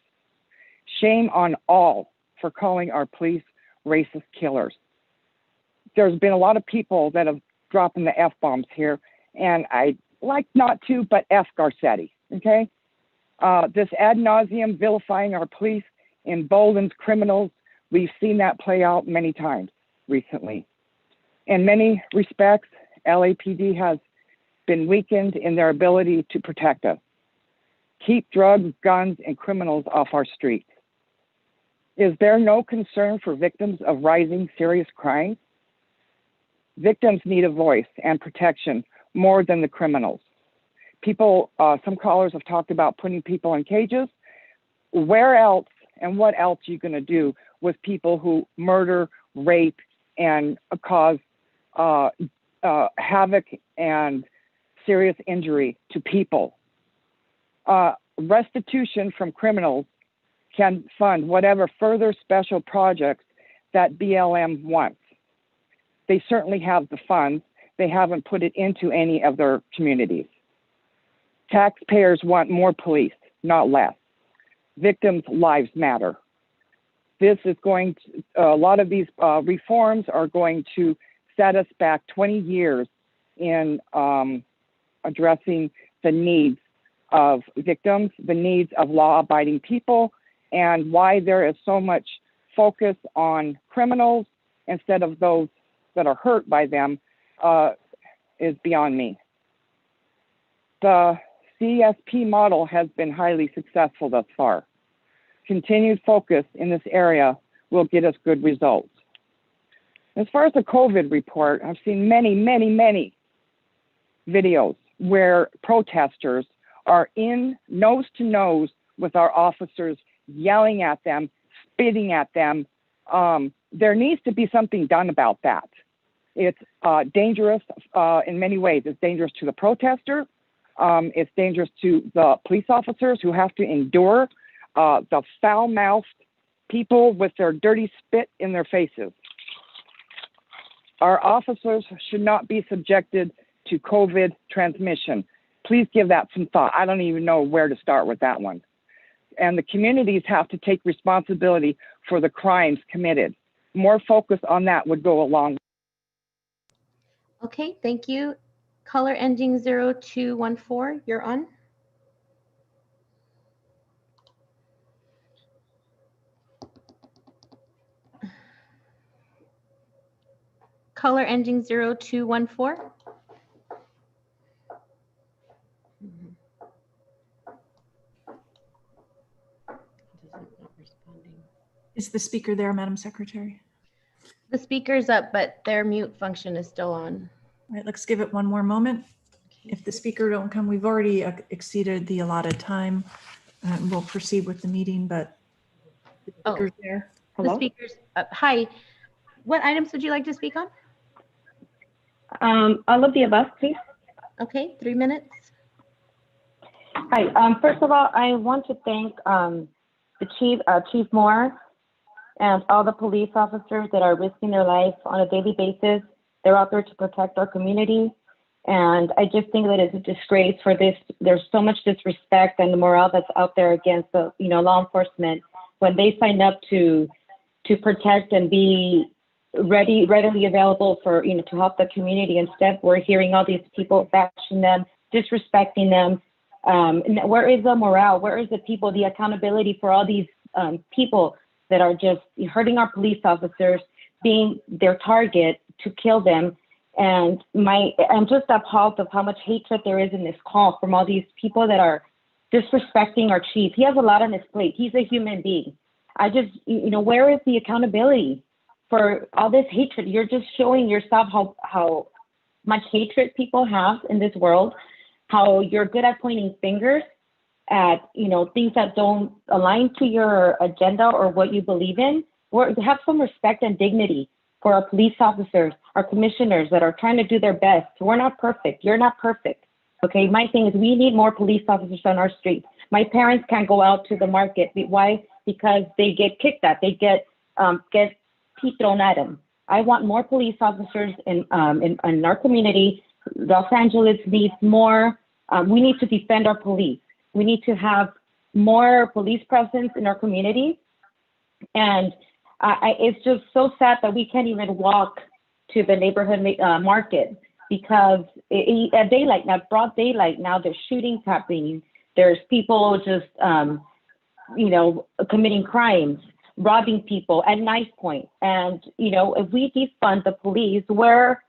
V: Shame on all for calling our police racist killers. There's been a lot of people that have dropped in the F-bombs here, and I like not to, but F Garcetti, okay? This ad nauseum vilifying our police emboldens criminals. We've seen that play out many times recently. In many respects, LAPD has been weakened in their ability to protect us. Keep drugs, guns, and criminals off our streets. Is there no concern for victims of rising serious crimes? Victims need a voice and protection more than the criminals. People, some callers have talked about putting people in cages. Where else and what else are you going to do with people who murder, rape, and cause havoc and serious injury to people? Restitution from criminals can fund whatever further special projects that BLM wants. They certainly have the funds. They haven't put it into any of their communities. Taxpayers want more police, not less. Victims' lives matter. This is going to, a lot of these reforms are going to set us back 20 years in addressing the needs of victims, the needs of law-abiding people, and why there is so much focus on criminals instead of those that are hurt by them is beyond me. The CSP model has been highly successful thus far. Continued focus in this area will get us good results. As far as the COVID report, I've seen many, many, many videos where protesters are in nose to nose with our officers, yelling at them, spitting at them. There needs to be something done about that. It's dangerous in many ways. It's dangerous to the protester. It's dangerous to the police officers who have to endure the foul-mouthed people with their dirty spit in their faces. Our officers should not be subjected to COVID transmission. Please give that some thought. I don't even know where to start with that one. And the communities have to take responsibility for the crimes committed. More focus on that would go a long way.
B: Okay, thank you. Caller ending 0214, you're on. Caller ending 0214.
A: Is the speaker there, Madam Secretary?
B: The speaker's up, but their mute function is still on.
A: All right, let's give it one more moment. If the speaker don't come, we've already exceeded the allotted time. We'll proceed with the meeting, but the speaker's there.
B: The speaker's up. Hi, what items would you like to speak on?
C: All of the above, please.
B: Okay, 3 minutes.
C: Hi, first of all, I want to thank the Chief Moore and all the police officers that are risking their lives on a daily basis. They're out there to protect our community. And I just think that it's a disgrace for this. There's so much disrespect and the morale that's out there against the, law enforcement when they sign up to protect and be readily available for, to help the community. Instead, we're hearing all these people bashing them, disrespecting them. Where is the morale? Where is the people, the accountability for all these people that are just hurting our police officers, being their target to kill them? And I'm just appalled of how much hatred there is in this call from all these people that are disrespecting our chief. He has a lot on his plate. He's a human being. I just, where is the accountability for all this hatred? You're just showing yourself how much hatred people have in this world, how you're good at pointing fingers at, things that don't align to your agenda or what you believe in, or have some respect and dignity for our police officers, our commissioners that are trying to do their best. We're not perfect. You're not perfect. Okay. My thing is we need more police officers on our streets. My parents can't go out to the market. Why? Because they get kicked at. They get tea thrown at them. I want more police officers in our community. Los Angeles needs more. We need to defend our police. We need to have more police presence in our community. And it's just so sad that we can't even walk to the neighborhood market because at daylight, now broad daylight, now there's shootings happening. There's people just, committing crimes, robbing people at knife point. And, if we defund the police, where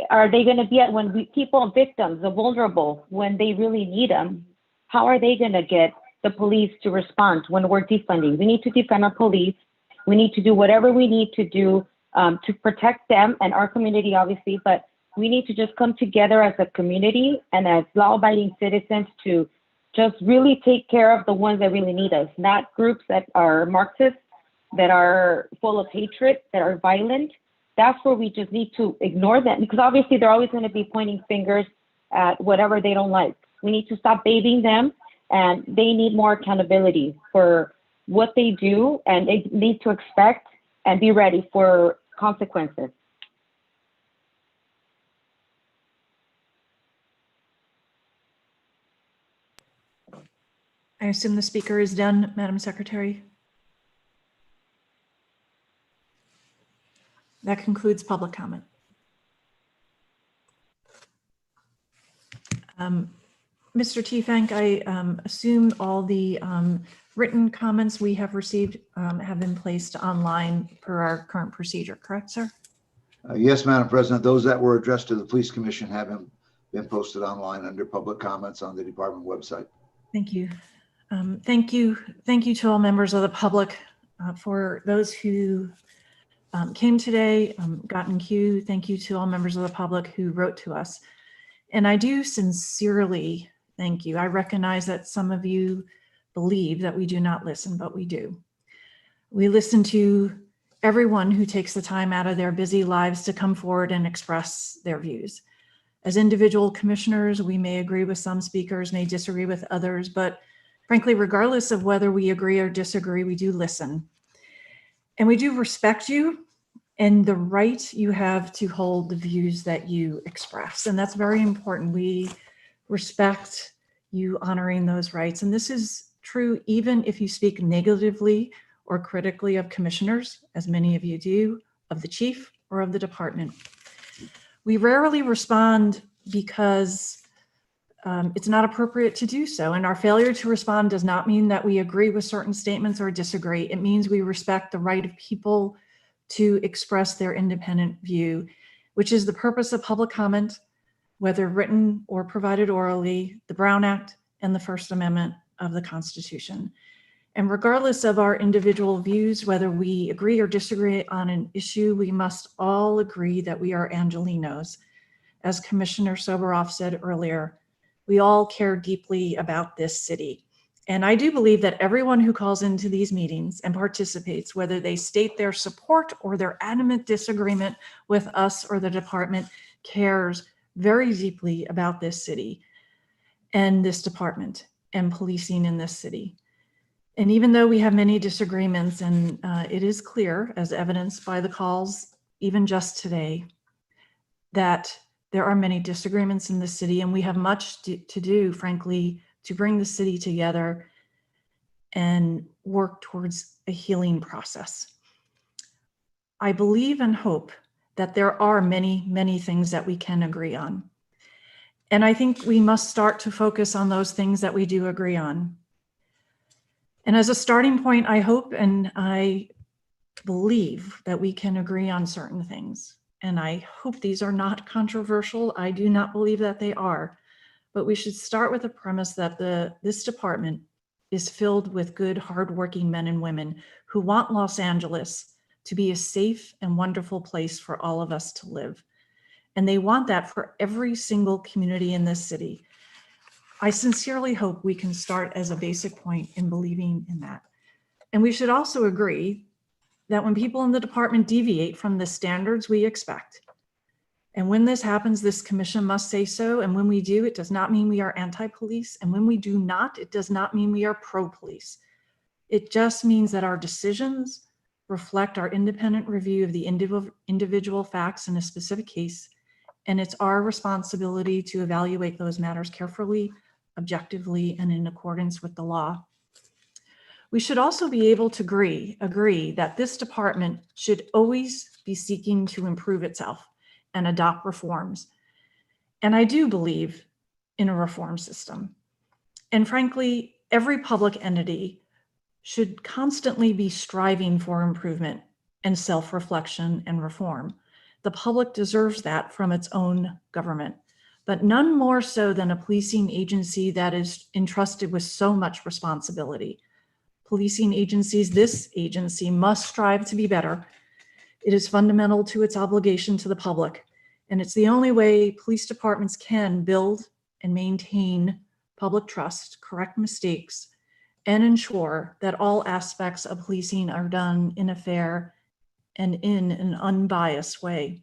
C: are they going to be at when people, victims, the vulnerable, when they really need them? How are they going to get the police to respond when we're defunding? We need to defend our police. We need to do whatever we need to do to protect them and our community, obviously, but we need to just come together as a community and as law-abiding citizens to just really take care of the ones that really need us, not groups that are Marxist, that are full of hatred, that are violent. That's where we just need to ignore them, because obviously they're always going to be pointing fingers at whatever they don't like. We need to stop babying them, and they need more accountability for what they do, and they need to expect and be ready for consequences.
A: I assume the speaker is done, Madam Secretary. That concludes public comment. Mr. Teefank, I assume all the written comments we have received have been placed online per our current procedure, correct, sir?
D: Yes, Madam President. Those that were addressed to the Police Commission have been posted online under public comments on the department website.
A: Thank you. Thank you to all members of the public. For those who came today, got in queue, thank you to all members of the public who wrote to us. And I do sincerely thank you. I recognize that some of you believe that we do not listen, but we do. We listen to everyone who takes the time out of their busy lives to come forward and express their views. As individual commissioners, we may agree with some speakers, may disagree with others, but frankly, regardless of whether we agree or disagree, we do listen. And we do respect you and the right you have to hold the views that you express. And that's very important. We respect you honoring those rights. And this is true even if you speak negatively or critically of commissioners, as many of you do, of the chief or of the department. We rarely respond because it's not appropriate to do so. And our failure to respond does not mean that we agree with certain statements or disagree. It means we respect the right of people to express their independent view, which is the purpose of public comment, whether written or provided orally, the Brown Act and the First Amendment of the Constitution. And regardless of our individual views, whether we agree or disagree on an issue, we must all agree that we are Angelenos. As Commissioner Soboroff said earlier, we all care deeply about this city. And I do believe that everyone who calls into these meetings and participates, whether they state their support or their adamant disagreement with us or the department, cares very deeply about this city and this department and policing in this city. And even though we have many disagreements, and it is clear, as evidenced by the calls, even just today, that there are many disagreements in the city, and we have much to do, frankly, to bring the city together and work towards a healing process. I believe and hope that there are many, many things that we can agree on. And I think we must start to focus on those things that we do agree on. And as a starting point, I hope and I believe that we can agree on certain things. And I hope these are not controversial. I do not believe that they are. But we should start with the premise that this department is filled with good, hardworking men and women who want Los Angeles to be a safe and wonderful place for all of us to live. And they want that for every single community in this city. I sincerely hope we can start as a basic point in believing in that. And we should also agree that when people in the department deviate from the standards we expect, and when this happens, this commission must say so. And when we do, it does not mean we are anti-police. And when we do not, it does not mean we are pro-police. It just means that our decisions reflect our independent review of the individual facts in a specific case. And it's our responsibility to evaluate those matters carefully, objectively, and in accordance with the law. We should also be able to agree that this department should always be seeking to improve itself and adopt reforms. And I do believe in a reform system. And frankly, every public entity should constantly be striving for improvement and self-reflection and reform. The public deserves that from its own government, but none more so than a policing agency that is entrusted with so much responsibility. Policing agencies, this agency must strive to be better. It is fundamental to its obligation to the public, and it's the only way police departments can build and maintain public trust, correct mistakes, and ensure that all aspects of policing are done in a fair and in an unbiased way.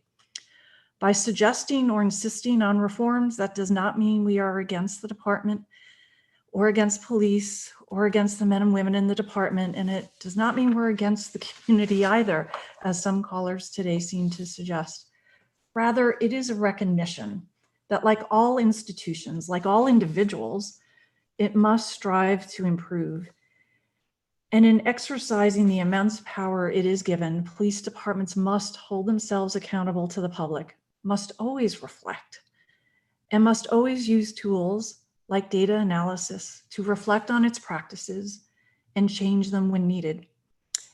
A: By suggesting or insisting on reforms, that does not mean we are against the department or against police or against the men and women in the department. And it does not mean we're against the community either, as some callers today seem to suggest. Rather, it is a recognition that like all institutions, like all individuals, it must strive to improve. And in exercising the immense power it is given, police departments must hold themselves accountable to the public, must always reflect, and must always use tools like data analysis to reflect on its practices and change them when needed.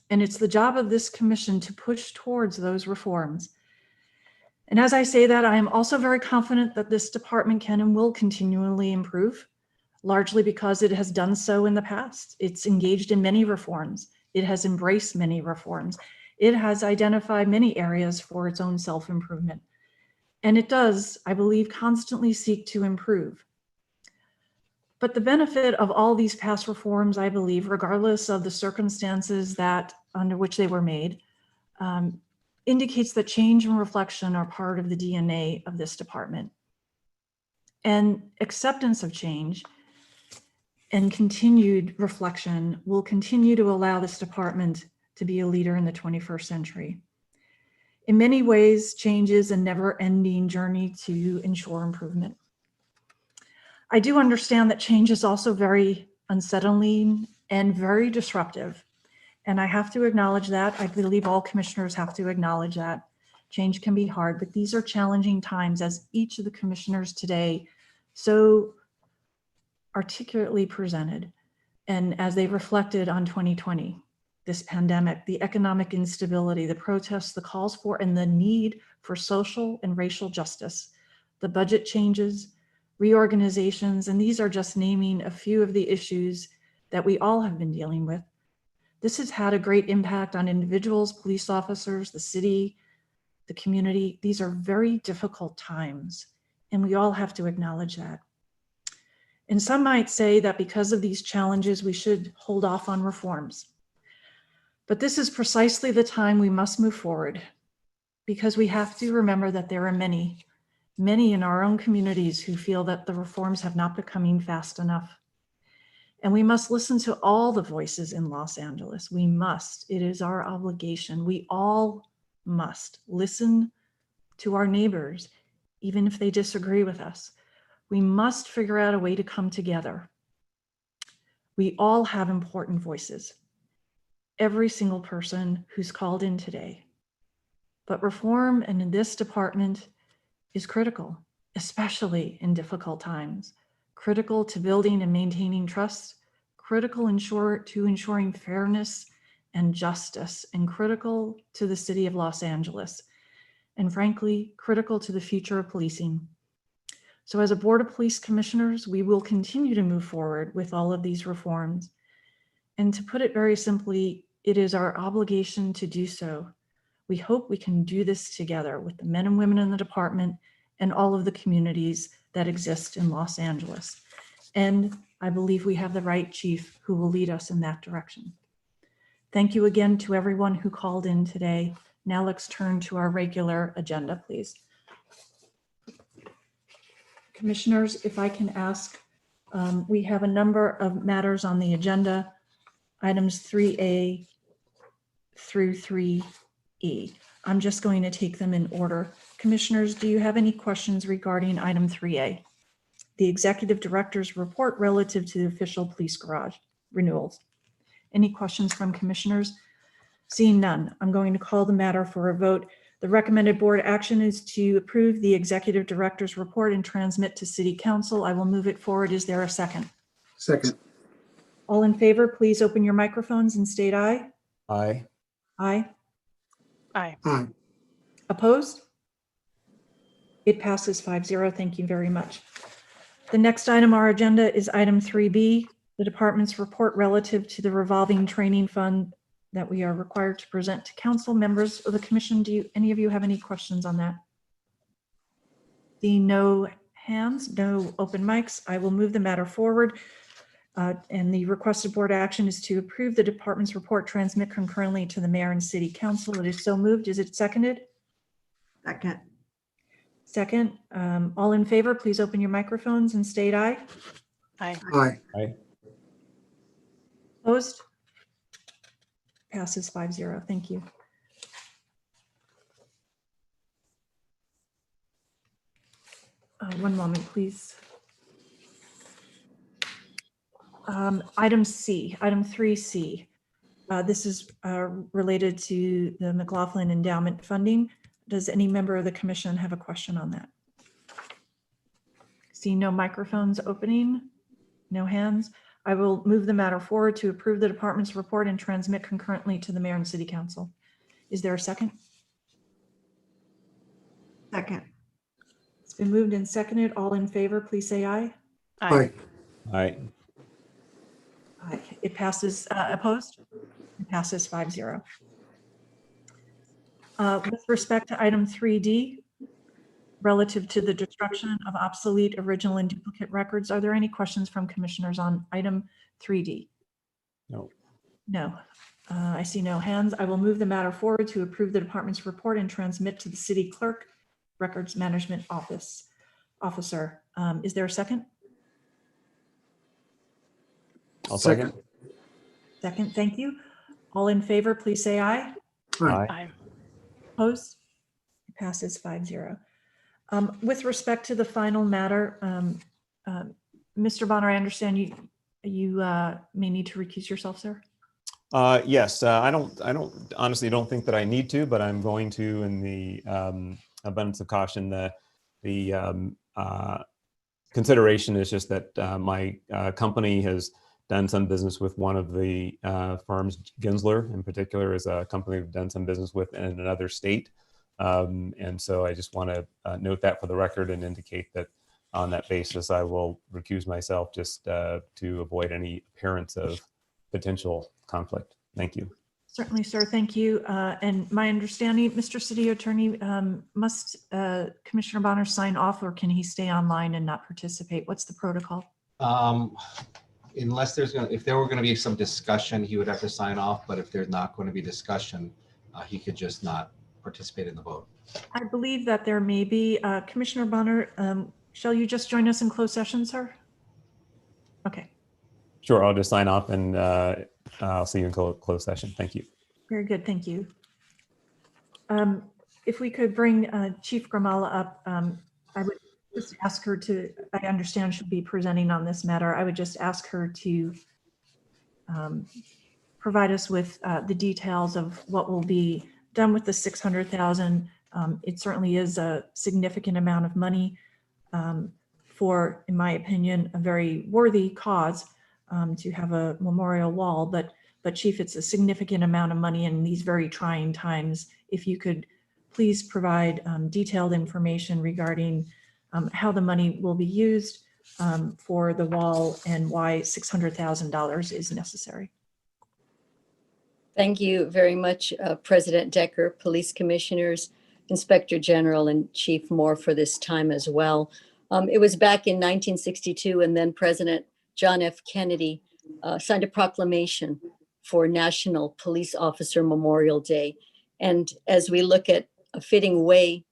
A: And it's the job of this commission to push towards those reforms. And as I say that, I am also very confident that this department can and will continually improve, largely because it has done so in the past. It's engaged in many reforms. It has embraced many reforms. It has identified many areas for its own self-improvement. And it does, I believe, constantly seek to improve. But the benefit of all these past reforms, I believe, regardless of the circumstances that under which they were made, indicates that change and reflection are part of the DNA of this department. And acceptance of change and continued reflection will continue to allow this department to be a leader in the 21st century. In many ways, change is a never-ending journey to ensure improvement. I do understand that change is also very unsettling and very disruptive. And I have to acknowledge that. I believe all commissioners have to acknowledge that. Change can be hard, but these are challenging times, as each of the commissioners today so articulately presented, and as they reflected on 2020, this pandemic, the economic instability, the protests, the calls for and the need for social and racial justice, the budget changes, reorganizations, and these are just naming a few of the issues that we all have been dealing with. This has had a great impact on individuals, police officers, the city, the community. These are very difficult times, and we all have to acknowledge that. And some might say that because of these challenges, we should hold off on reforms. But this is precisely the time we must move forward, because we have to remember that there are many in our own communities who feel that the reforms have not been coming fast enough. And we must listen to all the voices in Los Angeles. We must. It is our obligation. We all must listen to our neighbors, even if they disagree with us. We must figure out a way to come together. We all have important voices, every single person who's called in today. But reform in this department is critical, especially in difficult times. Critical to building and maintaining trust, critical to ensuring fairness and justice, and critical to the city of Los Angeles, and frankly, critical to the future of policing. So as a Board of Police Commissioners, we will continue to move forward with all of these reforms. And to put it very simply, it is our obligation to do so. We hope we can do this together with the men and women in the department and all of the communities that exist in Los Angeles. And I believe we have the right chief who will lead us in that direction. Thank you again to everyone who called in today. Now let's turn to our regular agenda, please. Commissioners, if I can ask, we have a number of matters on the agenda, items 3A through 3E. I'm just going to take them in order. Commissioners, do you have any questions regarding item 3A? The executive director's report relative to the official police garage renewals. Any questions from commissioners? Seeing none, I'm going to call the matter for a vote. The recommended board action is to approve the executive director's report and transmit to city council. I will move it forward. Is there a second?
E: Second.
A: All in favor, please open your microphones and state aye.
E: Aye.
A: Aye.
E: Aye. Aye.
A: Opposed? It passes 5-0. Thank you very much. The next item on our agenda is item 3B, the department's report relative to the revolving training fund that we are required to present to council. Members of the commission, do any of you have any questions on that? No hands, no open mics. I will move the matter forward. And the requested board action is to approve the department's report, transmit concurrently to the mayor and city council. It is so moved. Is it seconded?
L: Second.
A: Second. All in favor, please open your microphones and state aye.
E: Aye. Aye. Aye.
A: Opposed? Passes 5-0. Thank you. One moment, please. Item C, item 3C. This is related to the McLaughlin Endowment funding. Does any member of the commission have a question on that? See no microphones opening, no hands. I will move the matter forward to approve the department's report and transmit concurrently to the mayor and city council. Is there a second?
L: Second.
A: It's been moved and seconded. All in favor, please say aye.
E: Aye. Aye.
A: Aye. It passes. Opposed? It passes 5-0. With respect to item 3D, relative to the destruction of obsolete, original, and duplicate records, are there any questions from commissioners on item 3D?
E: No.
A: No. I see no hands. I will move the matter forward to approve the department's report and transmit to the city clerk, records management officer. Is there a second?
E: I'll second.
A: Second, thank you. All in favor, please say aye.
E: Aye.
A: Opposed? It passes 5-0. With respect to the final matter, Mr. Bonner, I understand you may need to recuse yourself, sir.
E: Yes, I honestly don't think that I need to, but I'm going to, in the abundance of caution. The consideration is just that my company has done some business with one of the firms. Gensler in particular is a company we've done some business with in another state. And so I just want to note that for the record and indicate that on that basis, I will recuse myself just to avoid any appearance of potential conflict. Thank you.
A: Certainly, sir. Thank you. And my understanding, Mr. City Attorney, must Commissioner Bonner sign off, or can he stay online and not participate? What's the protocol?
F: Unless if there were going to be some discussion, he would have to sign off. But if there's not going to be discussion, he could just not participate in the vote.
A: I believe that there may be. Commissioner Bonner, shall you just join us in closed session, sir? Okay.
E: Sure, I'll just sign off and I'll see you in closed session. Thank you.
A: Very good, thank you. If we could bring Chief Grimala up, I would just ask her to, I understand she'll be presenting on this matter. I would just ask her to provide us with the details of what will be done with the $600,000. It certainly is a significant amount of money for, in my opinion, a very worthy cause to have a memorial wall. But Chief, it's a significant amount of money in these very trying times. If you could please provide detailed information regarding how the money will be used for the wall and why $600,000 is necessary.
W: Thank you very much, President Decker, police commissioners, Inspector General, and Chief Moore for this time as well. It was back in 1962, and then President John F. Kennedy signed a proclamation for National Police Officer Memorial Day. And as we look at a fitting way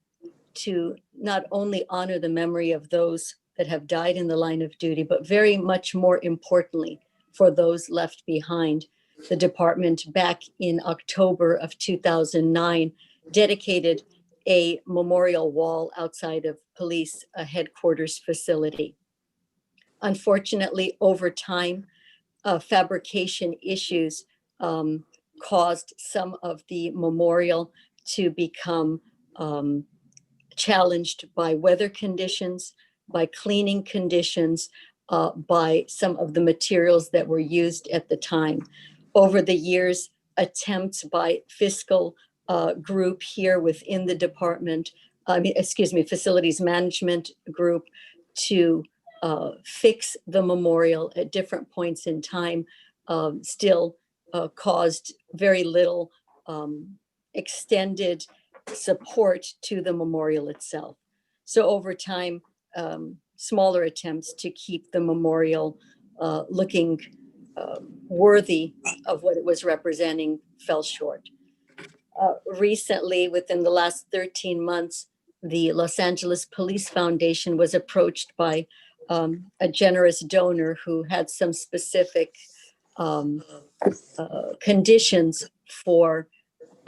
W: to not only honor the memory of those that have died in the line of duty, but very much more importantly, for those left behind, the department back in October of 2009 dedicated a memorial wall outside of police headquarters facility. Unfortunately, over time, fabrication issues caused some of the memorial to become challenged by weather conditions, by cleaning conditions, by some of the materials that were used at the time. Over the years, attempts by fiscal group here within the department, facilities management group, to fix the memorial at different points in time still caused very little extended support to the memorial itself. So over time, smaller attempts to keep the memorial looking worthy of what it was representing fell short. Recently, within the last 13 months, the Los Angeles Police Foundation was approached by a generous donor who had some specific conditions for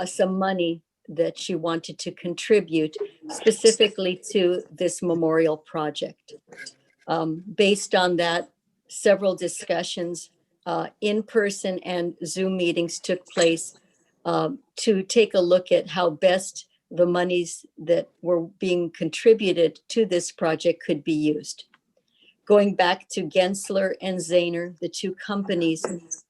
W: some money that she wanted to contribute specifically to this memorial project. Based on that, several discussions, in-person and Zoom meetings took place to take a look at how best the monies that were being contributed to this project could be used. Going back to Gensler and Zahner, the two companies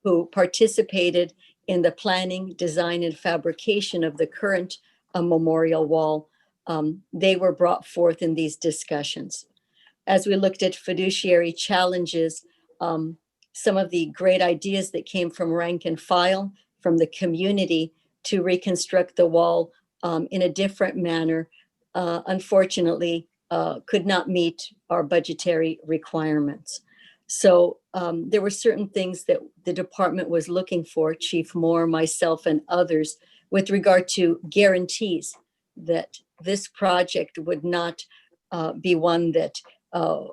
W: who participated in the planning, design, and fabrication of the current memorial wall, they were brought forth in these discussions. As we looked at fiduciary challenges, some of the great ideas that came from rank and file, from the community, to reconstruct the wall in a different manner, unfortunately, could not meet our budgetary requirements. So there were certain things that the department was looking for, Chief Moore, myself, and others, with regard to guarantees that this project would not be one that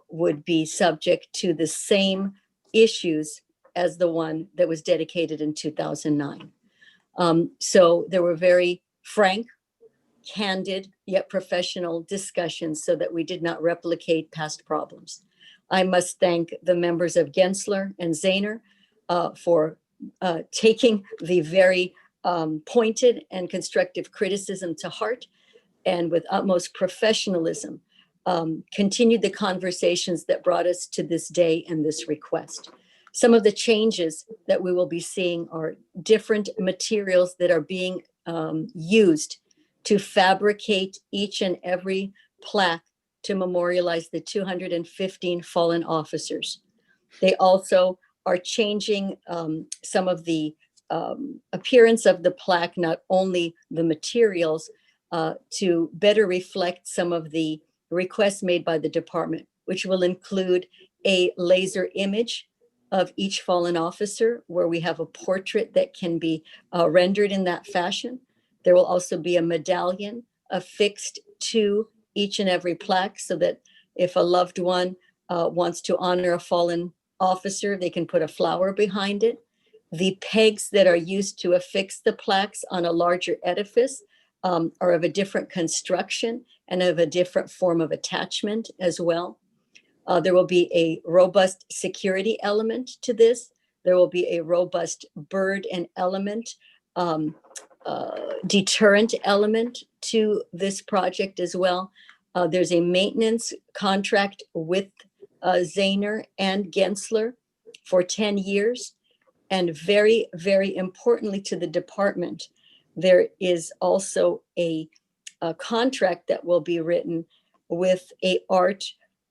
W: would be subject to the same issues as the one that was dedicated in 2009. So there were very frank, candid, yet professional discussions so that we did not replicate past problems. I must thank the members of Gensler and Zahner for taking the very pointed and constructive criticism to heart, and with utmost professionalism, continued the conversations that brought us to this day and this request. Some of the changes that we will be seeing are different materials that are being used to fabricate each and every plaque to memorialize the 215 fallen officers. They also are changing some of the appearance of the plaque, not only the materials, to better reflect some of the requests made by the department, which will include a laser image of each fallen officer, where we have a portrait that can be rendered in that fashion. There will also be a medallion affixed to each and every plaque, so that if a loved one wants to honor a fallen officer, they can put a flower behind it. The pegs that are used to affix the plaques on a larger edifice are of a different construction and of a different form of attachment as well. There will be a robust security element to this. There will be a robust bird and element, deterrent element to this project as well. There's a maintenance contract with Zahner and Gensler for 10 years. And very, very importantly to the department, there is also a contract that will be written with a art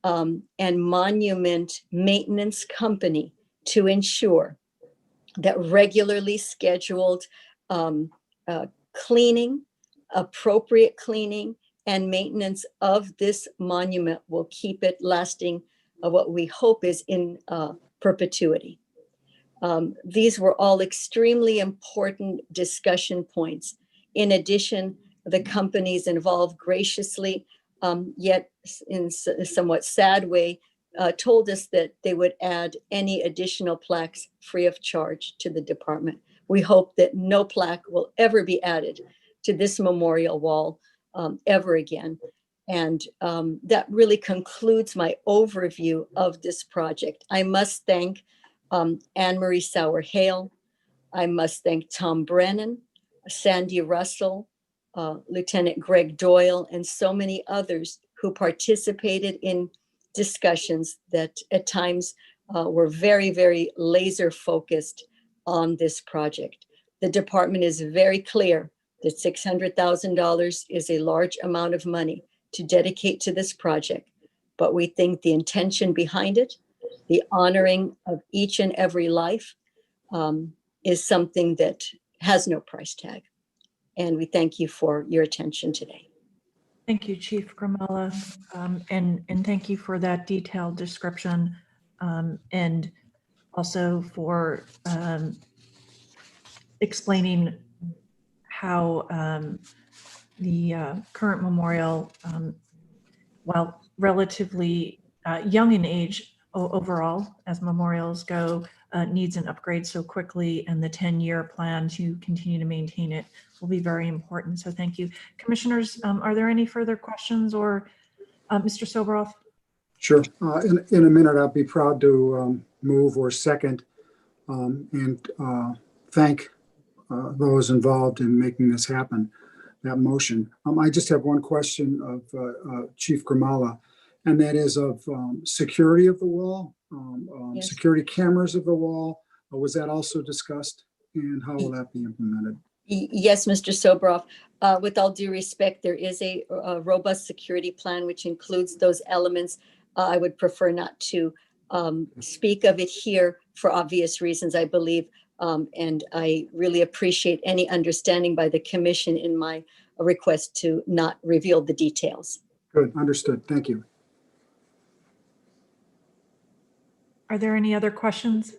W: and monument maintenance company to ensure that regularly scheduled cleaning, appropriate cleaning, and maintenance of this monument will keep it lasting what we hope is in perpetuity. These were all extremely important discussion points. In addition, the companies involved graciously, yet in a somewhat sad way, told us that they would add any additional plaques free of charge to the department. We hope that no plaque will ever be added to this memorial wall ever again. And that really concludes my overview of this project. I must thank Anne Marie Sauer Hale. I must thank Tom Brennan, Sandy Russell, Lieutenant Greg Doyle, and so many others who participated in discussions that at times were very, very laser focused on this project. The department is very clear that $600,000 is a large amount of money to dedicate to this project, but we think the intention behind it, the honoring of each and every life, is something that has no price tag. And we thank you for your attention today.
A: Thank you, Chief Grimala, and thank you for that detailed description, and also for explaining how the current memorial, while relatively young in age overall, as memorials go, needs an upgrade so quickly, and the 10-year plan to continue to maintain it will be very important. So thank you. Commissioners, are there any further questions, or Mr. Soboroff?
G: Sure. In a minute, I'll be proud to move or second and thank those involved in making this happen, that motion. I just have one question of Chief Grimala, and that is of security of the wall,
W: Yes.
G: security cameras of the wall. Was that also discussed, and how will that be implemented?
W: Yes, Mr. Soboroff. With all due respect, there is a robust security plan which includes those elements. I would prefer not to speak of it here for obvious reasons, I believe. And I really appreciate any understanding by the commission in my request to not reveal the details.
G: Good, understood. Thank you.
A: Are there any other questions?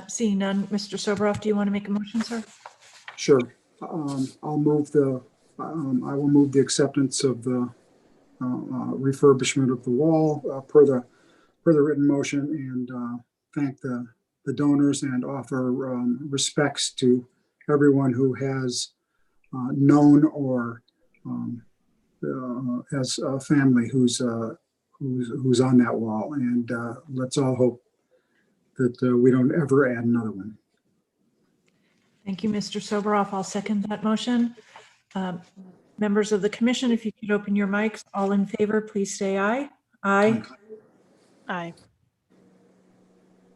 A: Seeing none, Mr. Soboroff, do you want to make a motion, sir?
G: Sure. I'll move I will move the acceptance of the refurbishment of the wall per the written motion, and thank the donors and offer respects to everyone who has known or has a family who's on that wall. And let's all hope that we don't ever add another one.
A: Thank you, Mr. Soboroff. I'll second that motion. Members of the commission, if you could open your mics, all in favor, please say aye. Aye.
H: Aye.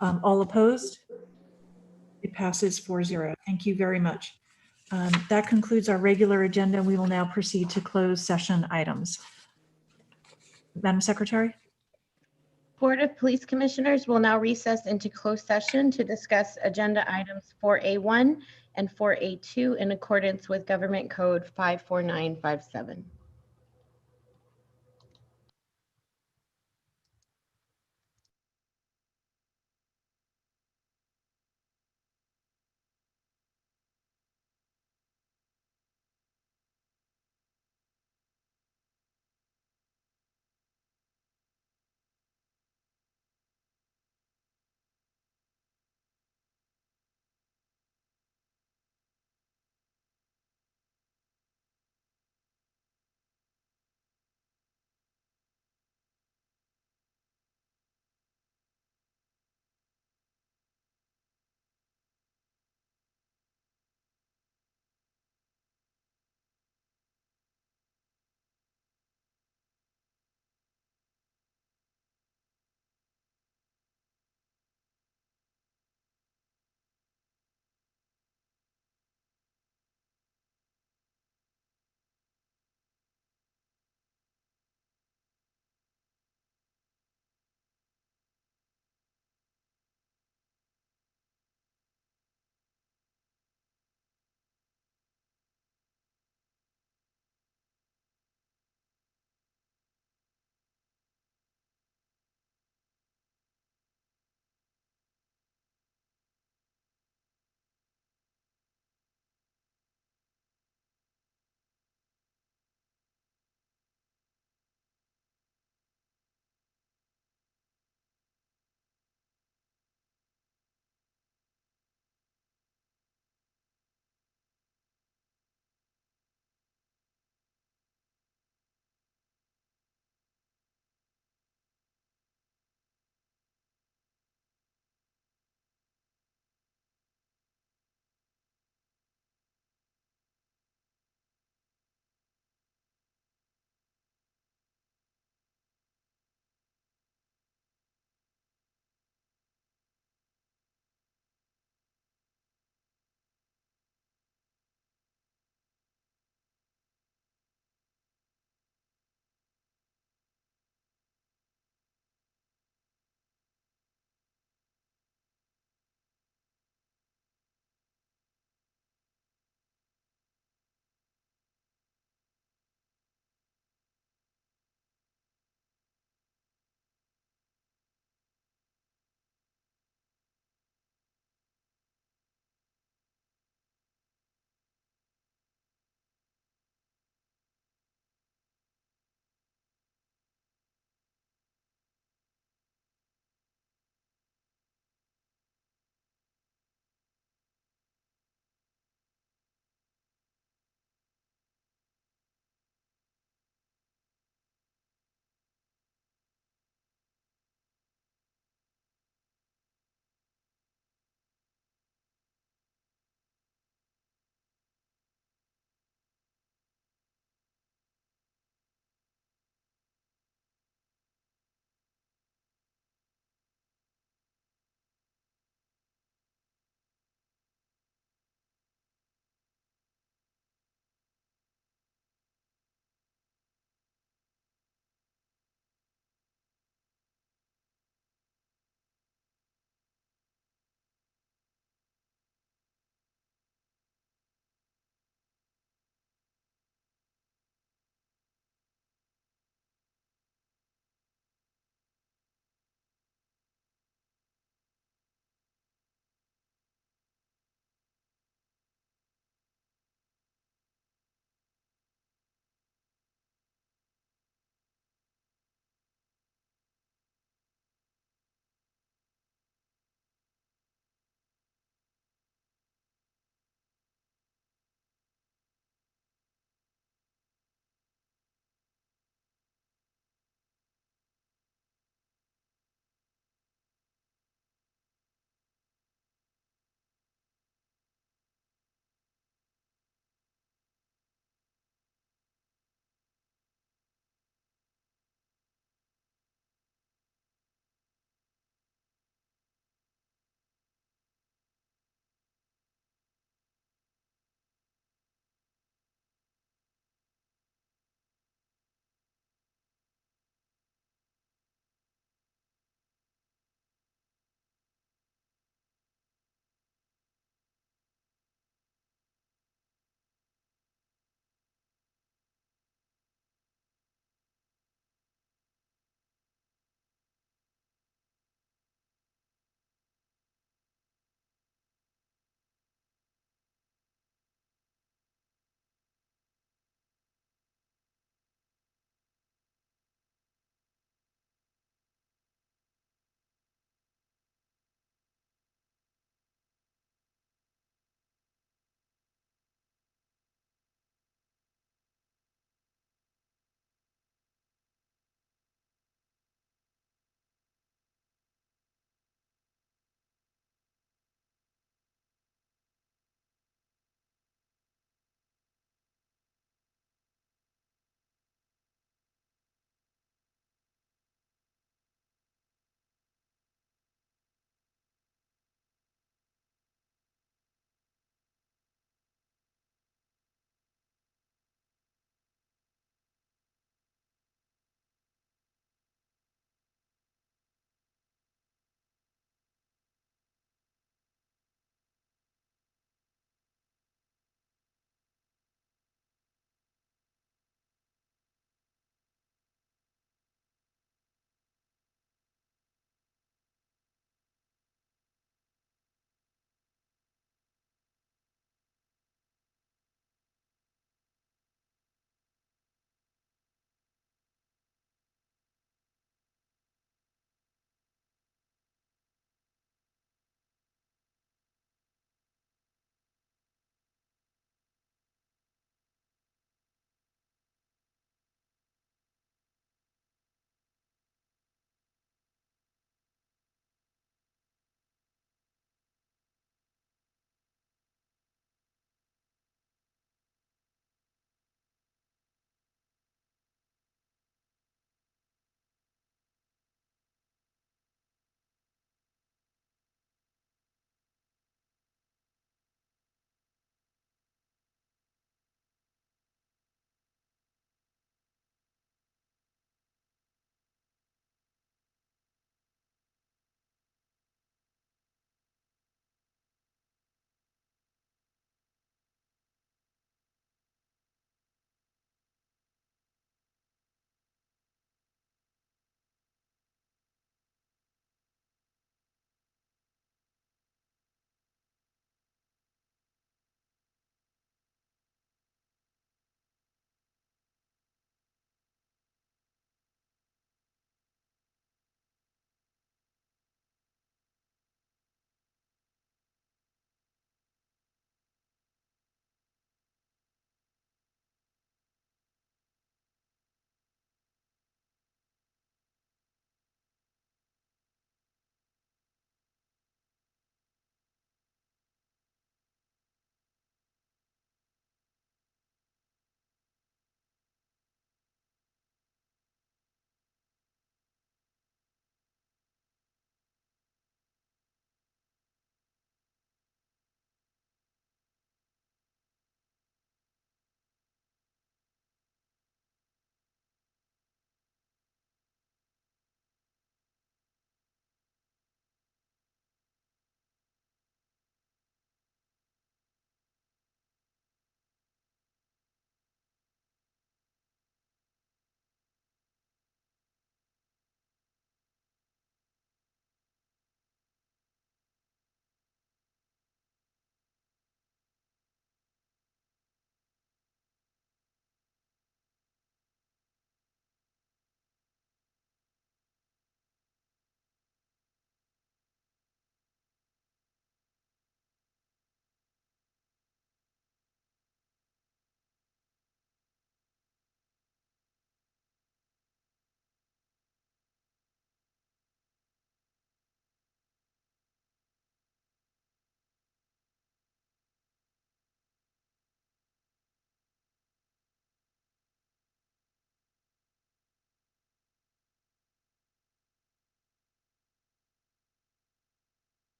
A: All opposed? It passes 4-0. Thank you very much. That concludes our regular agenda. We will now proceed to closed session items. Madam Secretary?
B: Board of Police Commissioners will now recess into closed session to discuss agenda items 4A1 and 4A2 in accordance with Government Code 54957.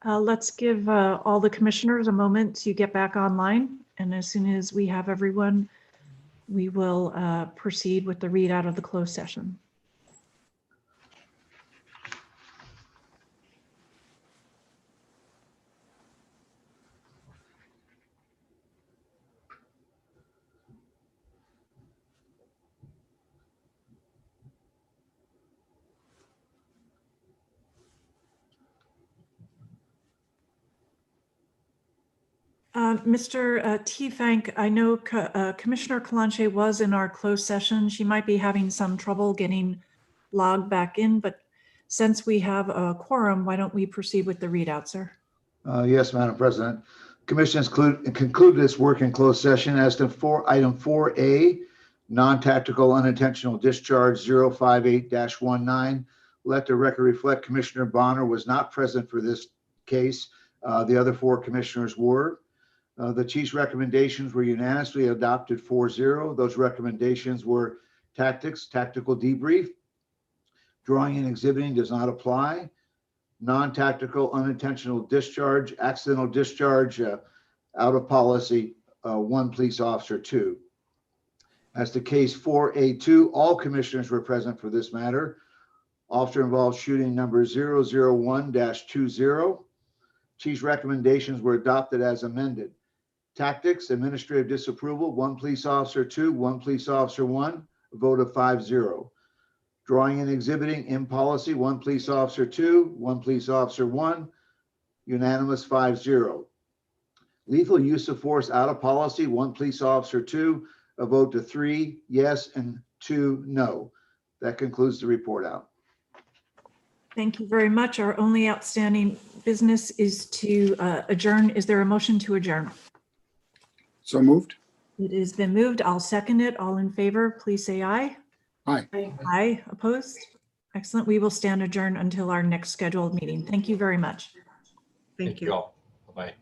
A: Let's give all the commissioners a moment to get back online. And as soon as we have everyone, we will proceed with the readout of the closed session. Mr. Teefank, I know Commissioner Kalanche was in our closed session. She might be having some trouble getting logged back in, but since we have a quorum, why don't we proceed with the readout, sir?
D: Yes, Madam President. Commission has concluded its work in closed session as to item 4A, non-tactical unintentional discharge 058-19. Let the record reflect Commissioner Bonner was not present for this case. The other 4 commissioners were. The chief's recommendations were unanimously adopted 4-0. Those recommendations were tactical debrief. Drawing and exhibiting does not apply. Non-tactical unintentional discharge, accidental discharge, out of policy, 1 police officer 2. As to case 4A2, all commissioners were present for this matter. Officer involved shooting number 001-20. Chief's recommendations were adopted as amended. Tactics, administrative disapproval, 1 police officer 2, 1 police officer 1, a vote of 5-0. Drawing and exhibiting in policy, 1 police officer 2, 1 police officer 1, unanimous 5-0. Lethal use of force out of policy, 1 police officer 2, a vote to 3 yes and 2 no. That concludes the report out.
A: Thank you very much. Our only outstanding business is to adjourn. Is there a motion to adjourn?
G: So moved.
A: It has been moved. I'll second it. All in favor, please say aye.
G: Aye.
A: Aye. Opposed? Excellent. We will stand adjourned until our next scheduled meeting. Thank you very much.
F: Thank you all. Bye-bye.